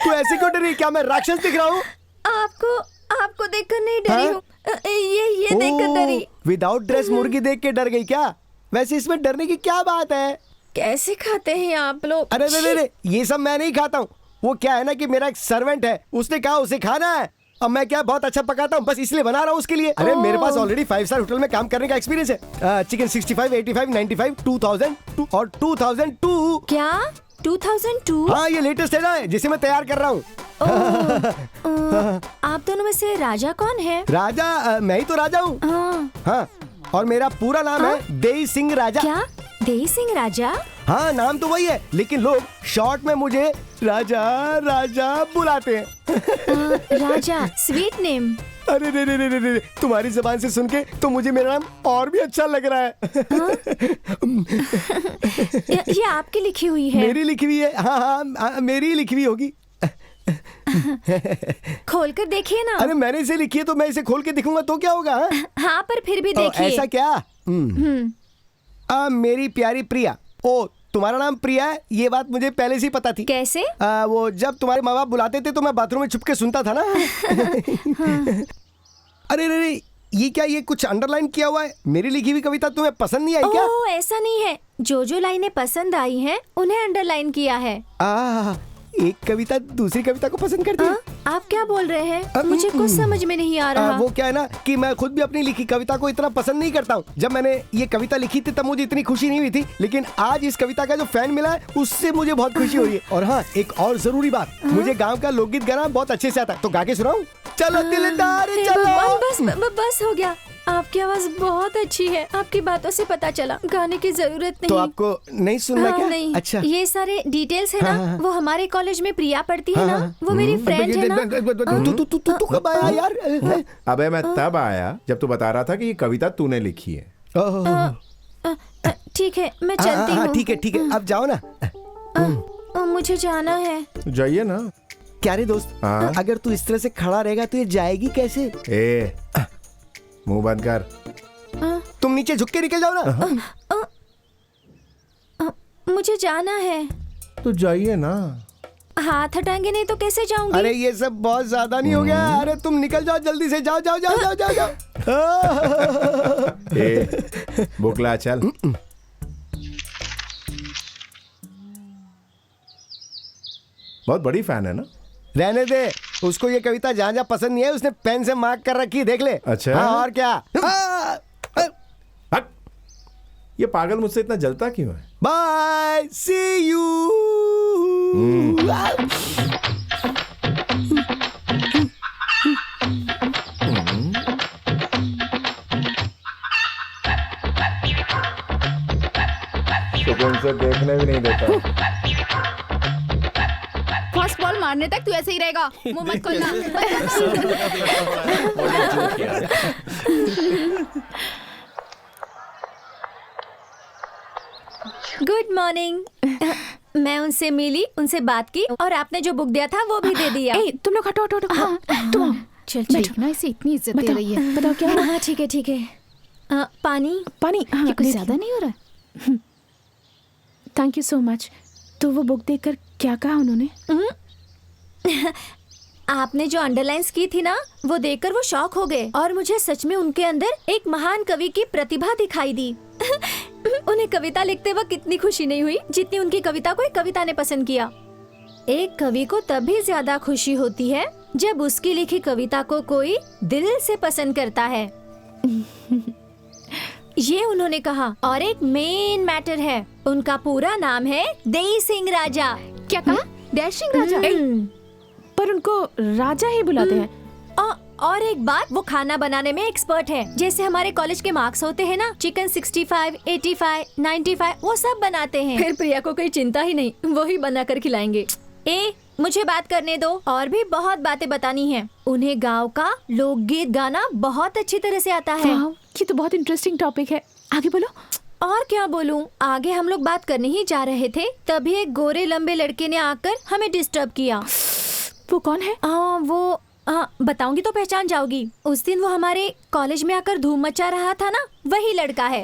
तू ऐसी क्यों डरी? क्या मैं राक्षस दिख रहा हूँ? आपको देखकर नहीं डरी हूँ। ये देखकर डरी। विदाउट ड्रेस मुर्गी देख के डर गई क्या? वैसे इसमें डरने की क्या बात है? कैसे खाते हैं आप लोग? अरे रे, ये सब मैं नहीं खाता हूँ। वो क्या है ना कि मेरा एक सर्वेंट है, उसने कहा उसे खाना है। अब मैं क्या बहुत अच्छा पकाता हूँ, बस इसलिए बना रहा हूँ उसके लिए। अरे मेरे पास ऑलरेडी 5 स्टार होटल में काम करने का एक्सपीरियंस है। चिकन 65, 85, 95, 2000 और 2002। क्या 2002? हाँ, ये लेटेस्ट है ना, जिसे मैं तैयार कर रहा हूँ। आप दोनों में से राजा कौन है? राजा मैं ही तो राजा हूँ। हाँ, और मेरा पूरा नाम है देई सिंह राजा। क्या देई सिंह राजा? हाँ, नाम तो वही है, लेकिन लोग शॉर्ट में मुझे राजा राजा बुलाते हैं। राजा, स्वीट नेम। अरे रे, तुम्हारी जबान से सुन के तो मुझे मेरा नाम और भी अच्छा लग रहा है। ये आपकी लिखी हुई है? मेरी लिखी हुई है। हाँ, मेरी लिखी हुई होगी। खोलकर देखिए ना। अरे मैंने इसे लिखी है तो मैं इसे खोल के दिखूंगा तो क्या होगा? हाँ, पर फिर भी देखिए। ऐसा क्या? मेरी प्यारी प्रिया। ओ, तुम्हारा नाम प्रिया है, ये बात मुझे पहले से ही पता थी। कैसे? वो जब तुम्हारे माँ बाप बुलाते थे तो मैं बाथरूम में छुप के सुनता था ना। अरे रे, ये क्या, ये कुछ अंडरलाइन किया हुआ है? मेरी लिखी हुई कविता तुम्हें पसंद नहीं आई क्या? ऐसा नहीं है, जो लाइनें पसंद आई हैं उन्हें अंडरलाइन किया है। एक कविता दूसरी कविता को पसंद करती है। आप क्या बोल रहे हैं? मुझे कुछ समझ में नहीं आ रहा। वो क्या है ना कि मैं खुद भी अपनी लिखी कविता को इतना पसंद नहीं करता हूँ। जब मैंने ये कविता लिखी थी तब मुझे इतनी खुशी नहीं हुई थी, लेकिन आज इस कविता का जो फैन मिला है उससे मुझे बहुत खुशी हो रही है। और हाँ, एक और जरूरी बात, मुझे गाँव का लोकगीत गाना बहुत अच्छे से आता है, तो गा के सुनाऊं? चलो दिलदार चलो। बस हो गया। आपकी आवाज बहुत अच्छी है, आपकी बातों से पता चला। गाने की जरूरत नहीं। तो आपको नहीं सुनना क्या? नहीं। अच्छा, ये सारे डिटेल्स है ना, वो हमारे कॉलेज में प्रिया पढ़ती है ना, वो मेरी फ्रेंड है ना। तू कब आया यार? अबे मैं तब आया जब तू बता रहा था कि ये कविता तूने लिखी है। ठीक है, मैं चलती हूँ। ठीक है, अब जाओ ना। मुझे जाना है। जाइए ना। क्या रे दोस्त, अगर तू इस तरह से खड़ा रहेगा तो ये जाएगी कैसे? मुंह बंद कर। तुम नीचे झुक के निकल जाओ ना। मुझे जाना है। तो जाइए ना। हाथ हटाएंगे नहीं तो कैसे जाऊंगी? अरे ये सब बहुत ज्यादा नहीं हो गया? अरे तुम निकल जाओ जल्दी से, जाओ जाओ जाओ जाओ जाओ, जाओ। बुकला चल। बहुत बड़ी फैन है ना? रहने दे, उसको ये कविता जहाँ जहाँ पसंद नहीं है उसने पेन से मार्क कर रखी है, देख ले। अच्छा। हाँ, और क्या? ये पागल मुझसे इतना जलता क्यों है? Bye, see you. सुकून से देखने भी नहीं देता। फर्स्ट बॉल मारने तक तू ऐसे ही रहेगा, मुंह मत खोलना। Good morning. मैं उनसे मिली, उनसे बात की और आपने जो बुक दिया था वो भी दे दिया। तुम लोग हटो हटो हटो। तुम चल ना, इसे इतनी इज्जत दे रही है। बताओ क्या? हाँ ठीक है। पानी पानी। हाँ, कुछ ज्यादा नहीं हो रहा? Thank you so much. तो वो बुक देखकर क्या कहा उन्होंने? आपने जो अंडरलाइंस की थी ना, वो देखकर वो शॉक हो गए और मुझे सच में उनके अंदर एक महान कवि की प्रतिभा दिखाई दी। उन्हें कविता लिखते वक्त इतनी खुशी नहीं हुई जितनी उनकी कविता को एक कविता ने पसंद किया। एक कवि को तभी ज्यादा खुशी होती है जब उसकी लिखी कविता को कोई दिल से पसंद करता है। ये उन्होंने कहा। और एक मेन मैटर है, उनका पूरा नाम है देई सिंह राजा। क्या कहा? देई सिंह राजा? पर उनको राजा ही बुलाते हैं। और एक बात, वो खाना बनाने में एक्सपर्ट है। जैसे हमारे कॉलेज के मार्क्स होते हैं ना, चिकन 65, 85, 95, वो सब बनाते हैं। फिर प्रिया को कोई चिंता ही नहीं, वो ही बना कर खिलाएंगे। मुझे बात करने दो, और भी बहुत बातें बतानी है। उन्हें गांव का लोकगीत गाना बहुत अच्छी तरह से आता है। ये तो बहुत इंटरेस्टिंग टॉपिक है, आगे बोलो। और क्या बोलूं? आगे हम लोग बात करने ही जा रहे थे, तभी एक गोरे लंबे लड़के ने आकर हमें डिस्टर्ब किया। वो कौन है? वो बताऊंगी तो पहचान जाओगी। उस दिन वो हमारे कॉलेज में आकर धूम मचा रहा था ना, वही लड़का है।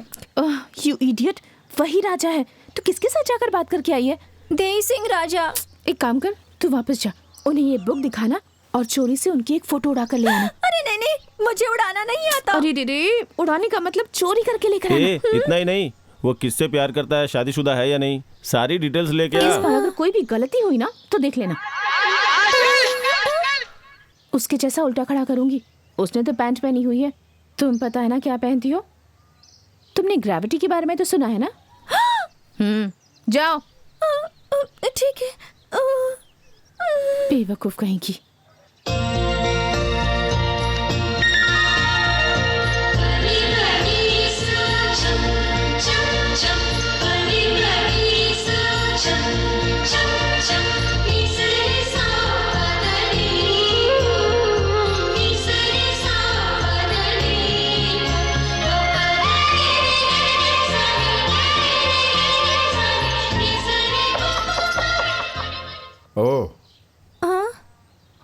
यू इडियट, वही राजा है। तो किसके साथ जाकर बात करके आई है? देई सिंह राजा। एक काम कर, तू वापस जा, उन्हें ये बुक दिखाना और चोरी से उनकी एक फोटो उड़ा कर ले आना। अरे नहीं, मुझे उड़ाना नहीं आता। अरे दीदी, उड़ाने का मतलब चोरी करके लेकर आना। इतना ही नहीं, वो किससे प्यार करता है, शादीशुदा है या नहीं, सारी डिटेल्स लेके आ। इस बार अगर कोई भी गलती हुई ना तो देख लेना, उसके जैसा उल्टा खड़ा करूंगी। उसने तो पैंट पहनी हुई है, तुम पता है ना क्या पहनती हो? तुमने ग्रेविटी के बारे में तो सुना है ना? जाओ। ठीक है। बेवकूफ कहेंगी।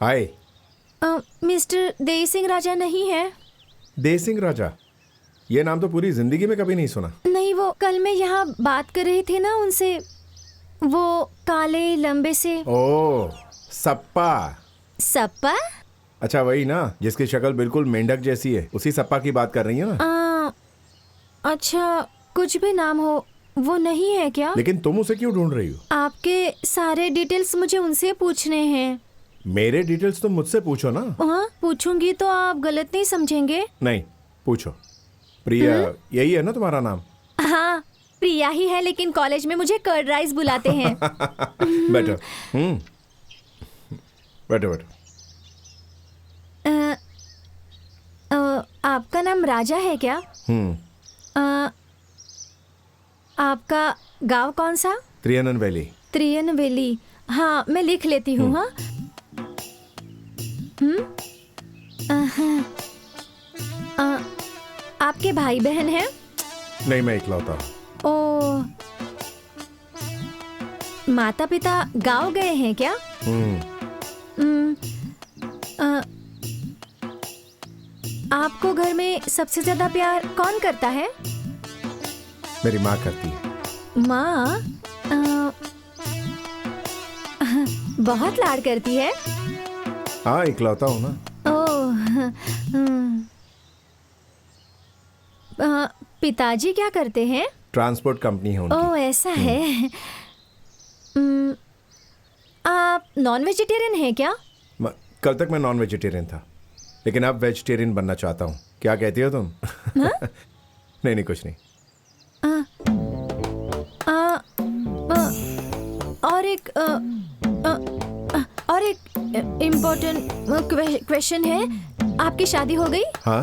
हाय। मिस्टर देई सिंह राजा नहीं है? देई सिंह राजा, ये नाम तो पूरी जिंदगी में कभी नहीं सुना। नहीं, वो कल मैं यहाँ बात कर रही थी ना उनसे, वो काले लंबे से। ओह, सप्पा। सप्पा? अच्छा, वही ना जिसकी शक्ल बिल्कुल मेंढक जैसी है, उसी सप्पा की बात कर रही है ना? अच्छा, कुछ भी नाम हो, वो नहीं है क्या? लेकिन तुम उसे क्यों ढूंढ रही हो? आपके सारे डिटेल्स मुझे उनसे पूछने हैं। मेरे डिटेल्स तुम मुझसे पूछो ना। हाँ, पूछूंगी तो आप गलत नहीं समझेंगे? नहीं, पूछो। प्रिया यही है ना तुम्हारा नाम? हाँ, प्रिया ही है, लेकिन कॉलेज में मुझे कर्ड राइस बुलाते हैं। बैठो। बैठो बैठो। आपका नाम राजा है क्या? आपका गांव कौन सा? त्रियनवैली। त्रियनवैली, हाँ मैं लिख लेती हूँ। हाँ, आपके भाई बहन हैं? नहीं, मैं इकलौता हूँ। ओ, माता पिता गांव गए हैं क्या? आपको घर में सबसे ज्यादा प्यार कौन करता है? मेरी माँ करती है। माँ बहुत लाड करती है? हाँ, इकलौता हूँ ना। ओह, पिताजी क्या करते हैं? ट्रांसपोर्ट कंपनी है उनकी। ओह, ऐसा है। आप नॉन वेजिटेरियन हैं क्या? कल तक मैं नॉन वेजिटेरियन था, लेकिन अब वेजिटेरियन बनना चाहता हूँ। क्या कहती हो तुम? नहीं, कुछ नहीं। और एक इम्पोर्टेंट क्वेश्चन है। आपकी शादी हो गई? हाँ।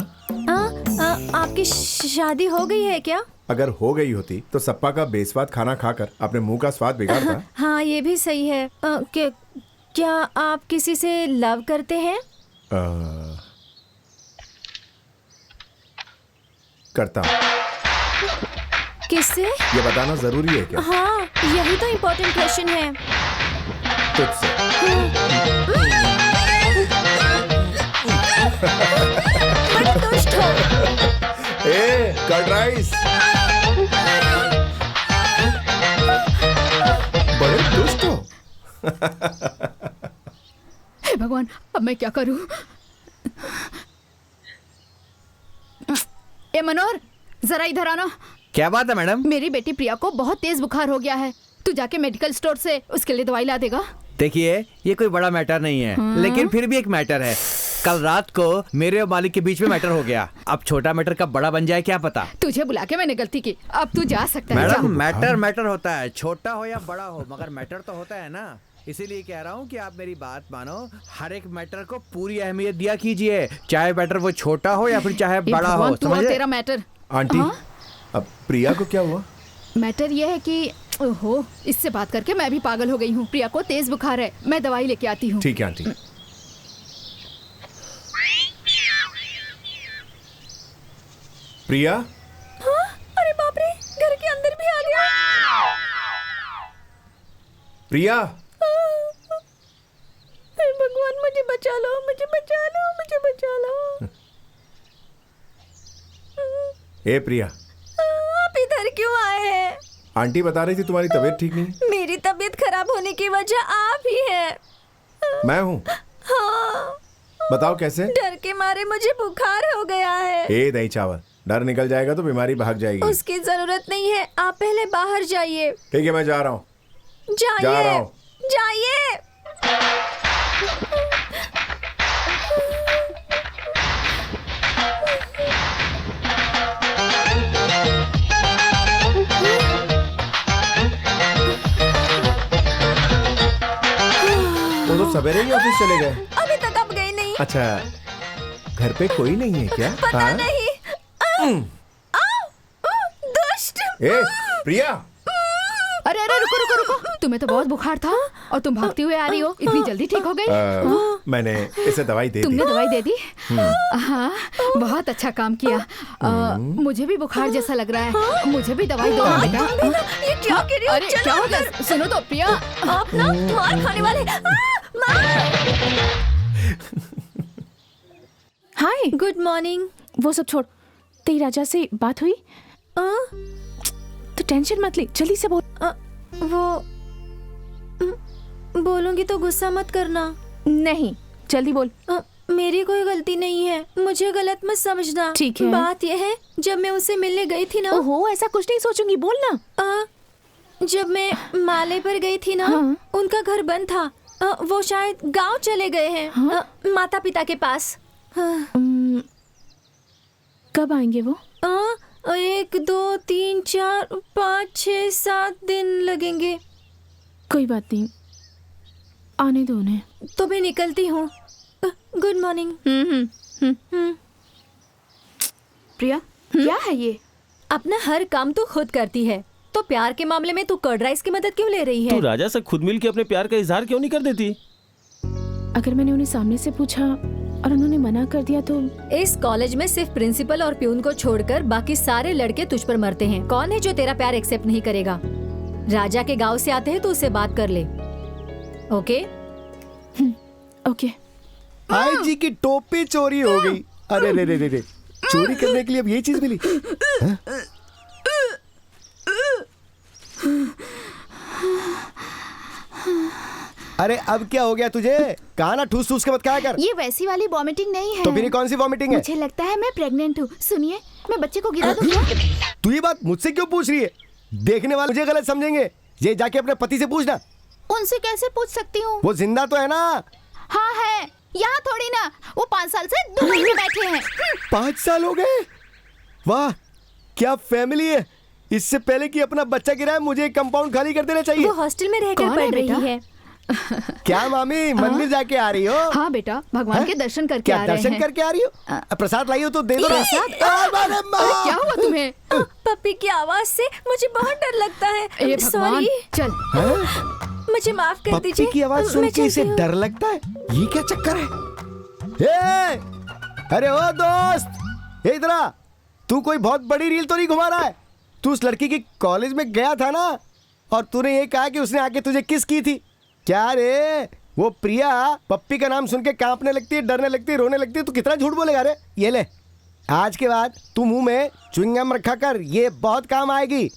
आपकी शादी हो गई है क्या? अगर हो गई होती तो सप्पा का बेस्वाद खाना खाकर अपने मुंह का स्वाद बिगाड़ता। हाँ, ये भी सही है। क्या आप किसी से लव करते हैं? करता हूँ। किससे? ये बताना जरूरी है क्या? हाँ, यही तो इम्पोर्टेंट क्वेश्चन है। तुझसे। बड़े दुष्ट हो। Curd rice. बड़े दुष्ट हो। हे भगवान, अब मैं क्या करूं? ए मनोहर, जरा इधर आना। क्या बात है मैडम? मेरी बेटी प्रिया को बहुत तेज बुखार हो गया है। तू जाके मेडिकल स्टोर से उसके लिए दवाई ला देगा। देखिए, ये कोई बड़ा मैटर नहीं है, लेकिन फिर भी एक मैटर है। कल रात को मेरे और मालिक के बीच में मैटर हो गया। अब छोटा मैटर कब बड़ा बन जाए क्या पता। तुझे बुला के मैंने गलती की, अब तू जा सकता है। मैडम, मैटर होता है, छोटा हो या बड़ा हो, मगर मैटर तो होता है ना। इसीलिए कह रहा हूँ कि आप मेरी बात मानो, हर एक मैटर को पूरी अहमियत दिया कीजिए, चाहे मैटर वो छोटा हो या फिर चाहे बड़ा हो। तू और तेरा मैटर। आंटी, अब प्रिया को क्या हुआ? मैटर ये है कि ओहो, इससे बात करके मैं भी पागल हो गई हूँ। प्रिया को तेज बुखार है, मैं दवाई लेके आती हूँ। ठीक है आंटी। प्रिया? हाँ? अरे बाप रे, घर के अंदर भी आ गया। प्रिया? भगवान, मुझे बचा लो, मुझे बचा लो, मुझे बचा लो। ए प्रिया, आप इधर क्यों आए हैं? आंटी बता रही थी तुम्हारी तबीयत ठीक नहीं। मेरी तबीयत खराब होने की वजह आप ही है। मैं हूँ? हाँ। बताओ कैसे? डर के मारे मुझे बुखार हो गया है। ए दही चावल, डर निकल जाएगा तो बीमारी भाग जाएगी। उसकी जरूरत नहीं है, आप पहले बाहर जाइए। ठीक है, मैं जा रहा हूँ। जाइए, जा रहा हूँ। जाइए। वो तो सवेरे ही ऑफिस चले गए। अभी तक आप गए नहीं। अच्छा, घर पे कोई नहीं है क्या? पता हाँ? नहीं। दुष्ट। ए प्रिया। अरे अरे, रुको रुको रुको, तुम्हें तो बहुत बुखार था और तुम भागती हुए आ रही हो। इतनी जल्दी ठीक हो गई? मैंने इसे दवाई दे दी। तुमने दवाई दे दी? हाँ, बहुत अच्छा काम किया। मुझे भी बुखार जैसा लग रहा है, मुझे भी दवाई दो बेटा। ये क्या कह रही हो? अरे क्या हो गया? सुनो तो प्रिया, आप ना मार खाने वाले। हाय, गुड मॉर्निंग। वो सब छोड़, तेरी राजा से बात हुई? तो टेंशन मत ले, जल्दी से बोल। वो बोलूंगी तो गुस्सा मत करना। नहीं, जल्दी बोल। मेरी कोई गलती नहीं है, मुझे गलत मत समझना। ठीक है। बात यह है, जब मैं उनसे मिलने गई थी ना। ओहो, ऐसा कुछ नहीं सोचूंगी, बोलना। जब मैं माले पर गई थी ना, उनका घर बंद था। वो शायद गांव चले गए हैं, माता पिता के पास। कब आएंगे वो? 1 2 3 4 5 6 7 दिन लगेंगे। कोई बात नहीं, आने दो उन्हें। तो मैं निकलती हूँ। Good morning. प्रिया, क्या है ये? अपना हर काम तू खुद करती है, तो प्यार के मामले में तू कर्ड राइस की मदद क्यों ले रही है? तू राजा से खुद मिल के अपने प्यार का इजहार क्यों नहीं कर देती? अगर मैंने उन्हें सामने से पूछा और उन्होंने मना कर दिया तो? इस कॉलेज में सिर्फ प्रिंसिपल और प्यून को छोड़कर बाकी सारे लड़के तुझ पर मरते हैं। कौन है जो तेरा प्यार एक्सेप्ट नहीं करेगा? राजा के गांव से आते हैं तो उससे बात कर ले। ओके? ओके। आई जी की टोपी चोरी हो गई। अरे रे रे रे रे, चोरी करने के लिए अब ये चीज मिली? हाँ? अरे अब क्या हो गया तुझे? कहा ना ठूस ठूस के मत खाया कर। ये वैसी वाली वॉमिटिंग नहीं है। तो फिर कौन सी वॉमिटिंग है? मुझे लगता है मैं प्रेग्नेंट हूँ। सुनिए, मैं बच्चे को गिरा दूँ क्या? तू ये बात मुझसे क्यों पूछ रही है? देखने वाले मुझे गलत समझेंगे। ये जाके अपने पति से पूछना। उनसे कैसे पूछ सकती हूँ? वो जिंदा तो है ना? हाँ है, यहाँ थोड़ी ना। वो 5 साल से दुबई में बैठे हैं। 5 साल हो गए? वाह, क्या फैमिली है। इससे पहले कि अपना बच्चा गिराए मुझे कंपाउंड खाली कर देना चाहिए। वो हॉस्टल में रहकर पढ़ रही है। क्या मामी, मंदिर जाके आ रही हो? हाँ बेटा, भगवान के दर्शन करके आ रहे हैं। दर्शन करके आ रही हो? प्रसाद लाई हो तो दे दो। प्रसाद? क्या हुआ तुम्हें? पप्पी की आवाज से मुझे बहुत डर लगता है। भगवान, चल। मुझे माफ कर दीजिए। पप्पी की आवाज सुन के इसे डर लगता है? ये क्या चक्कर है? अरे ओ दोस्त, इधर आ। तू कोई बहुत बड़ी रील तो नहीं घुमा रहा है? तू उस लड़की की कॉलेज में गया था ना, और तूने ये कहा कि उसने आके तुझे किस की थी। क्या रे, वो प्रिया पप्पी का नाम सुन के कांपने लगती है, डरने लगती है, रोने लगती है। तू कितना झूठ बोलेगा रे? ये ले, आज के बाद तू मुंह में च्युइंगम रखा कर, ये बहुत काम आएगी।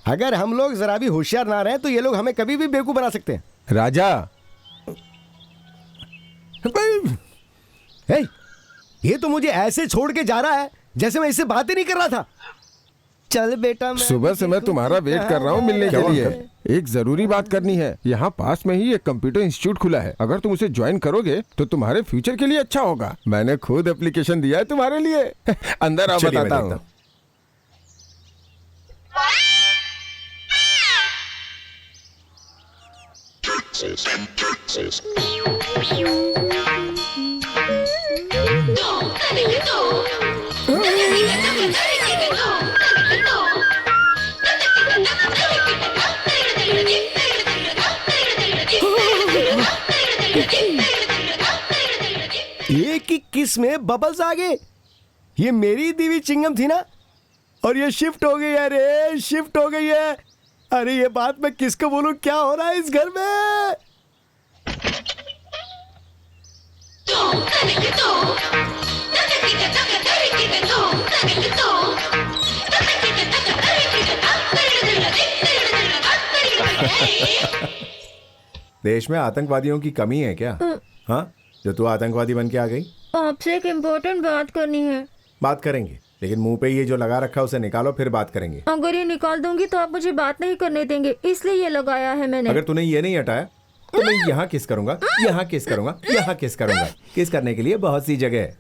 अगर हम लोग जरा भी होशियार ना रहे तो ये लोग हमें कभी भी बेवकूफ बना सकते हैं। राजा, ये तो मुझे ऐसे छोड़ के जा रहा है जैसे मैं इससे बातें नहीं कर रहा था। चल बेटा, सुबह से मैं तुम्हारा वेट कर रहा हूँ मिलने के लिए। एक जरूरी बात करनी है। यहाँ पास में ही एक कंप्यूटर इंस्टीट्यूट खुला है। अगर तुम उसे ज्वाइन करोगे तो तुम्हारे फ्यूचर के लिए अच्छा होगा। मैंने खुद एप्लीकेशन दिया है तुम्हारे लिए। अंदर आओ, बताता हूँ। एक ही किस में बबल्स आ गए। ये मेरी दी हुई चिंगम थी ना, और ये शिफ्ट हो गई है रे, शिफ्ट हो गई है। अरे ये बात मैं किसको बोलूं? क्या हो रहा है इस घर में? देश में आतंकवादियों की कमी है क्या? हाँ, जो तू आतंकवादी बन के आ गई? आपसे एक इम्पोर्टेंट बात करनी है। बात करेंगे, लेकिन मुंह पे ये जो लगा रखा है उसे निकालो, फिर बात करेंगे। अगर ये निकाल दूंगी तो आप मुझे बात नहीं करने देंगे, इसलिए ये लगाया है मैंने। अगर तूने ये नहीं हटाया तो मैं यहाँ किस करूंगा, यहाँ किस करूंगा, यहाँ किस करूंगा। किस करने के लिए बहुत सी जगह है।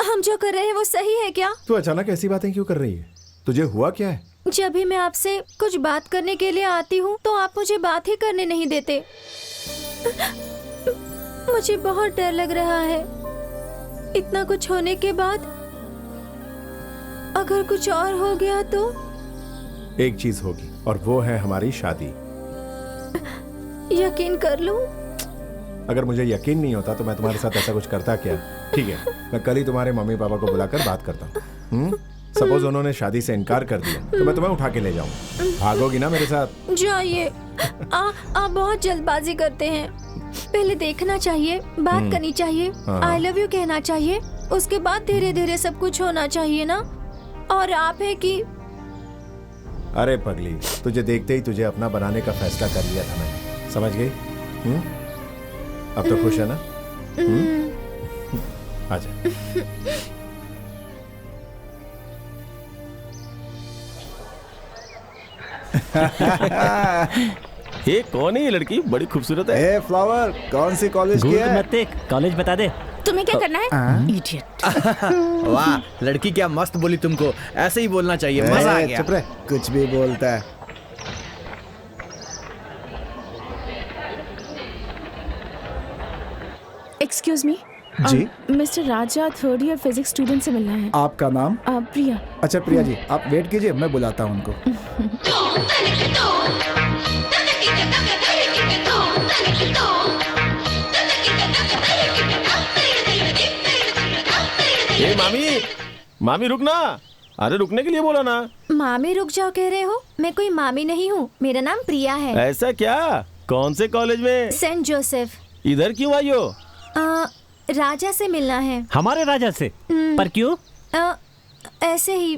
हम जो कर रहे हैं वो सही है क्या? तू अचानक ऐसी बातें क्यों कर रही है? तुझे हुआ क्या है? जब भी मैं आपसे कुछ बात करने के लिए आती हूँ तो आप मुझे बात ही करने नहीं देते। मुझे बहुत डर लग रहा है। इतना कुछ होने के बाद अगर कुछ और हो गया तो? एक चीज होगी, और वो है हमारी शादी। यकीन कर लूं? अगर मुझे यकीन नहीं होता तो मैं तुम्हारे साथ ऐसा कुछ करता क्या? ठीक है, मैं कल ही तुम्हारे मम्मी पापा को बुलाकर बात करता हूँ। सपोज उन्होंने शादी से इनकार कर दिया तो मैं तुम्हें उठा के ले जाऊंगा। भागोगी ना मेरे साथ? जाइए। आप बहुत जल्दबाजी करते हैं। पहले देखना चाहिए, बात करनी चाहिए, आई लव यू कहना चाहिए, उसके बाद धीरे धीरे सब कुछ होना चाहिए ना। और आप है कि अरे पगली, तुझे देखते ही तुझे अपना बनाने का फैसला कर लिया था मैंने, समझ गई? अब तो खुश है ना? आजा। ये कौन है ये लड़की? बड़ी खूबसूरत है। ए फ्लावर, कौन सी कॉलेज की है? मत देख, कॉलेज बता दे। तुम्हें क्या करना है? इडियट। वाह, लड़की क्या मस्त बोली तुमको। ऐसे ही बोलना चाहिए, मजा आ गया। चुप रहे, कुछ भी बोलता है। Excuse me. जी? Mister Raja 3rd year physics student से मिलना है। आपका नाम? प्रिया। अच्छा प्रिया जी, आप वेट कीजिए, मैं बुलाता हूँ उनको। ए मामी, मामी रुकना। अरे रुकने के लिए बोला ना। मामी रुक जाओ कह रहे हो? मैं कोई मामी नहीं हूँ, मेरा नाम प्रिया है। ऐसा क्या? कौन से कॉलेज में? Saint Joseph. इधर क्यों आई हो? राजा से मिलना है। हमारे राजा से? पर क्यों? ऐसे ही,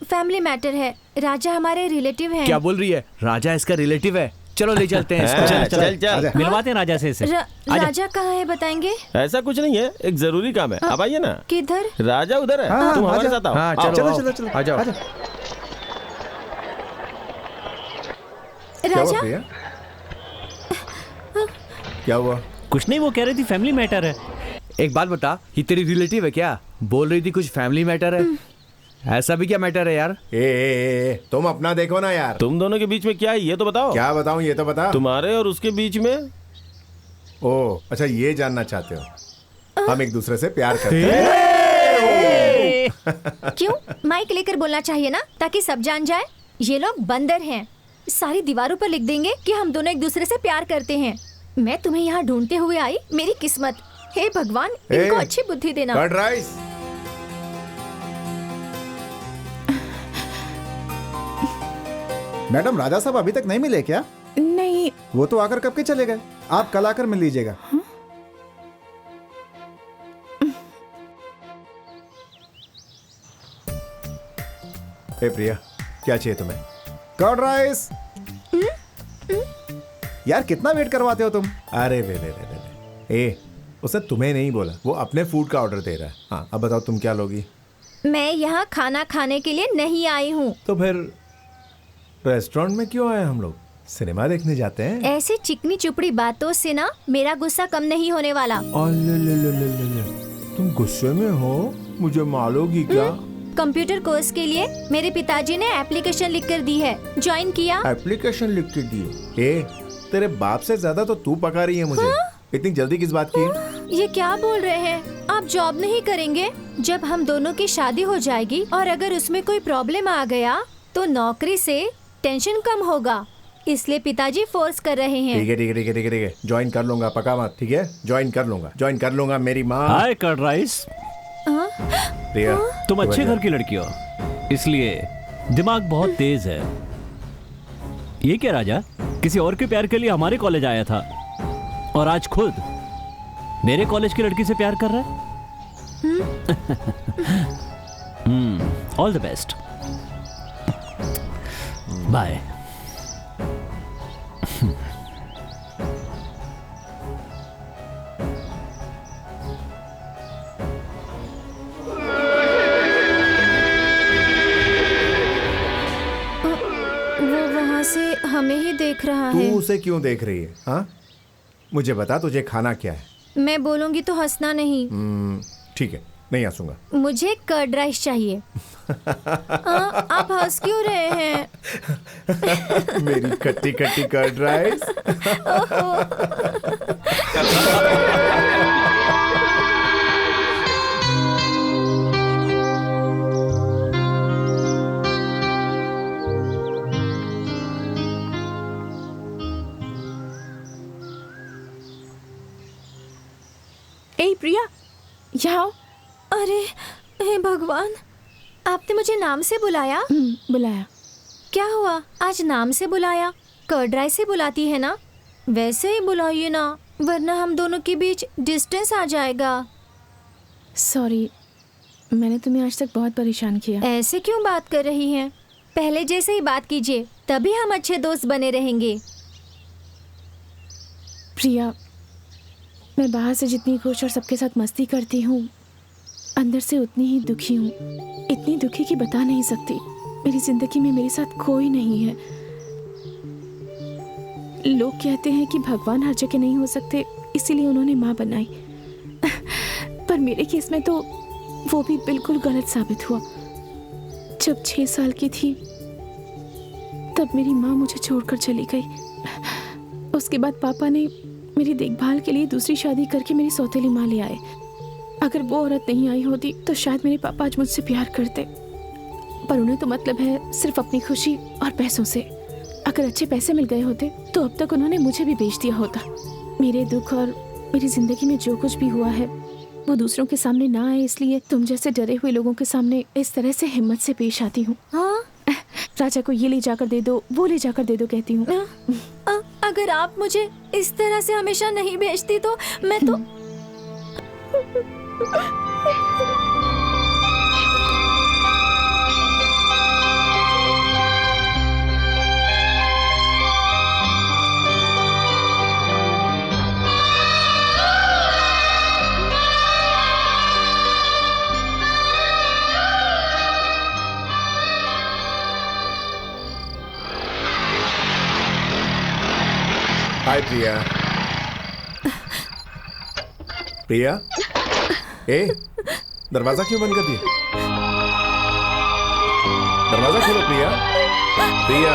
फैमिली मैटर है। राजा हमारे रिलेटिव हैं। क्या बोल रही है? राजा इसका रिलेटिव है। चलो ले चलते हैं इसको। चल मिलवाते हैं राजा से इसे। राजा कहाँ है बताएंगे? ऐसा कुछ नहीं है, एक जरूरी काम है। आप आइए ना। किधर? राजा उधर है। तुम हमारे साथ आओ। हाँ, आओ, चलो आओ। चलो चलो आ जाओ। राजा, क्या हुआ? कुछ नहीं, वो कह रही थी फैमिली मैटर है। एक बात बता, ये तेरी रिलेटिव है क्या? बोल रही थी कुछ फैमिली मैटर है। ऐसा भी क्या मैटर है यार? ए, तुम अपना देखो ना यार। तुम दोनों के बीच में क्या है ये तो बताओ। क्या बताऊं ये तो बता। तुम्हारे और उसके बीच में? ओ अच्छा, ये जानना चाहते हो? हम एक दूसरे से प्यार करते हैं। क्यों? माइक लेकर बोलना चाहिए ना, ताकि सब जान जाए। ये लोग बंदर हैं। सारी दीवारों पर लिख देंगे कि हम दोनों एक दूसरे से प्यार करते हैं। मैं तुम्हें यहाँ ढूंढते हुए आई, मेरी किस्मत। हे भगवान, इनको अच्छी बुद्धि देना। Curd rice. मैडम, राजा साहब अभी तक नहीं मिले क्या? नहीं। वो तो आकर कब के चले गए। आप कल आकर मिल लीजिएगा। ए प्रिया, क्या चाहिए तुम्हें? Curd rice. यार कितना वेट करवाते हो तुम? अरे वे उसने तुम्हें नहीं बोला, वो अपने फूड का ऑर्डर दे रहा है। हाँ, अब बताओ तुम क्या लोगी? मैं यहाँ खाना खाने के लिए नहीं आई हूँ। तो फिर रेस्टोरेंट में क्यों आए हम लोग? सिनेमा देखने जाते हैं। ऐसे चिकनी चुपड़ी बातों से ना मेरा गुस्सा कम नहीं होने वाला। तुम गुस्से में हो? मुझे मारोगी क्या? कंप्यूटर कोर्स के लिए मेरे पिताजी ने एप्लीकेशन लिख कर दी है। ज्वाइन किया। एप्लीकेशन लिख के दिए? तेरे बाप से ज्यादा तो तू पका रही है मुझे। इतनी जल्दी किस बात की? ये क्या बोल रहे हैं? आप जॉब नहीं करेंगे? जब हम दोनों की शादी हो जाएगी और अगर उसमें कोई प्रॉब्लम आ गया तो नौकरी से टेंशन कम होगा, इसलिए पिताजी फोर्स कर रहे हैं। ठीक है, ज्वाइन कर लूंगा, पका मत। ठीक है, ज्वाइन कर लूंगा मेरी माँ। हाय कर्ड राइस। प्रिया, तुम अच्छे घर की लड़की हो, इसलिए दिमाग बहुत तेज है। ये क्या राजा, किसी और के प्यार के लिए हमारे कॉलेज आया था और आज खुद मेरे कॉलेज की लड़की से प्यार कर रहा है? All the best, bye. वो वहाँ से हमें ही देख रहा तू है। उसे क्यों देख रही है? हाँ, मुझे बता, तुझे खाना क्या है? मैं बोलूंगी तो हंसना नहीं। ठीक है, नहीं हंसूंगा। मुझे कर्ड राइस चाहिए। आप हंस क्यों रहे हैं? मेरी खट्टी खट्टी कर्ड राइस। ए प्रिया, यहाँ आओ। अरे हे भगवान, आपने मुझे नाम से बुलाया? बुलाया। क्या हुआ, आज नाम से बुलाया? कर्ड राइस से बुलाती है ना? वैसे ही बुलाइए ना, वरना हम दोनों के बीच डिस्टेंस आ जाएगा। सॉरी, मैंने तुम्हें आज तक बहुत परेशान किया। ऐसे क्यों बात कर रही हैं? पहले जैसे ही बात कीजिए, तभी हम अच्छे दोस्त बने रहेंगे। प्रिया, मैं बाहर से जितनी खुश और सबके साथ मस्ती करती हूँ, अंदर से उतनी ही दुखी हूँ। इतनी दुखी कि बता नहीं सकती। मेरी जिंदगी में मेरे साथ कोई नहीं है। लोग कहते हैं कि भगवान हर जगह नहीं हो सकते, इसीलिए उन्होंने माँ बनाई। पर मेरे केस में तो वो भी बिल्कुल गलत साबित हुआ। जब 6 साल की थी तब मेरी माँ मुझे छोड़कर चली गई। उसके बाद पापा ने मेरी देखभाल के लिए दूसरी शादी करके मेरी सौतेली माँ ले आए। अगर वो औरत नहीं आई होती तो शायद मेरे पापा आज मुझसे प्यार करते, पर उन्हें तो मतलब है सिर्फ अपनी खुशी और पैसों से। अगर अच्छे पैसे मिल गए होते तो अब तक उन्होंने मुझे भी बेच दिया होता। मेरे दुख और मेरी जिंदगी में जो कुछ भी हुआ है वो दूसरों के सामने ना आए, इसलिए तुम जैसे डरे हुए लोगों के सामने इस तरह से हिम्मत से पेश आती हूँ। हाँ? राजा को ये ले जाकर दे दो, वो ले जाकर दे दो कहती हूँ। अगर आप मुझे इस तरह से हमेशा नहीं भेजती तो मैं तो हाय प्रिया। प्रिया, ए, दरवाजा क्यों बंद कर दिया? दरवाजा खोलो प्रिया। प्रिया,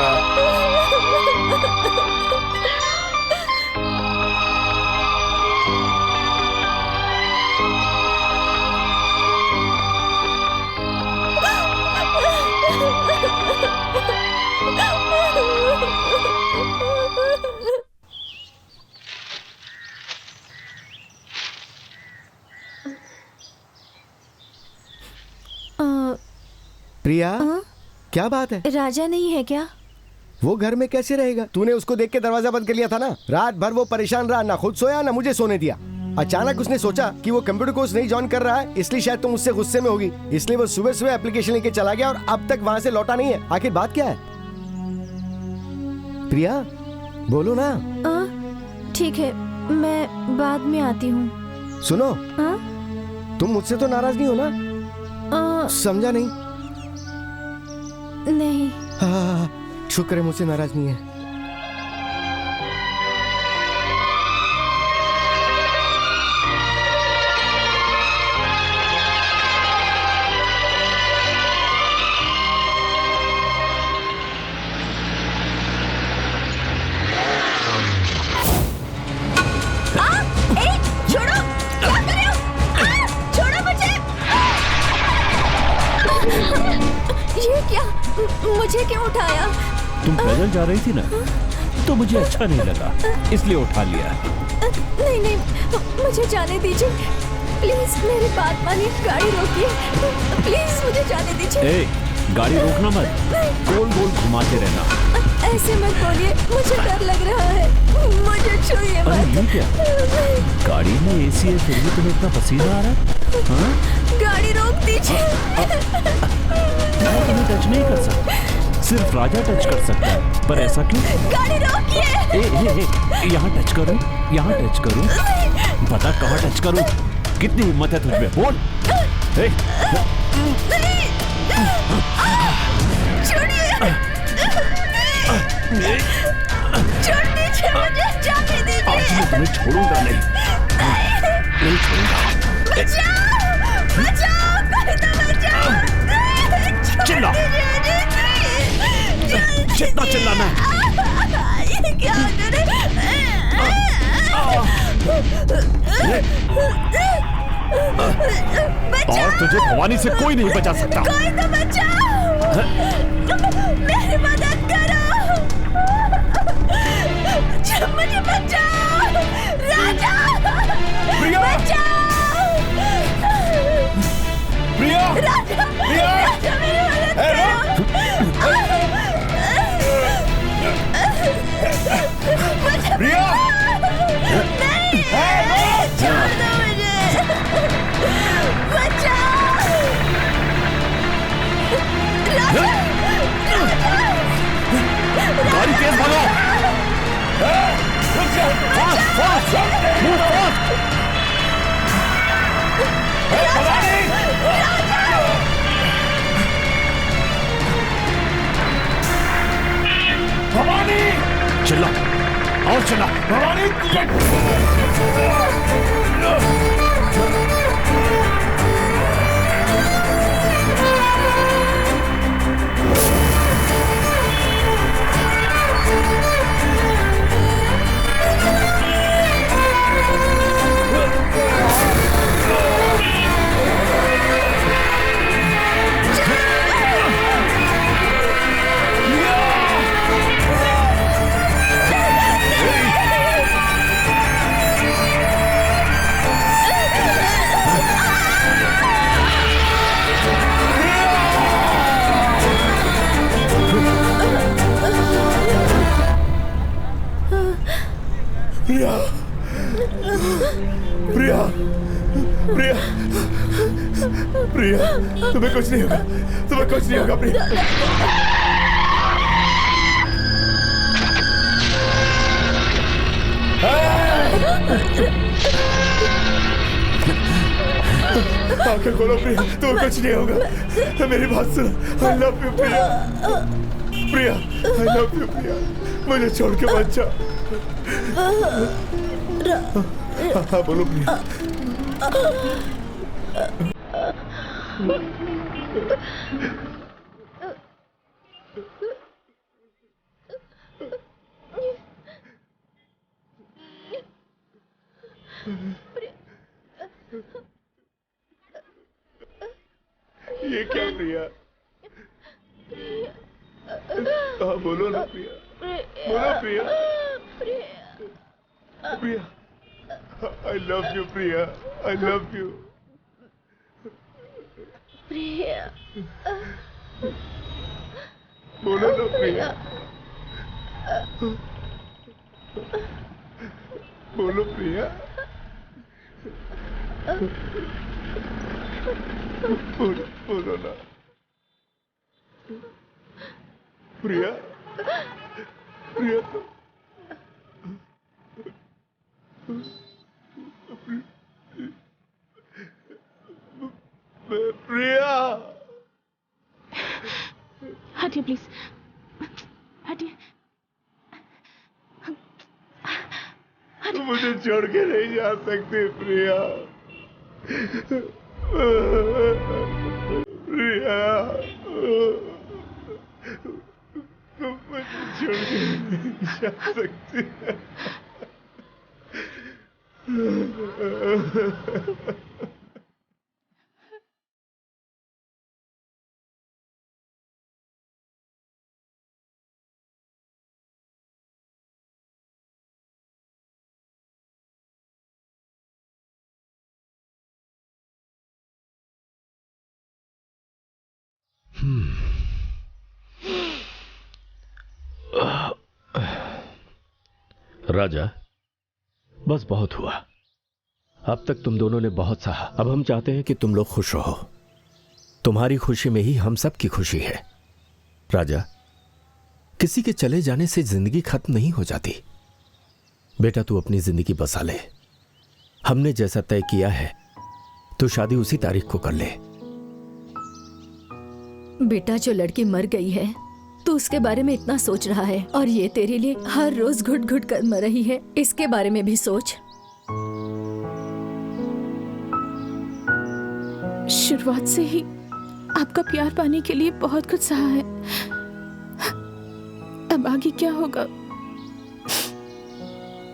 प्रिया, क्या बात है? राजा नहीं है क्या? वो घर में कैसे रहेगा? तूने उसको देख के दरवाजा बंद कर लिया था ना। रात भर वो परेशान रहा, ना खुद सोया ना मुझे सोने दिया। अचानक उसने सोचा कि वो कंप्यूटर कोर्स नहीं ज्वाइन कर रहा है, इसलिए शायद तुम उससे गुस्से में होगी, इसलिए वो सुबह सुबह एप्लीकेशन लेके चला गया और अब तक वहाँ से लौटा नहीं है। आखिर बात क्या है? प्रिया, बोलो ना। ठीक है, मैं बाद में आती हूँ। सुनो, तुम मुझसे तो नाराज नहीं हो ना? समझा नहीं? नहीं। हाँ, शुक्र है मुझसे नाराज नहीं है। मुझे क्यों उठाया? तुम पैदल जा रही थी ना, तो मुझे अच्छा नहीं लगा, इसलिए उठा लिया। नहीं नहीं, मुझे जाने दीजिए प्लीज, मेरी बात मानिए, गाड़ी रोकिए प्लीज, मुझे जाने दीजिए। गाड़ी रोकना मत, गोल गोल घुमाते रहना। ऐसे मत बोलिए, मुझे डर लग रहा है, मुझे छूइए मत। अरे ये क्या, गाड़ी में एसी है फिर भी तुम्हें इतना पसीना आ रहा है? हाँ? गाड़ी रोक दीजिए। मैं तुम्हें टच नहीं कर सकता, सिर्फ राजा टच कर सकता है, पर ऐसा क्यों? गाड़ी रोकिए। यहाँ टच करूं, यहाँ टच करूं, बता कहाँ टच करूं? कितनी हिम्मत है तुझमें, बोल। छोड़ दीजिए मुझे, जाने दीजिए। आज मैं तुम्हें छोड़ूंगा नहीं, नहीं छोड़ूंगा। बचाओ, कोई तो बचाओ। चिल्ला, जितना चिल्लाना है। ये क्या करे? और तुझे भवानी से कोई नहीं बचा सकता। कोई तो बचाओ, मेरी मदद करो, मुझे बचाओ, राजा बचाओ, प्रिया, राजा, प्रिया, राजा मेरी मदद करो, प्रिया, नहीं, छोड़ दो मुझे, बचाओ, गाड़ी तेज भगाओ। रुक जा, फास्ट, फास्ट, मूव फास्ट। चला भवानी प्रिया प्रिया प्रिया प्रिया तुम्हें कुछ नहीं होगा, तुम्हें कुछ नहीं होगा प्रिया। आंखें खोलो प्रिया, तुम्हें कुछ नहीं होगा। मेरी बात सुनो, I love you Priya. Priya I love you Priya, मुझे छोड़ के मत जाओ। हाँ बोलो प्रिया। ये क्या प्रिया? हाँ बोलो ना प्रिया, बोलो प्रिया। प्रिया I love you Priya, I love you प्रिया। बोलो ना प्रिया, बोलो प्रिया, बोलो ना प्रिया, प्रिया प्रिया। हटिए प्लीज, हटिए। मुझे छोड़ के नहीं जा सकती प्रिया। प्रिया तुम मुझे छोड़ के नहीं जा सकती। राजा, बस बहुत हुआ। अब तक तुम दोनों ने बहुत सहा। अब हम चाहते हैं कि तुम लोग खुश रहो। तुम्हारी खुशी में ही हम सब की खुशी है। राजा, किसी के चले जाने से जिंदगी खत्म नहीं हो जाती। बेटा तू अपनी जिंदगी बसा ले। हमने जैसा तय किया है तो शादी उसी तारीख को कर ले। बेटा जो लड़की मर गई है तू उसके बारे में इतना सोच रहा है और ये तेरे लिए हर रोज घुट घुट कर मर रही है। इसके बारे में भी सोच। शुरुआत से ही आपका प्यार पाने के लिए बहुत कुछ सहा है। अब आगे क्या होगा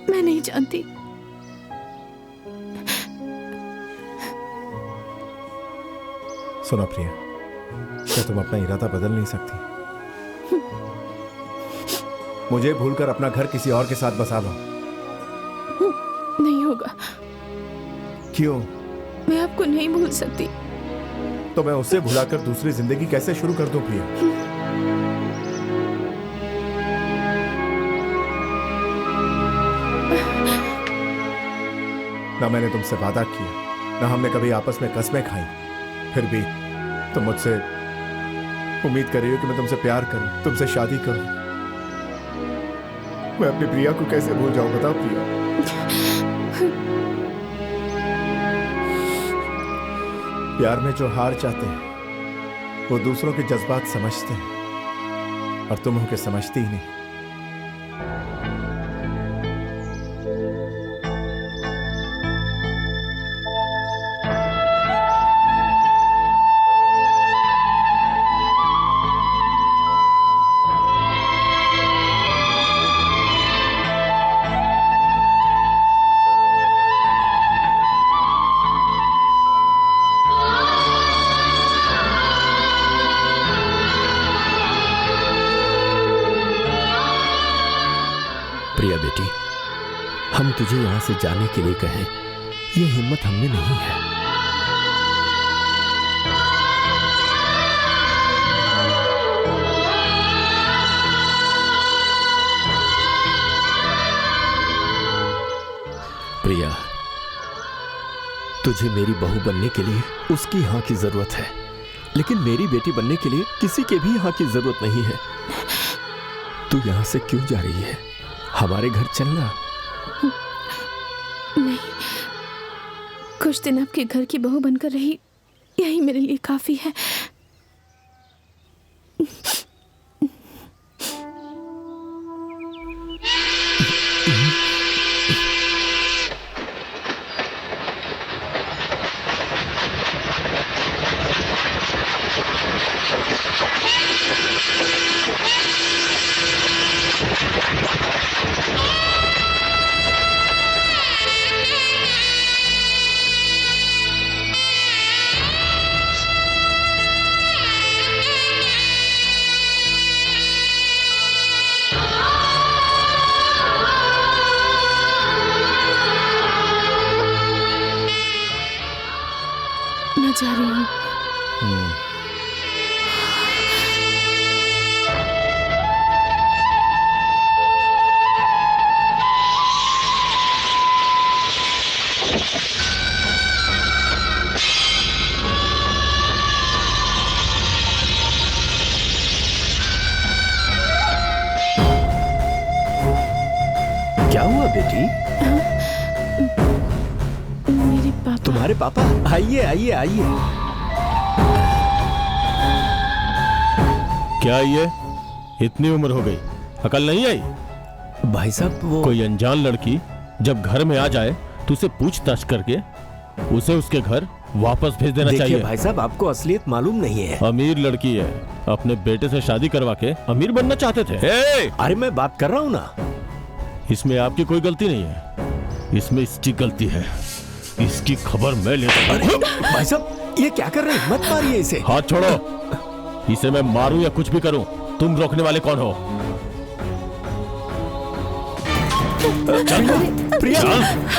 मैं नहीं जानती। सुनो प्रिया, क्या तुम अपना इरादा बदल नहीं सकती? मुझे भूलकर अपना घर किसी और के साथ बसा लो। नहीं होगा। क्यों? मैं आपको नहीं भूल सकती। तो मैं उससे भुलाकर दूसरी जिंदगी कैसे शुरू कर दूं प्रिया? ना मैंने तुमसे वादा किया, ना हमने कभी आपस में कस्में खाई, फिर भी तुम मुझसे उम्मीद कर रही हो कि मैं तुमसे प्यार करूं, तुमसे शादी करूं। मैं अपनी प्रिया को कैसे भूल जाऊं, बताओ प्रिया। प्यार में जो हार जाते हैं वो दूसरों के जज्बात समझते हैं और तुम होके समझती ही नहीं। हम तुझे यहां से जाने के लिए कहें, ये हिम्मत हमने नहीं है। प्रिया, तुझे मेरी बहू बनने के लिए उसकी हाँ की जरूरत है, लेकिन मेरी बेटी बनने के लिए किसी के भी हाँ की जरूरत नहीं है। तू यहां से क्यों जा रही है? हमारे घर चलना। नहीं, कुछ दिन आपके घर की बहू बनकर रही, यही मेरे लिए काफी है। मैं जा रही हूँ। क्या हुआ बेटी? मेरे पापा। तुम्हारे पापा? आइए आइए आइए। क्या ये इतनी उम्र हो गई, अकल नहीं आई? भाई साहब वो कोई अनजान लड़की जब घर में आ जाए तो उसे पूछताछ करके उसे उसके घर वापस भेज देना देखिए चाहिए। भाई साहब, आपको असलियत मालूम नहीं है। अमीर लड़की है, अपने बेटे से शादी करवा के अमीर बनना चाहते थे। अरे मैं बात कर रहा हूँ ना। इसमें आपकी कोई गलती नहीं है, इसमें इसकी गलती है। इसकी खबर मैं लेता हूं। भाई साहब ये क्या कर रहे हैं? मत मारिए इसे। हाथ छोड़ो, इसे मैं मारूं या कुछ भी करूं, तुम रोकने वाले कौन हो? प्रिया,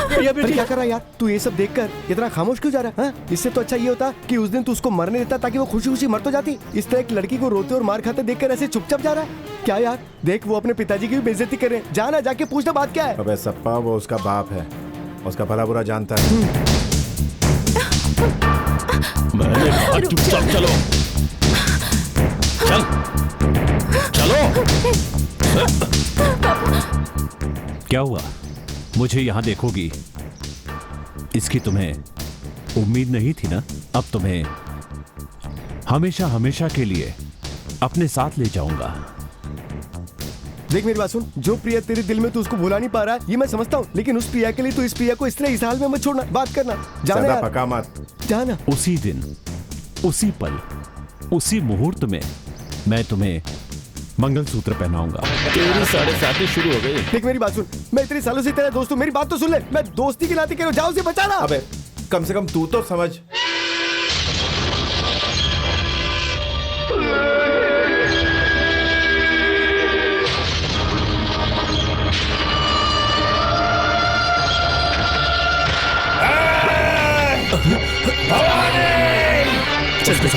प्रिया बेटी क्या कर रहा है यार? तू ये सब देखकर इतना खामोश क्यों जा रहा है? इससे तो अच्छा ये होता कि उस दिन तू उसको मरने देता ताकि वो खुशी खुशी मर तो जाती। इस तरह एक लड़की को रोते और मार खाते देखकर ऐसे चुपचाप जा रहा है क्या यार? देख वो अपने पिताजी की भी बेइज्जती कर रहे हैं। जाना जाके पूछना बात क्या है। अबे सप्पा, वो उसका बाप है, उसका भला बुरा जानता है। मैंने कहा चुपचाप चलो। चल चलो। क्या हुआ? मुझे यहाँ देखोगी? इसकी तुम्हें उम्मीद नहीं थी ना? अब तुम्हें हमेशा हमेशा के लिए अपने साथ ले जाऊंगा। देख मेरी बात सुन, जो प्रिया तेरे दिल में तू उसको भुला नहीं पा रहा है ये मैं समझता हूँ, लेकिन उस प्रिया के लिए तू इस प्रिया को इस तरह इस हाल में मत छोड़ना। बात करना, जाना यार। पका मत जाना। उसी दिन, उसी पल, उसी मुहूर्त में मैं तुम्हें मंगलसूत्र पहनाऊंगा। तेरी 7:30 शुरू हो गई। देख मेरी बात सुन, मैं इतने सालों से तेरा दोस्त हूँ, मेरी बात तो सुन ले। मैं दोस्ती के नाते कह रहा हूँ, जाओ उसे बचाना। अबे कम से कम तू तो समझ।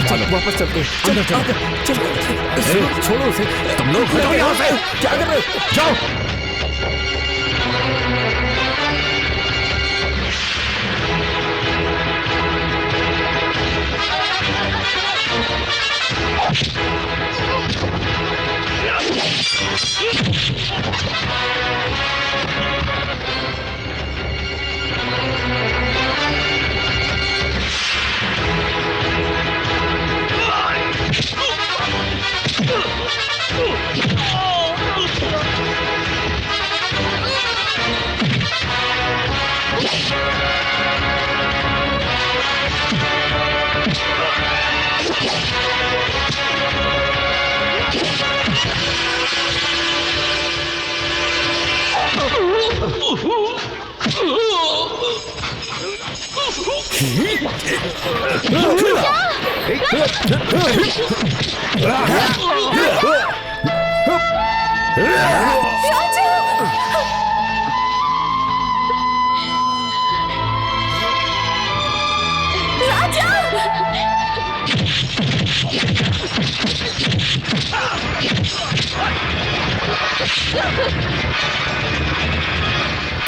चल वापस चलते हैं। चल छोड़ो उसे। तुम लोग हटो यहाँ से। क्या कर रहे हो? जाओ।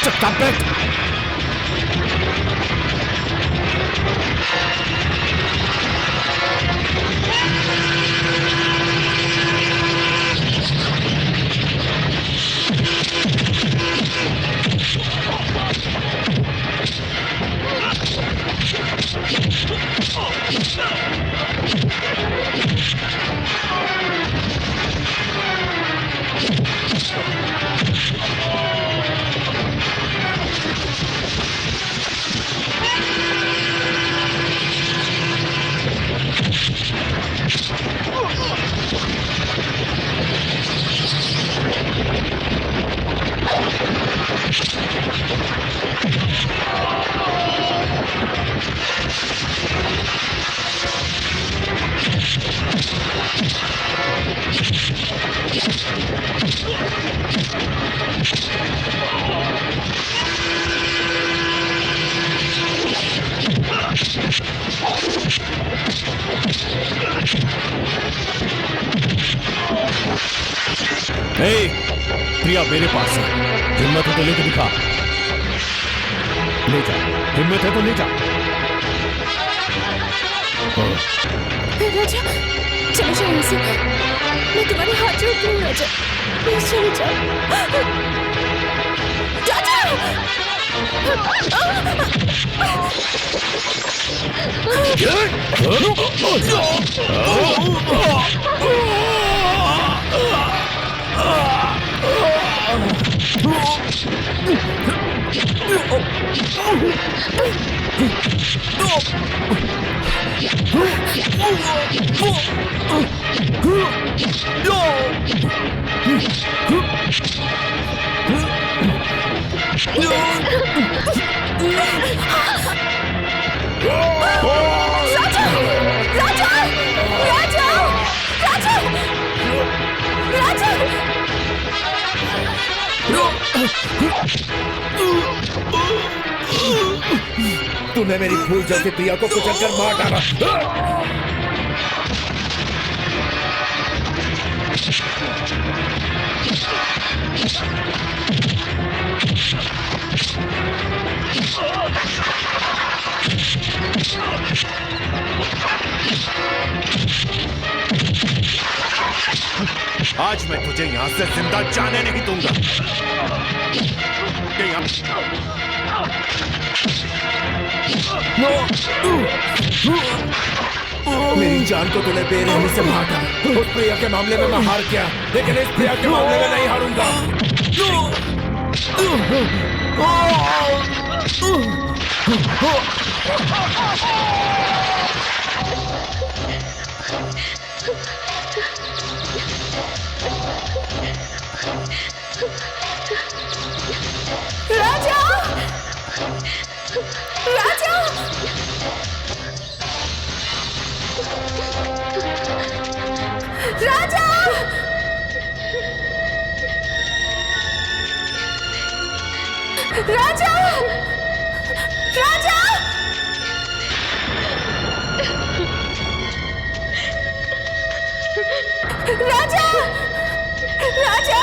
चुप बैठ। प्रिया मेरे पास है, हिम्मत है तो लेके दिखा। ले जा, हिम्मत है तो ले जा। राजा चले जाओ यहाँ से, मैं तुम्हारे हाथ जोड़ती हूँ राजा, प्लीज चले जाओ। तूने मेरी फूल जैसी प्रिया को कुचलकर मार डाला। आज मैं तुझे यहां से जिंदा जाने नहीं दूंगा। मेरी जान को तूने बेरहमी से मार डाला। उस प्रिया के मामले में मैं हार गया, लेकिन इस प्रिया के मामले में नहीं हारूंगा। राजा राजा राजा राजा राजा राजा राजा